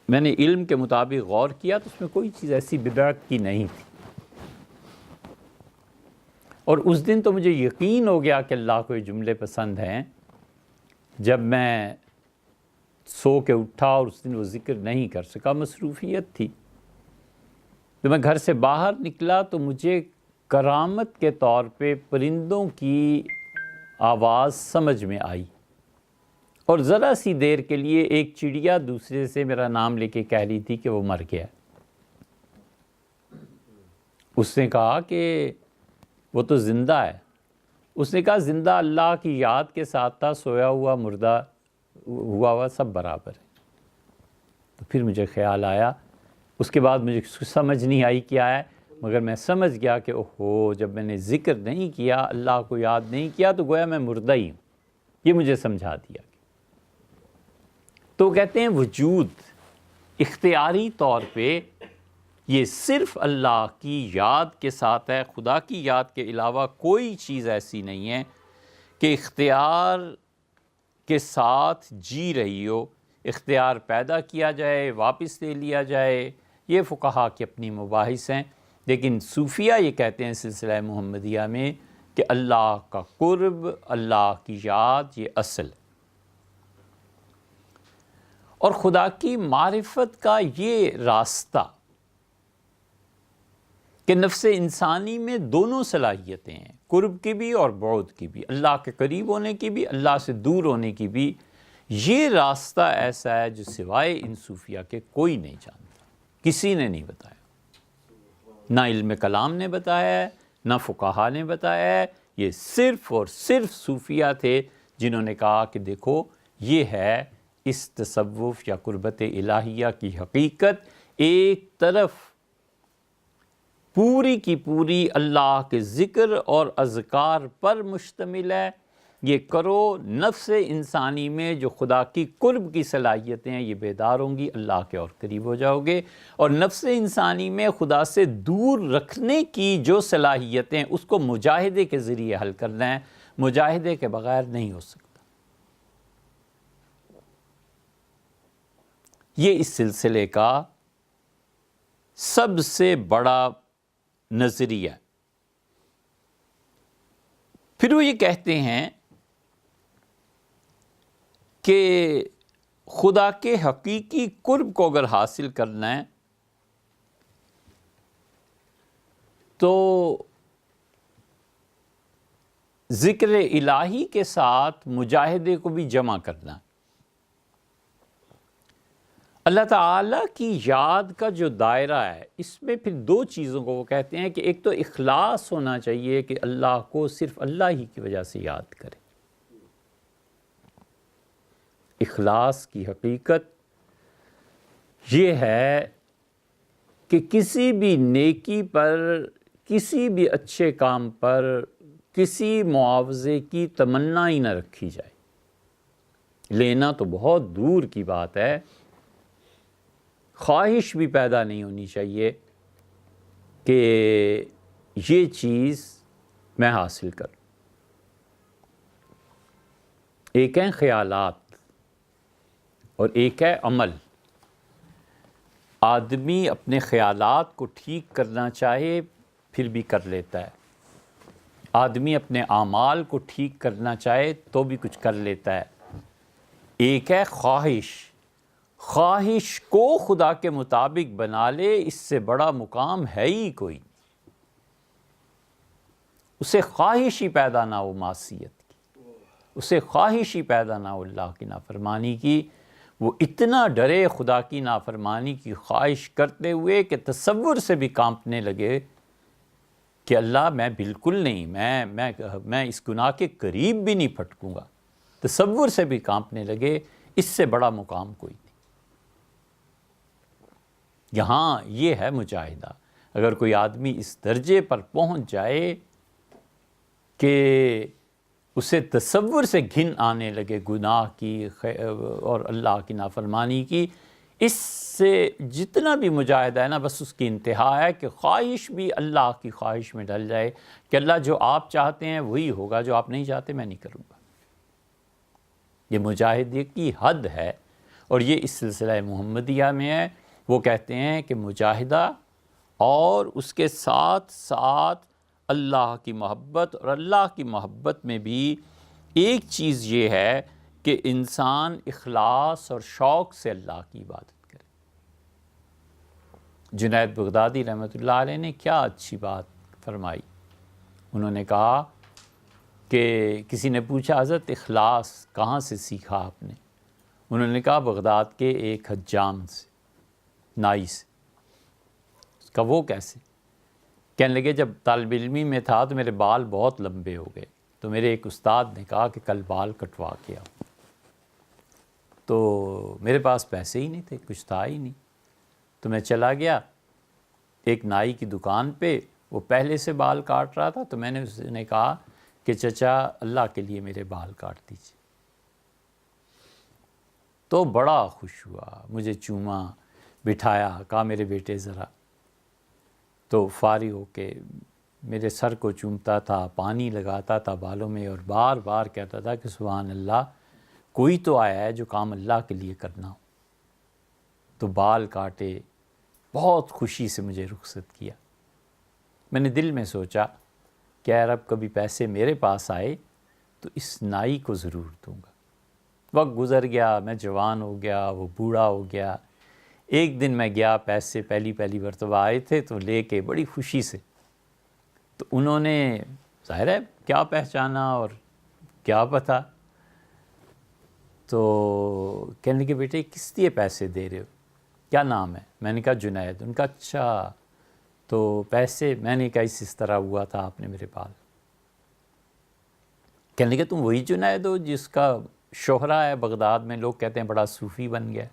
میں نے علم کے مطابق غور کیا تو اس میں کوئی چیز ایسی بدعت کی نہیں تھی. اور اس دن تو مجھے یقین ہو گیا کہ اللہ کو یہ جملے پسند ہیں. جب میں سو کے اٹھا اور اس دن وہ ذکر نہیں کر سکا، مصروفیت تھی، تو میں گھر سے باہر نکلا تو مجھے کرامت کے طور پہ پرندوں کی آواز سمجھ میں آئی، اور ذرا سی دیر کے لیے ایک چڑیا دوسرے سے میرا نام لے کے کہہ رہی تھی کہ وہ مر گیا. اس نے کہا کہ وہ تو زندہ ہے. اس نے کہا زندہ اللہ کی یاد کے ساتھ تھا، سویا ہوا مردہ ہوا سب برابر ہے. تو پھر مجھے خیال آیا، اس کے بعد مجھے سمجھ نہیں آئی کیا ہے، مگر میں سمجھ گیا کہ اوہو، جب میں نے ذکر نہیں کیا، اللہ کو یاد نہیں کیا، تو گویا میں مردہ ہی ہوں. یہ مجھے سمجھا دیا. تو کہتے ہیں وجود اختیاری طور پہ یہ صرف اللہ کی یاد کے ساتھ ہے. خدا کی یاد کے علاوہ کوئی چیز ایسی نہیں ہے کہ اختیار کے ساتھ جی رہی ہو. اختیار پیدا کیا جائے، واپس لے لیا جائے، یہ فقہا کے اپنی مباحث ہیں. لیکن صوفیہ یہ کہتے ہیں سلسلہ محمدیہ میں کہ اللہ کا قرب، اللہ کی یاد، یہ اصل ہے. اور خدا کی معرفت کا یہ راستہ کہ نفس انسانی میں دونوں صلاحیتیں ہیں، قرب کی بھی اور بعد کی بھی، اللہ کے قریب ہونے کی بھی، اللہ سے دور ہونے کی بھی. یہ راستہ ایسا ہے جو سوائے ان صوفیہ کے کوئی نہیں جانتا، کسی نے نہیں بتایا. نہ علم کلام نے بتایا ہے، نہ فقہا نے بتایا ہے. یہ صرف اور صرف صوفیہ تھے جنہوں نے کہا کہ دیکھو یہ ہے اس تصوف یا قربت الہیہ کی حقیقت. ایک طرف پوری کی پوری اللہ کے ذکر اور اذکار پر مشتمل ہے. یہ کرو، نفس انسانی میں جو خدا کی قرب کی صلاحیتیں ہیں یہ بیدار ہوں گی، اللہ کے اور قریب ہو جاؤ گے. اور نفس انسانی میں خدا سے دور رکھنے کی جو صلاحیتیں اس کو مجاہدے کے ذریعے حل کرنا ہے، مجاہدے کے بغیر نہیں ہو سکتا. یہ اس سلسلے کا سب سے بڑا نظریہ. پھر وہ یہ کہتے ہیں کہ خدا کے حقیقی قرب کو اگر حاصل کرنا ہے تو ذکر الہی کے ساتھ مجاہدے کو بھی جمع کرنا ہے. اللہ تعالیٰ کی یاد کا جو دائرہ ہے اس میں پھر دو چیزوں کو وہ کہتے ہیں کہ ایک تو اخلاص ہونا چاہیے کہ اللہ کو صرف اللہ ہی کی وجہ سے یاد کرے. اخلاص کی حقیقت یہ ہے کہ کسی بھی نیکی پر، کسی بھی اچھے کام پر کسی معاوضے کی تمنا ہی نہ رکھی جائے. لینا تو بہت دور کی بات ہے، خواہش بھی پیدا نہیں ہونی چاہیے کہ یہ چیز میں حاصل کروں. ایک ہیں خیالات اور ایک ہے عمل. آدمی اپنے خیالات کو ٹھیک کرنا چاہے پھر بھی کر لیتا ہے، آدمی اپنے اعمال کو ٹھیک کرنا چاہے تو بھی کچھ کر لیتا ہے. ایک ہے خواہش، خواہش کو خدا کے مطابق بنا لے، اس سے بڑا مقام ہے ہی کوئی. اسے خواہش ہی پیدا نہ ہو معصیت کی، اسے خواہش ہی پیدا نہ ہو اللہ کی نافرمانی کی. وہ اتنا ڈرے خدا کی نافرمانی کی خواہش کرتے ہوئے کہ تصور سے بھی کانپنے لگے کہ اللہ میں بالکل نہیں، میں اس گناہ کے قریب بھی نہیں پھٹکوں گا، تصور سے بھی کانپنے لگے، اس سے بڑا مقام کوئی نہیں۔ یہاں یہ ہے مجاہدہ۔ اگر کوئی آدمی اس درجے پر پہنچ جائے کہ اسے تصور سے گھن آنے لگے گناہ کی اور اللہ کی نافرمانی کی، اس سے جتنا بھی مجاہدہ ہے نا، بس اس کی انتہا ہے کہ خواہش بھی اللہ کی خواہش میں ڈل جائے کہ اللہ جو آپ چاہتے ہیں وہی ہوگا، جو آپ نہیں چاہتے میں نہیں کروں گا۔ یہ مجاہدے کی حد ہے، اور یہ اس سلسلہ محمدیہ میں ہے۔ وہ کہتے ہیں کہ مجاہدہ اور اس کے ساتھ ساتھ اللہ کی محبت، اور اللہ کی محبت میں بھی ایک چیز یہ ہے کہ انسان اخلاص اور شوق سے اللہ کی عبادت کرے۔ جنید بغدادی رحمۃ اللہ علیہ نے کیا اچھی بات فرمائی۔ انہوں نے کہا کہ کسی نے پوچھا حضرت اخلاص کہاں سے سیکھا آپ نے؟ انہوں نے کہا بغداد کے ایک حجام سے، نائی سے۔ اس کا وہ کیسے؟ کہنے لگے جب طالب علمی میں تھا تو میرے بال بہت لمبے ہو گئے، تو میرے ایک استاد نے کہا کہ کل بال کٹوا کے آؤ، تو میرے پاس پیسے ہی نہیں تھے، کچھ تھا ہی نہیں، تو میں چلا گیا ایک نائی کی دکان پہ، وہ پہلے سے بال کاٹ رہا تھا، تو میں نے اس نے کہا کہ چچا اللہ کے لیے میرے بال کاٹ دیجیے۔ تو بڑا خوش ہوا، مجھے چوما، بٹھایا، کہا میرے بیٹے ذرا، تو فارغ ہو کے میرے سر کو چومتا تھا، پانی لگاتا تھا بالوں میں، اور بار بار کہتا تھا کہ سبحان اللہ، کوئی تو آیا ہے جو کام اللہ کے لیے کرنا ہو۔ تو بال کاٹے، بہت خوشی سے مجھے رخصت کیا۔ میں نے دل میں سوچا کہ اے رب کبھی پیسے میرے پاس آئے تو اس نائی کو ضرور دوں گا۔ وقت گزر گیا، میں جوان ہو گیا، وہ بوڑھا ہو گیا۔ ایک دن میں گیا، پیسے پہلی مرتبہ آئے تھے تو لے کے بڑی خوشی سے، تو انہوں نے ظاہر ہے کیا پہچانا اور کیا پتہ، تو کہنے لگے بیٹے کس لیے پیسے دے رہے ہو، کیا نام ہے؟ میں نے کہا جنید۔ ان کا اچھا تو پیسے، میں نے کہا اس طرح ہوا تھا آپ نے میرے بال۔ کہنے لگے تم وہی جنید ہو جس کا شہرہ ہے بغداد میں، لوگ کہتے ہیں بڑا صوفی بن گیا۔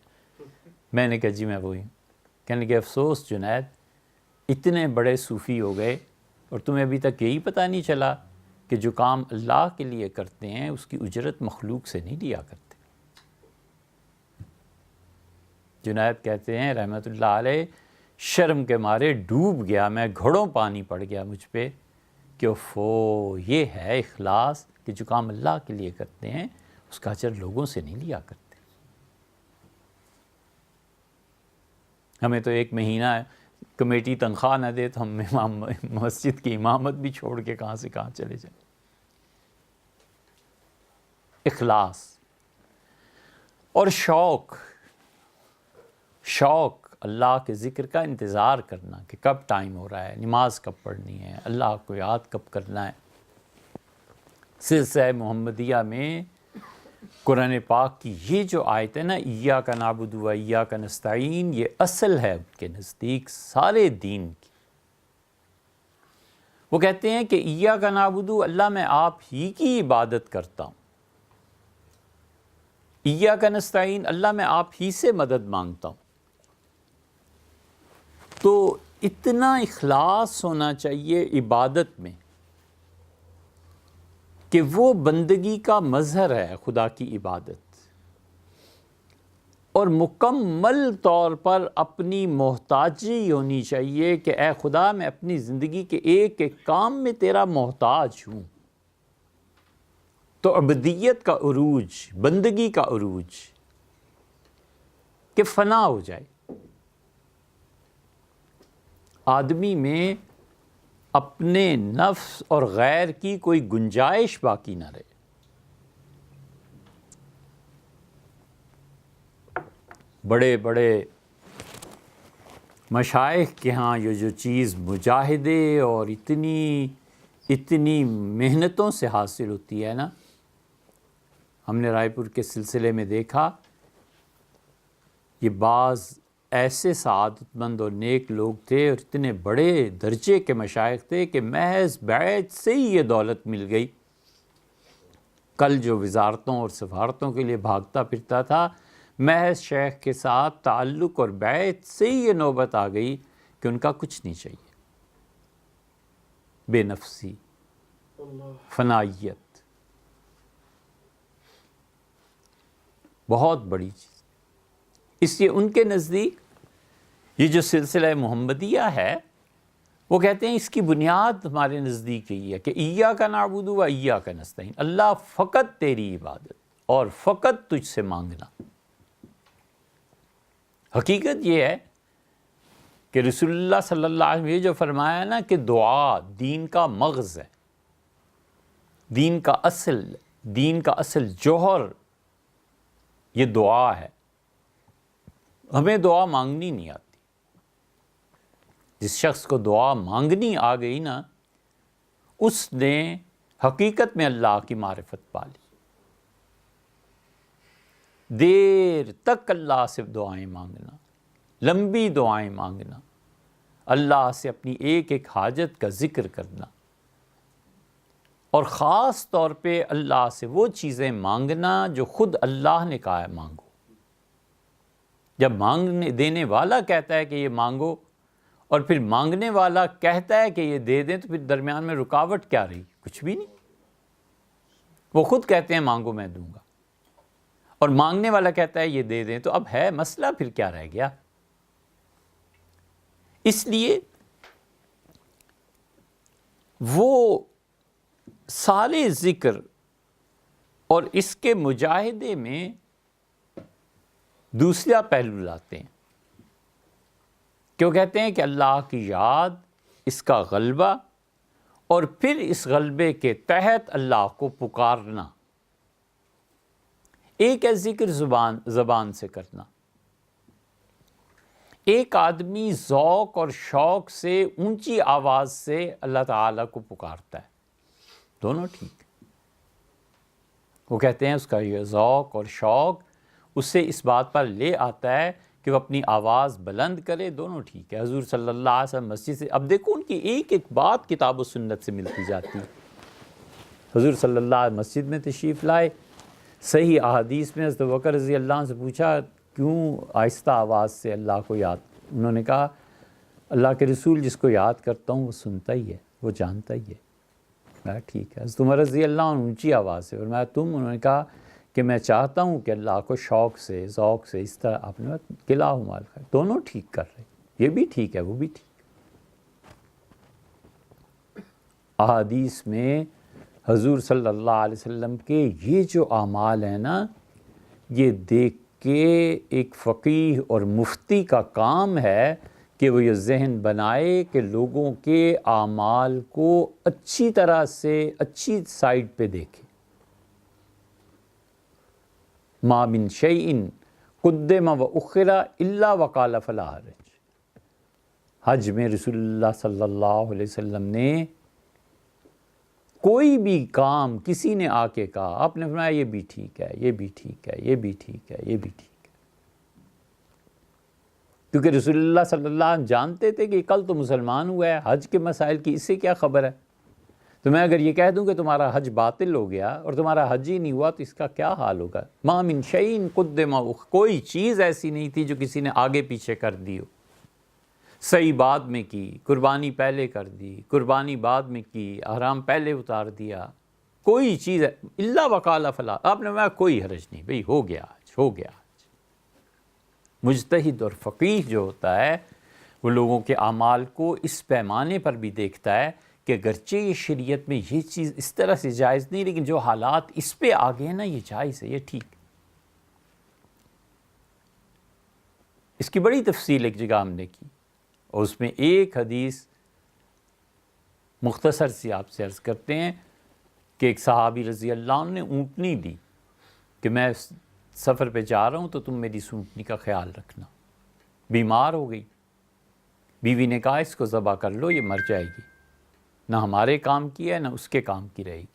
میں نے کہا جی میں وہی ہوں۔ کہنے لگے افسوس جنید، اتنے بڑے صوفی ہو گئے اور تمہیں ابھی تک یہی پتہ نہیں چلا کہ جو کام اللہ کے لیے کرتے ہیں اس کی اجرت مخلوق سے نہیں لیا کرتے۔ جنید کہتے ہیں رحمۃ اللہ علیہ، شرم کے مارے ڈوب گیا میں، گھڑوں پانی پڑ گیا مجھ پہ کہ اوفو، یہ ہے اخلاص کہ جو کام اللہ کے لیے کرتے ہیں اس کا اجر لوگوں سے نہیں لیا کرتے۔ ہمیں تو ایک مہینہ کمیٹی تنخواہ نہ دے تو ہم مسجد کی امامت بھی چھوڑ کے کہاں سے کہاں چلے جائیں۔ اخلاص اور شوق اللہ کے ذکر کا انتظار کرنا کہ کب ٹائم ہو رہا ہے، نماز کب پڑھنی ہے، اللہ کو یاد کب کرنا ہے۔ سلسلہ محمدیہ میں قرآن پاک کی یہ جو آیت ہے نا، ایاک نعبد و ایاک نستعین، یہ اصل ہے ان کے نزدیک سارے دین کی۔ وہ کہتے ہیں کہ ایاک نعبد، اللہ میں آپ ہی کی عبادت کرتا ہوں، ایاک نستعین، اللہ میں آپ ہی سے مدد مانگتا ہوں۔ تو اتنا اخلاص ہونا چاہیے عبادت میں کہ وہ بندگی کا مظہر ہے خدا کی عبادت، اور مکمل طور پر اپنی محتاجی ہونی چاہیے کہ اے خدا میں اپنی زندگی کے ایک ایک کام میں تیرا محتاج ہوں۔ تو عبدیت کا عروج، بندگی کا عروج کہ فنا ہو جائے، آدمی میں اپنے نفس اور غیر کی کوئی گنجائش باقی نہ رہے۔ بڑے بڑے مشائخ کے ہاں یہ جو چیز مجاہدے اور اتنی محنتوں سے حاصل ہوتی ہے نا، ہم نے رائے پور کے سلسلے میں دیکھا، یہ بعض ایسے سعادت مند اور نیک لوگ تھے اور اتنے بڑے درجے کے مشائخ تھے کہ محض بیعت سے ہی یہ دولت مل گئی۔ کل جو وزارتوں اور سفارتوں کے لیے بھاگتا پھرتا تھا، محض شیخ کے ساتھ تعلق اور بیعت سے ہی یہ نوبت آ گئی کہ ان کا کچھ نہیں چاہیے، بے نفسی، فنائیت، بہت بڑی چیز۔ اس لیے ان کے نزدیک یہ جو سلسلہ محمدیہ ہے، وہ کہتے ہیں اس کی بنیاد ہمارے نزدیک یہی ہے کہ ایاک نعبد و ایاک نستعین، اللہ فقط تیری عبادت اور فقط تجھ سے مانگنا۔ حقیقت یہ ہے کہ رسول اللہ صلی اللہ علیہ وسلم نے جو فرمایا نا کہ دعا دین کا مغز ہے، دین کا اصل جوہر یہ دعا ہے۔ ہمیں دعا مانگنی نہیں آتی۔ جس شخص کو دعا مانگنی آ گئی نا، اس نے حقیقت میں اللہ کی معرفت پا لی۔ دیر تک اللہ سے دعائیں مانگنا، لمبی دعائیں مانگنا، اللہ سے اپنی ایک ایک حاجت کا ذکر کرنا، اور خاص طور پہ اللہ سے وہ چیزیں مانگنا جو خود اللہ نے کہا ہے مانگو۔ جب مانگنے دینے والا کہتا ہے کہ یہ مانگو اور پھر مانگنے والا کہتا ہے کہ یہ دے دیں، تو پھر درمیان میں رکاوٹ کیا رہی؟ کچھ بھی نہیں۔ وہ خود کہتے ہیں مانگو میں دوں گا، اور مانگنے والا کہتا ہے یہ دے دیں، تو اب ہے مسئلہ پھر کیا رہ گیا؟ اس لیے وہ سارے ذکر اور اس کے مجاہدے میں دوسرا پہلو لاتے ہیں، کیوں کہتے ہیں کہ اللہ کی یاد، اس کا غلبہ، اور پھر اس غلبے کے تحت اللہ کو پکارنا۔ ایک ہے ذکر زبان سے کرنا، ایک آدمی ذوق اور شوق سے اونچی آواز سے اللہ تعالیٰ کو پکارتا ہے، دونوں ٹھیک۔ وہ کہتے ہیں اس کا یہ ذوق اور شوق اسے اس بات پر لے آتا ہے کہ وہ اپنی آواز بلند کرے، دونوں ٹھیک ہے۔ حضور صلی اللہ علیہ وسلم مسجد سے، اب دیکھو ان کی ایک ایک بات کتاب و سنت سے ملتی جاتی ہے۔ حضور صلی اللہ علیہ وسلم مسجد میں تشریف لائے، صحیح احادیث میں حضرت ابوبکر رضی اللہ عنہ سے پوچھا کیوں آہستہ آواز سے اللہ کو یاد؟ انہوں نے کہا اللہ کے رسول جس کو یاد کرتا ہوں وہ سنتا ہی ہے، وہ جانتا ہی ہے۔ میں ٹھیک ہے۔ حضرت عمر رضی اللہ عنہ اونچی آواز سے، اور میں تم، انہوں نے کہا کہ میں چاہتا ہوں کہ اللہ کو شوق سے، ذوق سے، اس طرح آپ نے قلعہ مال خیر، دونوں ٹھیک کر رہے، یہ بھی ٹھیک ہے وہ بھی ٹھیک۔ احادیث میں حضور صلی اللہ علیہ وسلم کے یہ جو اعمال ہیں نا، یہ دیکھ کے ایک فقیہ اور مفتی کا کام ہے کہ وہ یہ ذہن بنائے کہ لوگوں کے اعمال کو اچھی طرح سے، اچھی سائڈ پہ دیکھے۔ ما من شیء قدم و اخر الا وقال فلا حرج۔ حج میں رسول اللہ صلی اللہ علیہ وسلم نے کوئی بھی کام کسی نے آ کے کہا، آپ نے فرمایا یہ بھی ٹھیک ہے، یہ بھی ٹھیک ہے، یہ بھی ٹھیک ہے، یہ بھی ٹھیک ہے، کیونکہ رسول اللہ صلی اللہ علیہ وسلم جانتے تھے کہ کل تو مسلمان ہوا ہے، حج کے مسائل کی اس سے کیا خبر ہے؟ تو میں اگر یہ کہہ دوں کہ تمہارا حج باطل ہو گیا اور تمہارا حج ہی نہیں ہوا تو اس کا کیا حال ہوگا؟ ما من شیء قدم، کوئی چیز ایسی نہیں تھی جو کسی نے آگے پیچھے کر دی ہو، صحیح بعد میں کی، قربانی پہلے کر دی، قربانی بعد میں کی، احرام پہلے اتار دیا، کوئی چیز الا وقال فلا، آپ نے فرمایا کوئی حرج نہیں، بھئی ہو گیا حج، ہو گیا حج۔ مجتہد اور فقیہ جو ہوتا ہے وہ لوگوں کے اعمال کو اس پیمانے پر بھی دیکھتا ہے کہ اگرچہ یہ شریعت میں یہ چیز اس طرح سے جائز نہیں، لیکن جو حالات اس پہ آ گئے نا یہ جائز ہے، یہ ٹھیک۔ اس کی بڑی تفصیل ایک جگہ ہم نے کی، اور اس میں ایک حدیث مختصر سی آپ سے عرض کرتے ہیں کہ ایک صحابی رضی اللہ عنہ نے اونٹنی دی کہ میں سفر پہ جا رہا ہوں تو تم میری اونٹنی کا خیال رکھنا۔ بیمار ہو گئی، بیوی نے کہا اس کو ذبح کر لو، یہ مر جائے گی، نہ ہمارے کام کی ہے نہ اس کے کام کی رہے گی۔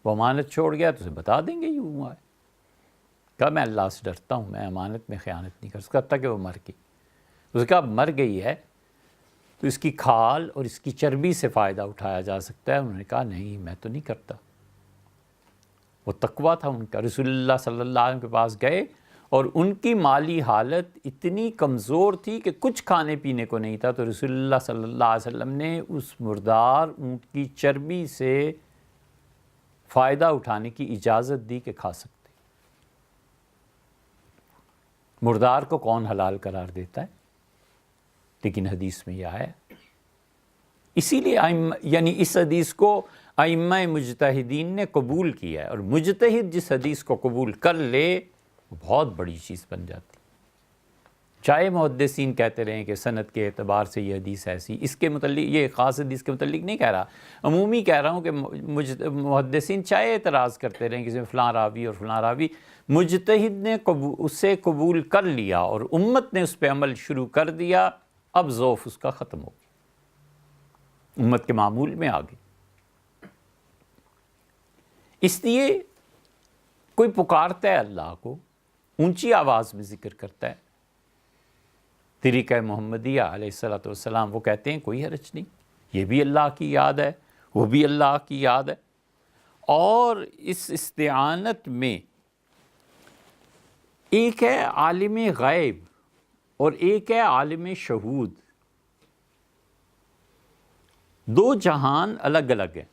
وہ امانت چھوڑ گیا تو اسے بتا دیں گے یہ ہوا ہے۔ کہا میں اللہ سے ڈرتا ہوں، میں امانت میں خیانت نہیں کر سکتا، تک کہ وہ مر گئی۔ اس کا مر گئی ہے تو اس کی کھال اور اس کی چربی سے فائدہ اٹھایا جا سکتا ہے. انہوں نے کہا نہیں میں تو نہیں کرتا. وہ تقویٰ تھا ان کا. رسول اللہ صلی اللہ علیہ وسلم کے پاس گئے اور ان کی مالی حالت اتنی کمزور تھی کہ کچھ کھانے پینے کو نہیں تھا, تو رسول اللہ صلی اللہ علیہ وسلم نے اس مردار اونٹ کی چربی سے فائدہ اٹھانے کی اجازت دی کہ کھا سکتے. مردار کو کون حلال قرار دیتا ہے؟ لیکن حدیث میں یہ آیا. اسی لیے یعنی اس حدیث کو ائمہ مجتہدین نے قبول کیا ہے, اور مجتہد جس حدیث کو قبول کر لے وہ بہت بڑی چیز بن جاتی. چاہے محدثین کہتے رہیں کہ سند کے اعتبار سے یہ حدیث ایسی, اس کے متعلق یہ خاص حدیث کے متعلق نہیں کہہ رہا, عمومی کہہ رہا ہوں کہ محدثین چاہے اعتراض کرتے رہیں کہ فلاں راوی اور فلاں راوی, مجتہد نے اسے قبول کر لیا اور امت نے اس پہ عمل شروع کر دیا, اب ضعف اس کا ختم ہو گیا, امت کے معمول میں آ گئی. اس لیے کوئی پکارتا ہے اللہ کو, اونچی آواز میں ذکر کرتا ہے طریقہ محمدیہ علیہ السلام, وہ کہتے ہیں کوئی حرج نہیں, یہ بھی اللہ کی یاد ہے, وہ بھی اللہ کی یاد ہے. اور اس استعانت میں ایک ہے عالم غیب اور ایک ہے عالم شہود, دو جہان الگ الگ ہیں.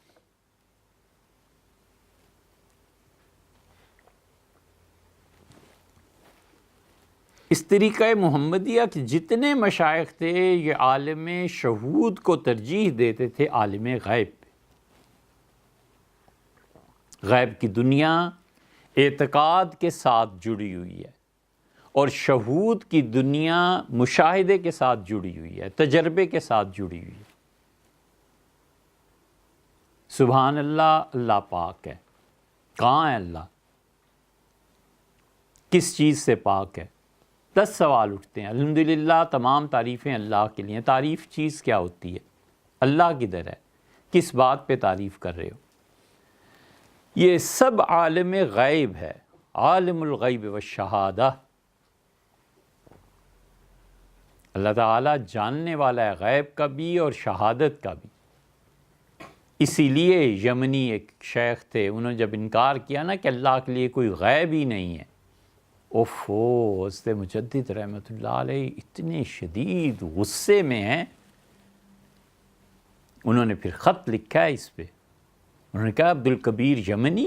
اس طریقہ محمدیہ کے جتنے مشائخ تھے یہ عالم شہود کو ترجیح دیتے تھے عالم غیب پہ. غیب کی دنیا اعتقاد کے ساتھ جڑی ہوئی ہے اور شہود کی دنیا مشاہدے کے ساتھ جڑی ہوئی ہے, تجربے کے ساتھ جڑی ہوئی ہے. سبحان اللہ, اللہ پاک ہے. کہاں ہے اللہ؟ کس چیز سے پاک ہے؟ 10 سوال اٹھتے ہیں. الحمدللہ تمام تعریفیں اللہ کے لیے. تعریف چیز کیا ہوتی ہے؟ اللہ کدھر ہے؟ کس بات پہ تعریف کر رہے ہو؟ یہ سب عالم غیب ہے, عالم الغیب والشہادہ. اللہ تعالیٰ جاننے والا ہے غیب کا بھی اور شہادت کا بھی. اسی لیے یمنی ایک شیخ تھے, انہوں نے جب انکار کیا نا کہ اللہ کے لیے کوئی غیب ہی نہیں ہے, حضرت مجدد رحمۃ اللہ علیہ اتنے شدید غصے میں ہیں. انہوں نے پھر خط لکھا ہے اس پہ. انہوں نے کہا عبدالکبیر یمنی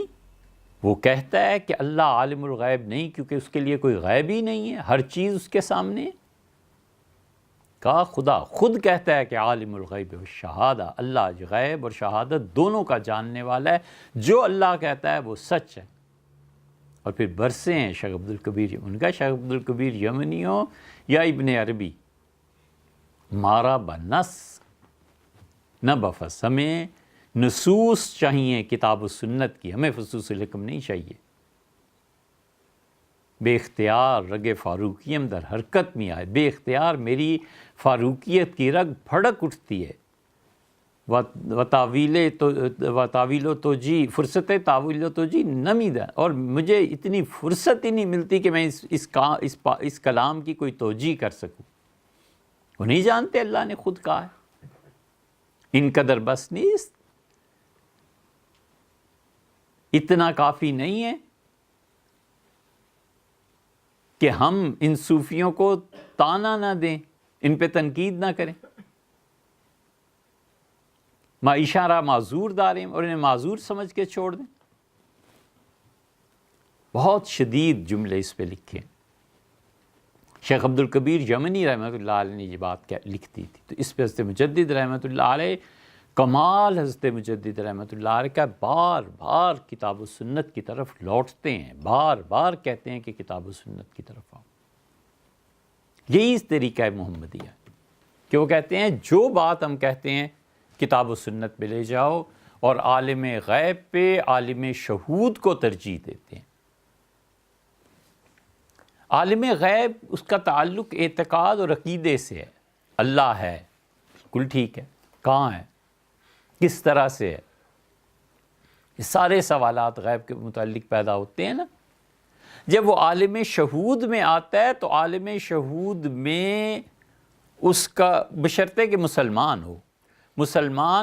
وہ کہتا ہے کہ اللہ عالم الغیب نہیں کیونکہ اس کے لیے کوئی غیب ہی نہیں ہے, ہر چیز اس کے سامنے ہے. کہا خدا خود کہتا ہے کہ عالم الغیب والشہادہ, اللہ غیب اور شہادت دونوں کا جاننے والا ہے, جو اللہ کہتا ہے وہ سچ ہے. اور پھر برسے ہیں شیخ عبدالکبیر, ان کا شیخ عبدالکبیر یمنی ہو یا ابن عربی, مارا بنس نہ بفس. ہمیں نصوص چاہیے کتاب و سنت کی, ہمیں فصوص الحکم نہیں چاہیے. بے اختیار رگ فاروقیم در حرکت میں آئے, بے اختیار میری فاروقیت کی رگ پھڑک اٹھتی ہے. وتاویل و توجی فرصت تاویل و توجی نمیدہ, اور مجھے اتنی فرصت ہی نہیں ملتی کہ میں اس کلام کی کوئی توجیہ کر سکوں. وہ نہیں جانتے اللہ نے خود کہا ہے ان قدر بس نیست, اتنا کافی نہیں ہے کہ ہم ان صوفیوں کو تانا نہ دیں, ان پہ تنقید نہ کریں. اشارہ معذور داریں اور انہیں معذور سمجھ کے چھوڑ دیں. بہت شدید جملے اس پہ لکھے. شیخ عبدالکبیر یمنی رحمۃ اللہ علیہ نے یہ بات لکھتی تھی, تو اس پہ حضرت مجدد رحمۃ اللہ علیہ, کمال حضرت مجدد رحمۃ اللہ علیہ کا, بار بار کتاب و سنت کی طرف لوٹتے ہیں, بار بار کہتے ہیں کہ کتاب و سنت کی طرف آؤ. یہی اس طریقہ محمدیہ ہے کہ وہ کہتے ہیں جو بات ہم کہتے ہیں کتاب و سنت پہ لے جاؤ, اور عالم غیب پہ عالم شہود کو ترجیح دیتے ہیں. عالم غیب اس کا تعلق اعتقاد اور عقیدے سے ہے. اللہ ہے, بالکل ٹھیک ہے, کہاں ہے, کس طرح سے ہے, یہ سارے سوالات غیب کے متعلق پیدا ہوتے ہیں نا. جب وہ عالم شہود میں آتا ہے تو عالم شہود میں اس کا بشرطے کہ مسلمان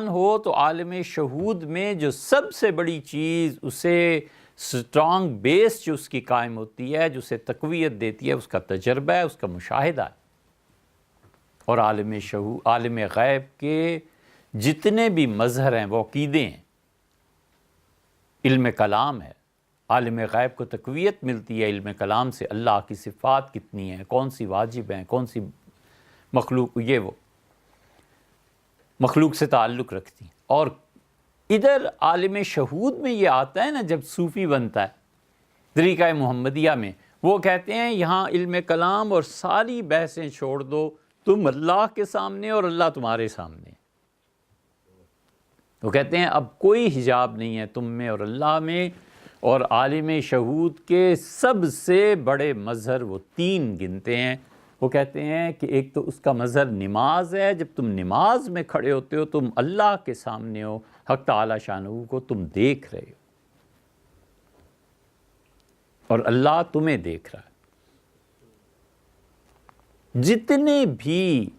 ہو تو عالم شہود میں جو سب سے بڑی چیز اسے سٹرانگ بیس جو اس کی قائم ہوتی ہے، جو اسے تقویت دیتی ہے، اس کا تجربہ ہے، اس کا مشاہدہ ہے۔ اور عالم غیب کے جتنے بھی مظہر ہیں وہ عقیدے ہیں، علم کلام ہے۔ عالم غیب کو تقویت ملتی ہے علم کلام سے، اللہ کی صفات کتنی ہیں، کون سی واجب ہیں، کون سی مخلوق، یہ وہ مخلوق سے تعلق رکھتی ہیں۔ اور ادھر عالم شہود میں یہ آتا ہے نا، جب صوفی بنتا ہے طریقہ محمدیہ میں، وہ کہتے ہیں یہاں علم کلام اور ساری بحثیں چھوڑ دو، تم اللہ کے سامنے اور اللہ تمہارے سامنے۔ وہ کہتے ہیں اب کوئی حجاب نہیں ہے تم میں اور اللہ میں۔ اور عالم شہود کے سب سے بڑے مظہر وہ 3 گنتے ہیں۔ وہ کہتے ہیں کہ ایک تو اس کا مظہر نماز ہے، جب تم نماز میں کھڑے ہوتے ہو تم اللہ کے سامنے ہو، حق تعالی شانہ کو تم دیکھ رہے ہو اور اللہ تمہیں دیکھ رہا ہے۔ جتنے بھی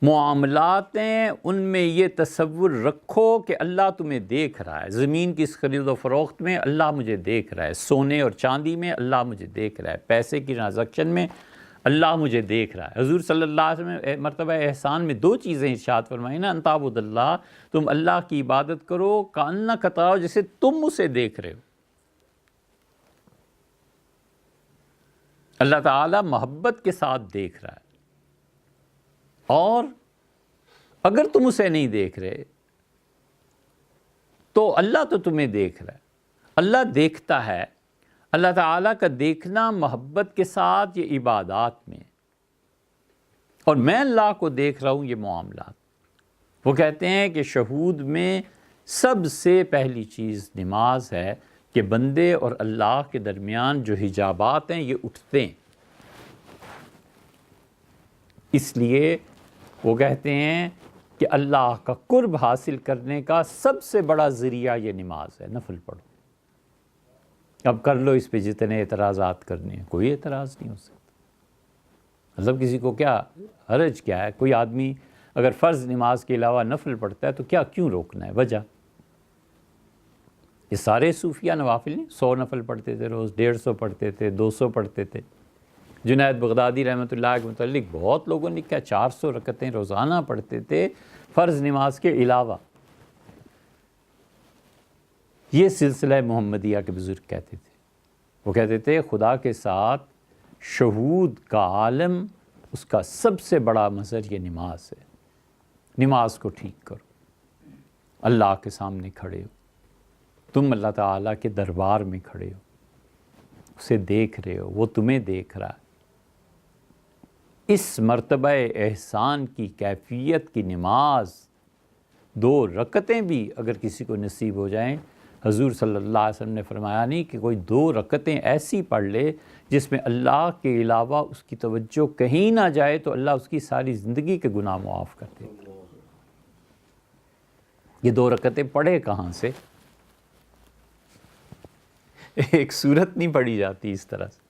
معاملات ہیں ان میں یہ تصور رکھو کہ اللہ تمہیں دیکھ رہا ہے۔ زمین کی اس خرید و فروخت میں اللہ مجھے دیکھ رہا ہے، سونے اور چاندی میں اللہ مجھے دیکھ رہا ہے، پیسے کی ٹرانزیکشن میں اللہ مجھے دیکھ رہا ہے۔ حضور صلی اللہ علیہ وسلم نے مرتبہ احسان میں 2 چیزیں ارشاد فرمائی نا، ان تعبد اللہ، تم اللہ کی عبادت کرو کأنک تراہ، جیسے تم اسے دیکھ رہے ہو۔ اللہ تعالیٰ محبت کے ساتھ دیکھ رہا ہے، اور اگر تم اسے نہیں دیکھ رہے تو اللہ تو تمہیں دیکھ رہا ہے۔ اللہ دیکھتا ہے۔ اللہ تعالیٰ کا دیکھنا محبت کے ساتھ یہ عبادات میں، اور میں اللہ کو دیکھ رہا ہوں یہ معاملات۔ وہ کہتے ہیں کہ شہود میں سب سے پہلی چیز نماز ہے کہ بندے اور اللہ کے درمیان جو حجابات ہیں یہ اٹھتے ہیں۔ اس لیے وہ کہتے ہیں کہ اللہ کا قرب حاصل کرنے کا سب سے بڑا ذریعہ یہ نماز ہے۔ نفل پڑھو، اب کر لو اس پہ جتنے اعتراضات کرنے ہیں، کوئی اعتراض نہیں ہو سکتا۔ مطلب کسی کو کیا حرج کیا ہے؟ کوئی آدمی اگر فرض نماز کے علاوہ نفل پڑھتا ہے تو کیوں روکنا ہے؟ وجہ یہ سارے صوفیہ نوافل نہیں، 100 نفل پڑھتے تھے روز، 150 پڑھتے تھے، 200 پڑھتے تھے۔ جنید بغدادی رحمۃ اللہ کے متعلق بہت لوگوں نے کہا 400 رکعتیں روزانہ پڑھتے تھے فرض نماز کے علاوہ۔ یہ سلسلہ محمدیہ کے بزرگ کہتے تھے۔ وہ کہتے تھے خدا کے ساتھ شہود کا عالم، اس کا سب سے بڑا مظہر یہ نماز ہے۔ نماز کو ٹھیک کرو، اللہ کے سامنے کھڑے ہو، تم اللہ تعالیٰ کے دربار میں کھڑے ہو، اسے دیکھ رہے ہو، وہ تمہیں دیکھ رہا ہے۔ اس مرتبہ احسان کی کیفیت کی نماز 2 رکعتیں بھی اگر کسی کو نصیب ہو جائیں، حضور صلی اللہ علیہ وسلم نے فرمایا نہیں کہ کوئی 2 رکعتیں ایسی پڑھ لے جس میں اللہ کے علاوہ اس کی توجہ کہیں نہ جائے تو اللہ اس کی ساری زندگی کے گناہ معاف کر دیتا۔ یہ 2 رکعتیں پڑھے کہاں سے؟ ایک سورت نہیں پڑھی جاتی اس طرح سے۔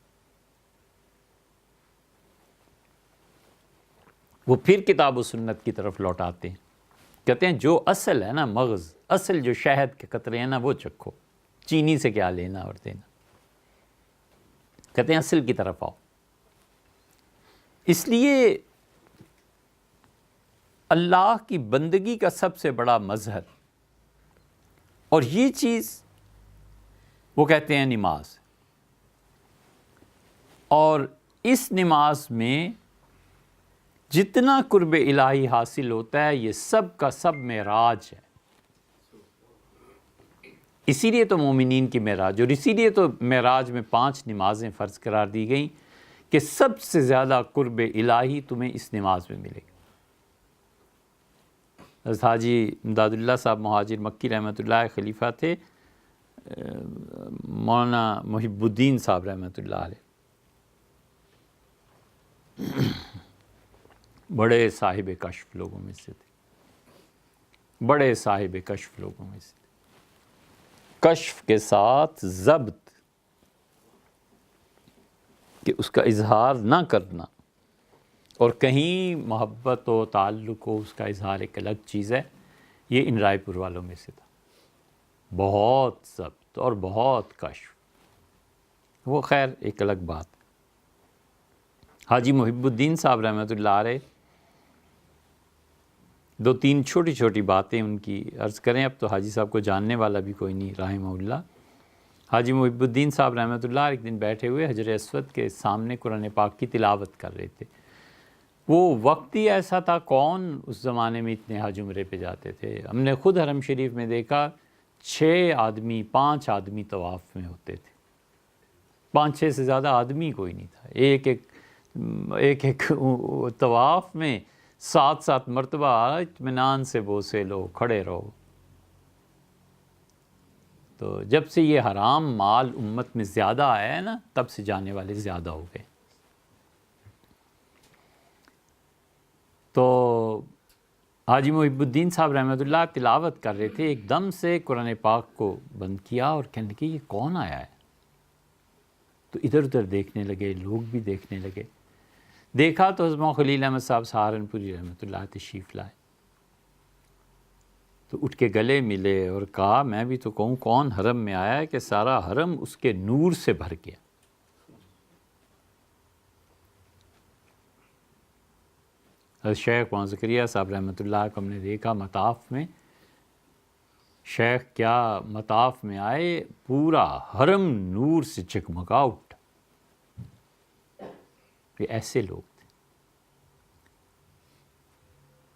وہ پھر کتاب و سنت کی طرف لوٹاتے ہیں، کہتے ہیں جو اصل ہے نا، مغز، اصل جو شہد کے قطرے ہیں نا وہ چکھو، چینی سے کیا لینا اور دینا۔ کہتے ہیں اصل کی طرف آؤ۔ اس لیے اللہ کی بندگی کا سب سے بڑا مظہر، اور یہ چیز وہ کہتے ہیں نماز، اور اس نماز میں جتنا قرب الہی حاصل ہوتا ہے یہ سب کا سب معراج ہے۔ اسی لیے تو مومنین کی معراج، اور اسی لیے تو معراج میں 5 نمازیں فرض قرار دی گئیں کہ سب سے زیادہ قرب الہی تمہیں اس نماز میں ملے گا۔ حضرت حاجی امداد اللہ صاحب مہاجر مکی رحمۃ اللہ خلیفہ تھے، مولانا محب الدین صاحب رحمۃ اللہ علیہ، بڑے صاحب کشف لوگوں میں سے تھے، بڑے صاحب کشف لوگوں میں سے تھے۔ کشف کے ساتھ ضبط کہ اس کا اظہار نہ کرنا، اور کہیں محبت و تعلق و اس کا اظہار ایک الگ چیز ہے. یہ ان رائے پور والوں میں سے تھا. بہت ضبط اور بہت کشف. وہ خیر ایک الگ بات. حاجی محب الدین صاحب رحمۃ اللہ علیہ، 2-3 چھوٹی چھوٹی باتیں ان کی عرض کریں. اب تو حاجی صاحب کو جاننے والا بھی کوئی نہیں رحمہ اللہ. حاجی محب الدین صاحب رحمۃ اللہ ایک دن بیٹھے ہوئے حجر اسود کے سامنے قرآن پاک کی تلاوت کر رہے تھے. وہ وقت ہی ایسا تھا، کون اس زمانے میں اتنے حج عمرے پہ جاتے تھے. ہم نے خود حرم شریف میں دیکھا 6 آدمی 5 آدمی طواف میں ہوتے تھے. 5-6 سے زیادہ آدمی کوئی نہیں تھا. ایک طواف میں 7 مرتبہ اطمینان سے بوسے لو، کھڑے رہو. تو جب سے یہ حرام مال امت میں زیادہ آیا ہے نا، تب سے جانے والے زیادہ ہو گئے. تو حاجی محب الدین صاحب رحمۃ اللہ تلاوت کر رہے تھے، ایک دم سے قرآن پاک کو بند کیا اور کہنے لگے یہ کون آیا ہے. تو ادھر ادھر دیکھنے لگے، لوگ بھی دیکھنے لگے. دیکھا تو حضرت خلیل احمد صاحب سہارنپوری رحمۃ اللہ تشریف لائے. تو اٹھ کے گلے ملے اور کہا میں بھی تو کہوں کون حرم میں آیا ہے کہ سارا حرم اس کے نور سے بھر گیا. شیخ مولانا زکریا صاحب رحمۃ اللہ کو ہم نے دیکھا مطاف میں. شیخ کیا مطاف میں آئے، پورا حرم نور سے چکمگا اٹھا. یہ ایسے لوگ تھے.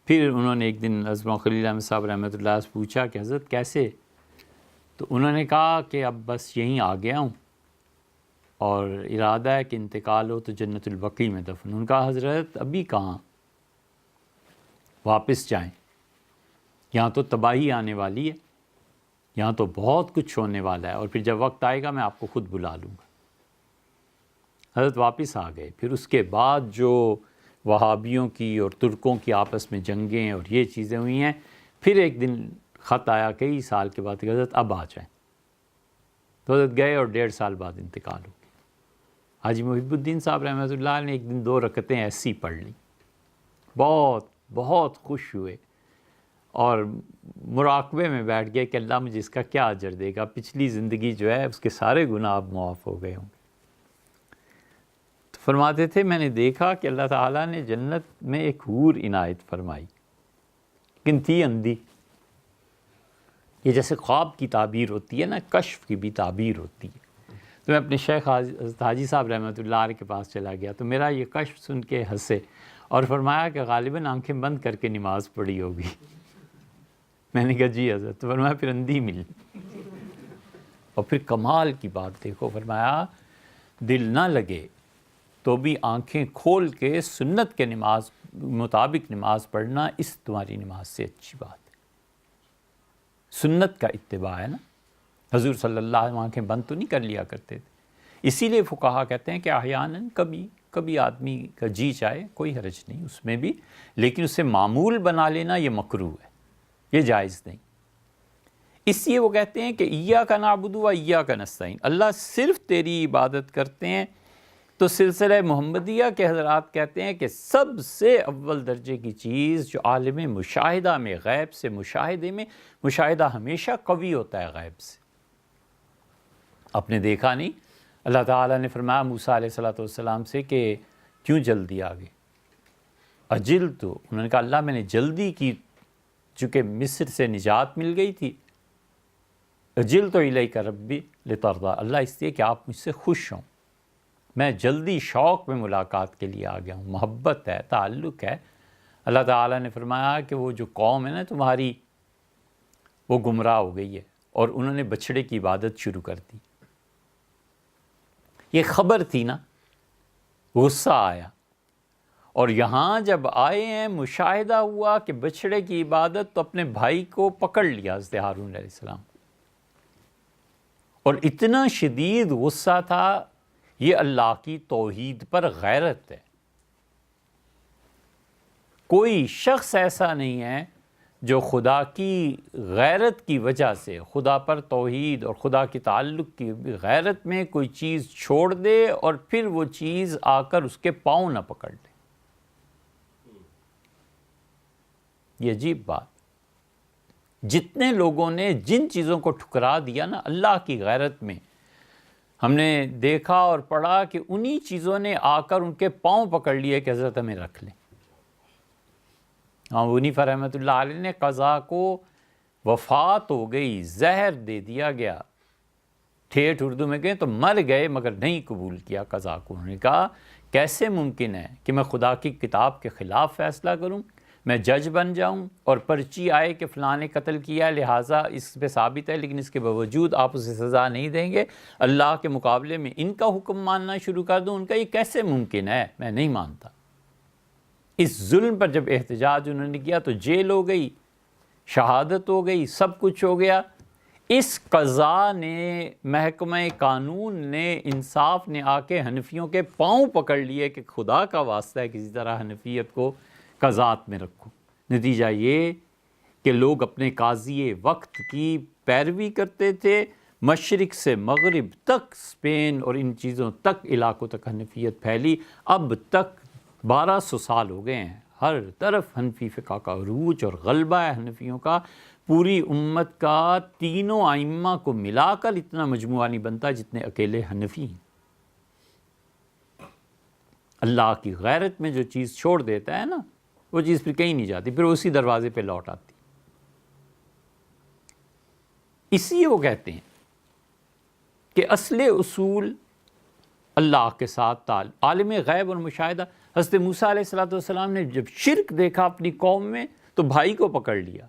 پھر انہوں نے ایک دن حضرت خلیل احمد صاحب رحمۃ اللہ سے پوچھا کہ حضرت کیسے؟ تو انہوں نے کہا کہ اب بس یہیں آ گیا ہوں اور ارادہ ہے کہ انتقال ہو تو جنت البقیع میں دفن. انہوں نے کہا حضرت ابھی کہاں، واپس جائیں، یہاں تو تباہی آنے والی ہے، یہاں تو بہت کچھ ہونے والا ہے، اور پھر جب وقت آئے گا میں آپ کو خود بلا لوں گا. حضرت واپس آ گئے. پھر اس کے بعد جو وہابیوں کی اور ترکوں کی آپس میں جنگیں اور یہ چیزیں ہوئی ہیں، پھر ایک دن خط آیا کئی سال کے بعد کہ حضرت اب آ جائیں. تو حضرت گئے اور 1.5 سال بعد انتقال ہو گیا. حاجی محب الدین صاحب رحمۃ اللہ نے ایک دن 2 رکعتیں ایسی پڑھ لیں، بہت بہت خوش ہوئے اور مراقبے میں بیٹھ گئے کہ اللہ مجھے اس کا کیا اجر دے گا. پچھلی زندگی جو ہے اس کے سارے گناہ اب معاف ہو گئے ہوں. تو فرماتے تھے میں نے دیکھا کہ اللہ تعالیٰ نے جنت میں ایک حور عنایت فرمائی، لیکن تھی اندھی. یہ جیسے خواب کی تعبیر ہوتی ہے نا، کشف کی بھی تعبیر ہوتی ہے. تو میں اپنے شیخ حضرت حاجی صاحب رحمۃ اللہ علیہ کے پاس چلا گیا. تو میرا یہ کشف سن کے ہنسے اور فرمایا کہ غالباً آنکھیں بند کر کے نماز پڑھی ہوگی. میں نے کہا جی حضرت. تو فرمایا پھر اندھی ملی. اور پھر کمال کی بات دیکھو، فرمایا دل نہ لگے تو بھی آنکھیں کھول کے سنت کے نماز مطابق نماز پڑھنا، اس تمہاری نماز سے اچھی بات ہے. سنت کا اتباع ہے نا. حضور صلی اللہ علیہ وسلم آنکھیں بند تو نہیں کر لیا کرتے تھے. اسی لیے فقہا کہتے ہیں کہ احیاناً کبھی آدمی کا جی چاہے کوئی حرج نہیں اس میں بھی، لیکن اسے معمول بنا لینا یہ مکروہ ہے، یہ جائز نہیں. اس لیے وہ کہتے ہیں کہ ایاک نعبد و ایاک نستعین، اللہ صرف تیری عبادت کرتے ہیں. تو سلسلہ محمدیہ کے حضرات کہتے ہیں کہ سب سے اول درجے کی چیز جو عالم مشاہدہ میں، غیب سے مشاہدے میں، مشاہدہ ہمیشہ قوی ہوتا ہے غیب سے. آپ نے دیکھا نہیں، اللہ تعالیٰ نے فرمایا موسیٰ علیہ السلام سے کہ کیوں جلدی آ گئے؟ اجل تو، انہوں نے کہا اللہ میں نے جلدی کی چونکہ مصر سے نجات مل گئی تھی. اجل تو الیک ربی لترضی، اللہ اس لیے کہ آپ مجھ سے خوش ہوں، میں جلدی شوق میں ملاقات کے لیے آ گیا ہوں. محبت ہے، تعلق ہے. اللہ تعالیٰ نے فرمایا کہ وہ جو قوم ہے نا تمہاری، وہ گمراہ ہو گئی ہے اور انہوں نے بچھڑے کی عبادت شروع کر دی. یہ خبر تھی نا، غصہ آیا. اور یہاں جب آئے ہیں مشاہدہ ہوا کہ بچھڑے کی عبادت، تو اپنے بھائی کو پکڑ لیا حضرت ہارون علیہ السلام. اور اتنا شدید غصہ تھا. یہ اللہ کی توحید پر غیرت ہے. کوئی شخص ایسا نہیں ہے جو خدا کی غیرت کی وجہ سے، خدا پر توحید اور خدا کی تعلق کی غیرت میں کوئی چیز چھوڑ دے اور پھر وہ چیز آ کر اس کے پاؤں نہ پکڑ لے. یہ عجیب بات، جتنے لوگوں نے جن چیزوں کو ٹھکرا دیا نا اللہ کی غیرت میں، ہم نے دیکھا اور پڑھا کہ انہی چیزوں نے آ کر ان کے پاؤں پکڑ لیے کہ حضرت ہمیں رکھ لیں۔ امام حنیفہ رحمۃ اللہ علیہ نے قضا کو وفات ہو گئی، زہر دے دیا گیا، ٹھیٹھ اردو میں کہیں تو مر گئے، مگر نہیں قبول کیا قضا کو۔ انہوں نے کہا کیسے ممکن ہے کہ میں خدا کی کتاب کے خلاف فیصلہ کروں، میں جج بن جاؤں اور پرچی آئے کہ فلاں نے قتل کیا لہٰذا اس پہ ثابت ہے، لیکن اس کے باوجود آپ اسے سزا نہیں دیں گے، اللہ کے مقابلے میں ان کا حکم ماننا شروع کر دوں۔ ان کا یہ کیسے ممکن ہے، میں نہیں مانتا۔ اس ظلم پر جب احتجاج انہوں نے کیا تو جیل ہو گئی، شہادت ہو گئی، سب کچھ ہو گیا۔ اس قضا نے، محکمہ قانون نے، انصاف نے آ کے حنفیوں کے پاؤں پکڑ لیے کہ خدا کا واسطہ ہے کسی طرح حنفیت کو قضات میں رکھو۔ نتیجہ یہ کہ لوگ اپنے قاضی وقت کی پیروی کرتے تھے، مشرق سے مغرب تک، اسپین اور ان چیزوں تک، علاقوں تک حنفیت پھیلی۔ اب تک 1200 سال ہو گئے ہیں، ہر طرف حنفی فقہ کا عروج اور غلبہ ہے حنفیوں کا۔ پوری امت کا تینوں ائمہ کو ملا کر اتنا مجموعہ نہیں بنتا جتنے اکیلے حنفی ہیں۔ اللہ کی غیرت میں جو چیز چھوڑ دیتا ہے نا، وہ چیز پھر کہیں نہیں جاتی، پھر اسی دروازے پہ لوٹ آتی۔ اسی لیے وہ کہتے ہیں کہ اصل اصول اللہ کے ساتھ تعلق، عالم غیب اور مشاہدہ۔ حضرت موسیٰ علیہ السلام نے جب شرک دیکھا اپنی قوم میں تو بھائی کو پکڑ لیا،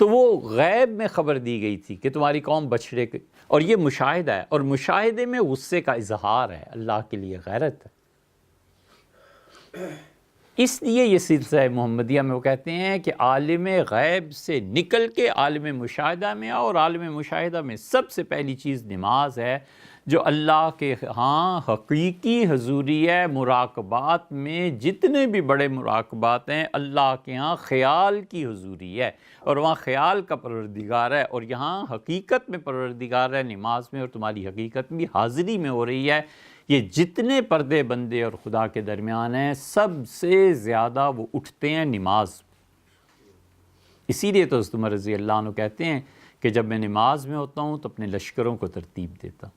تو وہ غیب میں خبر دی گئی تھی کہ تمہاری قوم بچھڑے گئی، اور یہ مشاہدہ ہے، اور مشاہدے میں غصے کا اظہار ہے، اللہ کے لیے غیرت ہے۔ اس لیے یہ سلسلہ محمدیہ میں وہ کہتے ہیں کہ عالم غیب سے نکل کے عالم مشاہدہ میں آؤ، اور عالم مشاہدہ میں سب سے پہلی چیز نماز ہے، جو اللہ کے ہاں حقیقی حضوری ہے۔ مراقبات میں جتنے بھی بڑے مراقبات ہیں، اللہ کے ہاں خیال کی حضوری ہے، اور وہاں خیال کا پروردگار ہے، اور یہاں حقیقت میں پروردگار ہے نماز میں، اور تمہاری حقیقت بھی حاضری میں ہو رہی ہے۔ یہ جتنے پردے بندے اور خدا کے درمیان ہیں، سب سے زیادہ وہ اٹھتے ہیں نماز۔ اسی لیے تو حضرت عمر رضی اللہ عنہ کہتے ہیں کہ جب میں نماز میں ہوتا ہوں تو اپنے لشکروں کو ترتیب دیتا ہوں۔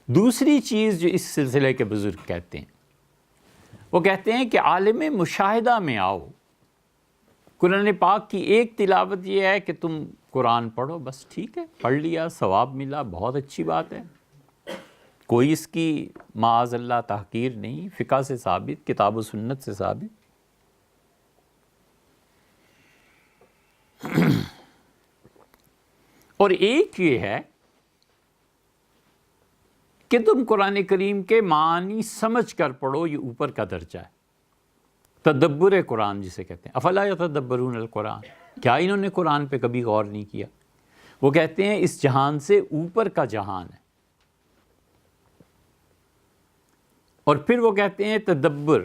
دوسری چیز جو اس سلسلے کے بزرگ کہتے ہیں، وہ کہتے ہیں کہ عالم مشاہدہ میں آؤ۔ قرآن پاک کی ایک تلاوت یہ ہے کہ تم قرآن پڑھو، بس ٹھیک ہے، پڑھ لیا، ثواب ملا، بہت اچھی بات ہے، کوئی اس کی معاذ اللہ تحقیر نہیں، فقہ سے ثابت، کتاب و سنت سے ثابت۔ اور ایک یہ ہے کہ تم قرآن کریم کے معنی سمجھ کر پڑھو، یہ اوپر کا درجہ ہے، تدبر قرآن جسے کہتے ہیں۔ افلا یتدبرون القرآن، کیا انہوں نے قرآن پہ کبھی غور نہیں کیا؟ وہ کہتے ہیں اس جہان سے اوپر کا جہان ہے۔ اور پھر وہ کہتے ہیں تدبر،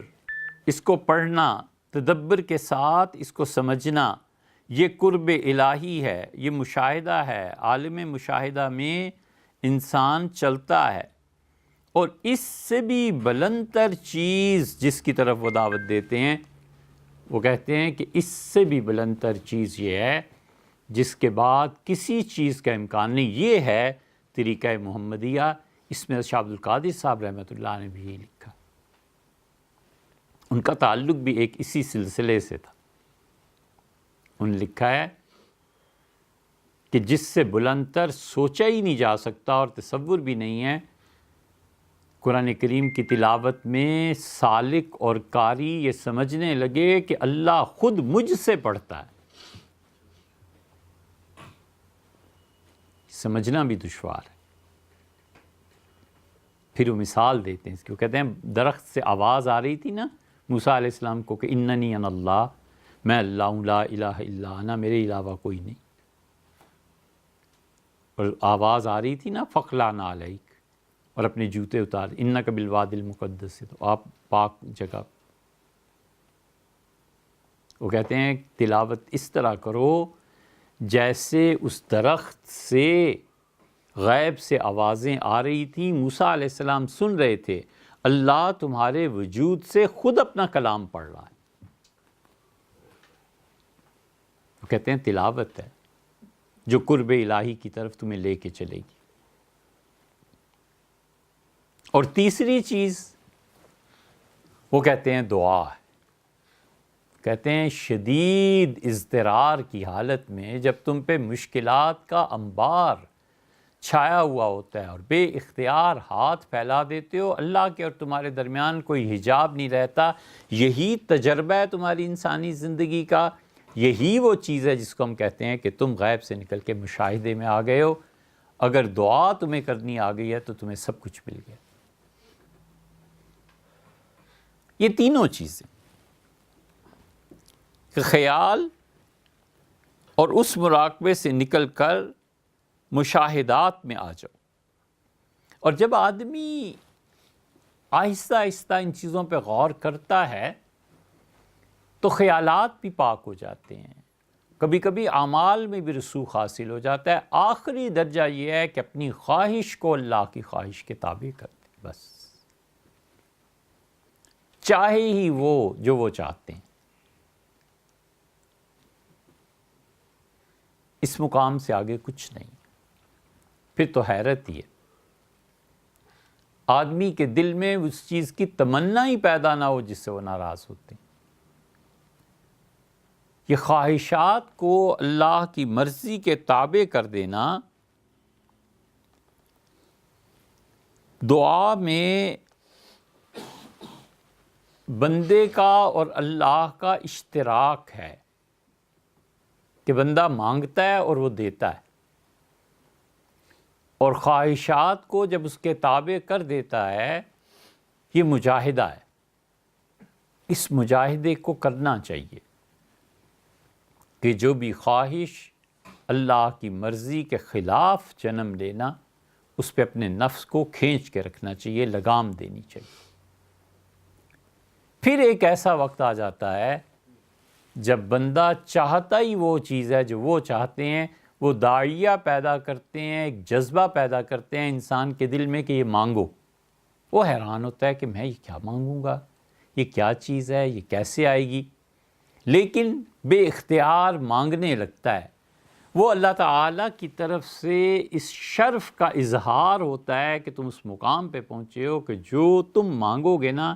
اس کو پڑھنا، تدبر کے ساتھ اس کو سمجھنا، یہ قرب الہی ہے، یہ مشاہدہ ہے، عالم مشاہدہ میں انسان چلتا ہے۔ اور اس سے بھی بلند تر چیز جس کی طرف وہ دعوت دیتے ہیں، وہ کہتے ہیں کہ اس سے بھی بلند تر چیز یہ ہے جس کے بعد کسی چیز کا امکان نہیں، یہ ہے طریقہ محمدیہ۔ اس میں شاہ عبد القادر صاحب رحمۃ اللہ نے بھی لکھا، ان کا تعلق بھی ایک اسی سلسلے سے تھا۔ انہوں نے لکھا ہے کہ جس سے بلند تر سوچا ہی نہیں جا سکتا اور تصور بھی نہیں ہے، قرآن کریم کی تلاوت میں سالک اور قاری یہ سمجھنے لگے کہ اللہ خود مجھ سے پڑھتا ہے۔ سمجھنا بھی دشوار ہے۔ پھر وہ مثال دیتے ہیں اس کی، وہ کہتے ہیں درخت سے آواز آ رہی تھی نا موسیٰ علیہ السلام کو کہ اننی انا اللہ، میں اللہ ہوں، لا الہ الا انا، میرے علاوہ کوئی نہیں۔ اور آواز آ رہی تھی نا فخلعنا علیک، اور اپنے جوتے اتار، انک بالوادی المقدس، سے تو آپ پاک جگہ۔ وہ کہتے ہیں تلاوت اس طرح کرو جیسے اس درخت سے غیب سے آوازیں آ رہی تھیں، موسیٰ علیہ السلام سن رہے تھے، اللہ تمہارے وجود سے خود اپنا کلام پڑھ رہا ہے. وہ کہتے ہیں تلاوت ہے جو قرب الہی کی طرف تمہیں لے کے چلے گی. اور تیسری چیز وہ کہتے ہیں دعا ہے. کہتے ہیں شدید اضطرار کی حالت میں جب تم پہ مشکلات کا انبار چھایا ہوا ہوتا ہے اور بے اختیار ہاتھ پھیلا دیتے ہو، اللہ کے اور تمہارے درمیان کوئی حجاب نہیں رہتا، یہی تجربہ ہے تمہاری انسانی زندگی کا، یہی وہ چیز ہے جس کو ہم کہتے ہیں کہ تم غیب سے نکل کے مشاہدے میں آ گئے ہو. اگر دعا تمہیں کرنی آ گئی ہے تو تمہیں سب کچھ مل گیا. یہ تینوں چیزیں کہ خیال اور اس مراقبے سے نکل کر مشاہدات میں آ جاؤ. اور جب آدمی آہستہ آہستہ ان چیزوں پہ غور کرتا ہے تو خیالات بھی پاک ہو جاتے ہیں، کبھی کبھی اعمال میں بھی رسوخ حاصل ہو جاتا ہے. آخری درجہ یہ ہے کہ اپنی خواہش کو اللہ کی خواہش کے تابع کر دیں، بس چاہے ہی وہ جو وہ چاہتے ہیں. اس مقام سے آگے کچھ نہیں. پھر تو حیرت ہی ہے، آدمی کے دل میں اس چیز کی تمنا ہی پیدا نہ ہو جس سے وہ ناراض ہوتے ہیں. یہ خواہشات کو اللہ کی مرضی کے تابع کر دینا دعا میں بندے کا اور اللہ کا اشتراک ہے کہ بندہ مانگتا ہے اور وہ دیتا ہے، اور خواہشات کو جب اس کے تابع کر دیتا ہے یہ مجاہدہ ہے. اس مجاہدے کو کرنا چاہیے کہ جو بھی خواہش اللہ کی مرضی کے خلاف جنم لینا، اس پہ اپنے نفس کو کھینچ کے رکھنا چاہیے، لگام دینی چاہیے. پھر ایک ایسا وقت آ جاتا ہے جب بندہ چاہتا ہی وہ چیز ہے جو وہ چاہتے ہیں، وہ داعیہ پیدا کرتے ہیں، ایک جذبہ پیدا کرتے ہیں انسان کے دل میں کہ یہ مانگو. وہ حیران ہوتا ہے کہ میں یہ کیا مانگوں گا، یہ کیا چیز ہے، یہ کیسے آئے گی، لیکن بے اختیار مانگنے لگتا ہے. وہ اللہ تعالیٰ کی طرف سے اس شرف کا اظہار ہوتا ہے کہ تم اس مقام پہ پہنچے ہو کہ جو تم مانگو گے نا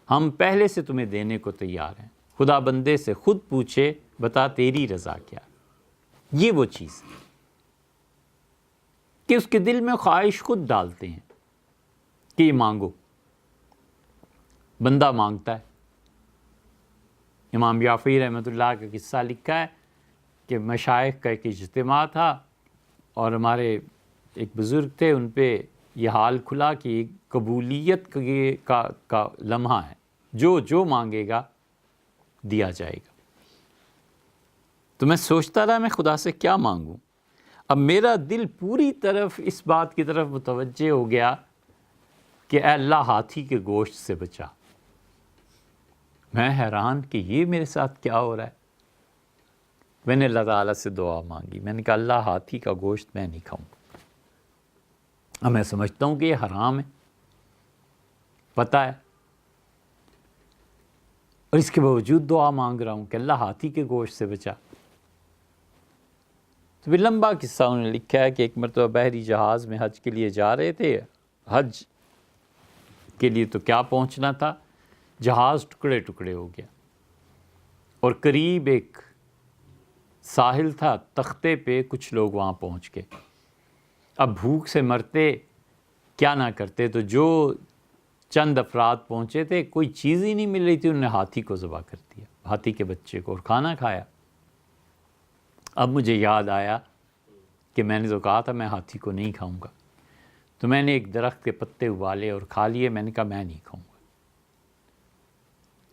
ہم پہلے سے تمہیں دینے کو تیار ہیں. خدا بندے سے خود پوچھے بتا تیری رضا کیا. یہ وہ چیز ہے کہ اس کے دل میں خواہش خود ڈالتے ہیں کہ یہ مانگو. بندہ مانگتا ہے. امام یافعی رحمۃ اللہ کا قصہ لکھا ہے کہ مشائخ کا ایک اجتماع تھا اور ہمارے ایک بزرگ تھے، ان پہ یہ حال کھلا کہ قبولیت کا لمحہ ہے، جو مانگے گا دیا جائے گا. تو میں سوچتا رہا میں خدا سے کیا مانگوں. اب میرا دل پوری طرف اس بات کی طرف متوجہ ہو گیا کہ اے اللہ ہاتھی کے گوشت سے بچا. میں حیران کہ یہ میرے ساتھ کیا ہو رہا ہے. میں نے اللہ تعالیٰ سے دعا مانگی، میں نے کہا اللہ ہاتھی کا گوشت میں نہیں کھاؤں. اب میں سمجھتا ہوں کہ یہ حرام ہے، پتہ ہے، اور اس کے باوجود دعا مانگ رہا ہوں کہ اللہ ہاتھی کے گوشت سے بچا. تو بھی لمبا قصہ انہوں نے لکھا ہے کہ ایک مرتبہ بحری جہاز میں حج کے لیے جا رہے تھے. حج کے لیے تو کیا پہنچنا تھا، جہاز ٹکڑے ٹکڑے ہو گیا اور قریب ایک ساحل تھا، تختے پہ کچھ لوگ وہاں پہنچ گئے. اب بھوک سے مرتے کیا نہ کرتے، تو جو چند افراد پہنچے تھے کوئی چیز ہی نہیں مل رہی تھی، انہوں نے ہاتھی کو ذبح کر دیا، ہاتھی کے بچے کو، اور کھانا کھایا. اب مجھے یاد آیا کہ میں نے تو کہا تھا میں ہاتھی کو نہیں کھاؤں گا، تو میں نے ایک درخت کے پتے ابالے اور کھا لیے. میں نے کہا میں نہیں کھاؤں گا.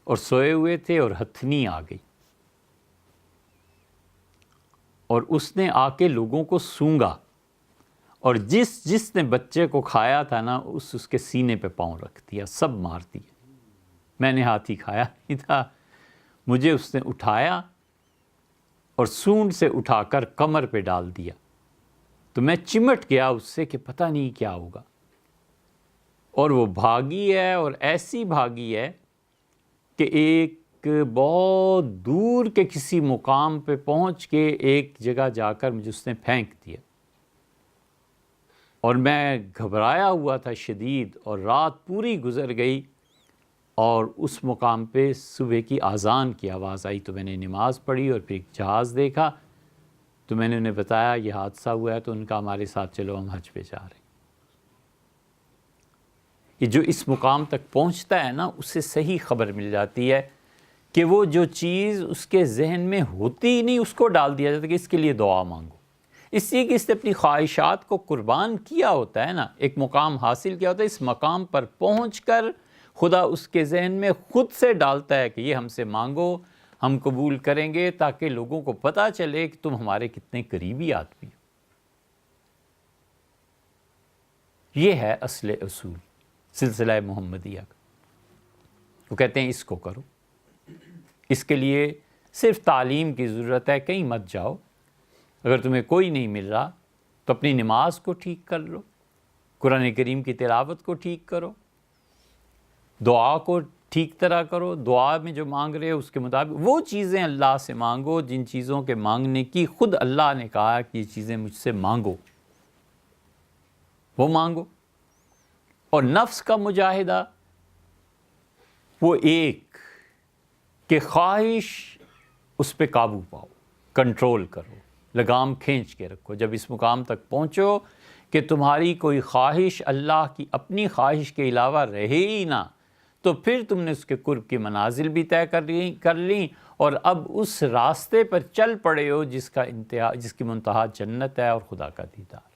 اور سوئے ہوئے تھے اور ہتھنی آ گئی اور اس نے آ کے لوگوں کو سونگا، اور جس نے بچے کو کھایا تھا نا اس کے سینے پہ پاؤں رکھ دیا، سب مار دیے. میں نے ہاتھی کھایا نہیں تھا. مجھے اس نے اٹھایا اور سونڈ سے اٹھا کر کمر پہ ڈال دیا. تو میں چمٹ گیا اس سے کہ پتہ نہیں کیا ہوگا. اور وہ بھاگی ہے، اور ایسی بھاگی ہے کہ ایک بہت دور کے کسی مقام پہ پہنچ کے ایک جگہ جا کر مجھے اس نے پھینک دیا، اور میں گھبرایا ہوا تھا شدید، اور رات پوری گزر گئی، اور اس مقام پہ صبح کی اذان کی آواز آئی تو میں نے نماز پڑھی اور پھر ایک جہاز دیکھا، تو میں نے انہیں بتایا یہ حادثہ ہوا ہے، تو ان کا ہمارے ساتھ چلو ہم حج پہ جا رہے ہیں۔ یہ جو اس مقام تک پہنچتا ہے نا، اسے صحیح خبر مل جاتی ہے کہ وہ جو چیز اس کے ذہن میں ہوتی ہی نہیں، اس کو ڈال دیا جاتا ہے کہ اس کے لیے دعا مانگو، اس لیے کہ اس نے اپنی خواہشات کو قربان کیا ہوتا ہے نا، ایک مقام حاصل کیا ہوتا ہے، اس مقام پر پہنچ کر خدا اس کے ذہن میں خود سے ڈالتا ہے کہ یہ ہم سے مانگو، ہم قبول کریں گے، تاکہ لوگوں کو پتہ چلے کہ تم ہمارے کتنے قریبی آدمی ہو۔ یہ ہے اصل اصول سلسلہ محمدیہ کا۔ وہ کہتے ہیں اس کو کرو، اس کے لیے صرف تعلیم کی ضرورت ہے، کہیں مت جاؤ، اگر تمہیں کوئی نہیں مل رہا تو اپنی نماز کو ٹھیک کر لو، قرآن کریم کی تلاوت کو ٹھیک کرو، دعا کو ٹھیک طرح کرو، دعا میں جو مانگ رہے ہو اس کے مطابق وہ چیزیں اللہ سے مانگو جن چیزوں کے مانگنے کی خود اللہ نے کہا کہ یہ چیزیں مجھ سے مانگو، وہ مانگو۔ اور نفس کا مجاہدہ وہ ایک کہ خواہش اس پہ قابو پاؤ، کنٹرول کرو، لگام کھینچ کے رکھو۔ جب اس مقام تک پہنچو کہ تمہاری کوئی خواہش اللہ کی اپنی خواہش کے علاوہ رہے ہی نہ، تو پھر تم نے اس کے قرب کی منازل بھی طے کر لیں، اور اب اس راستے پر چل پڑے ہو جس کی منتہا جنت ہے اور خدا کا دیدار۔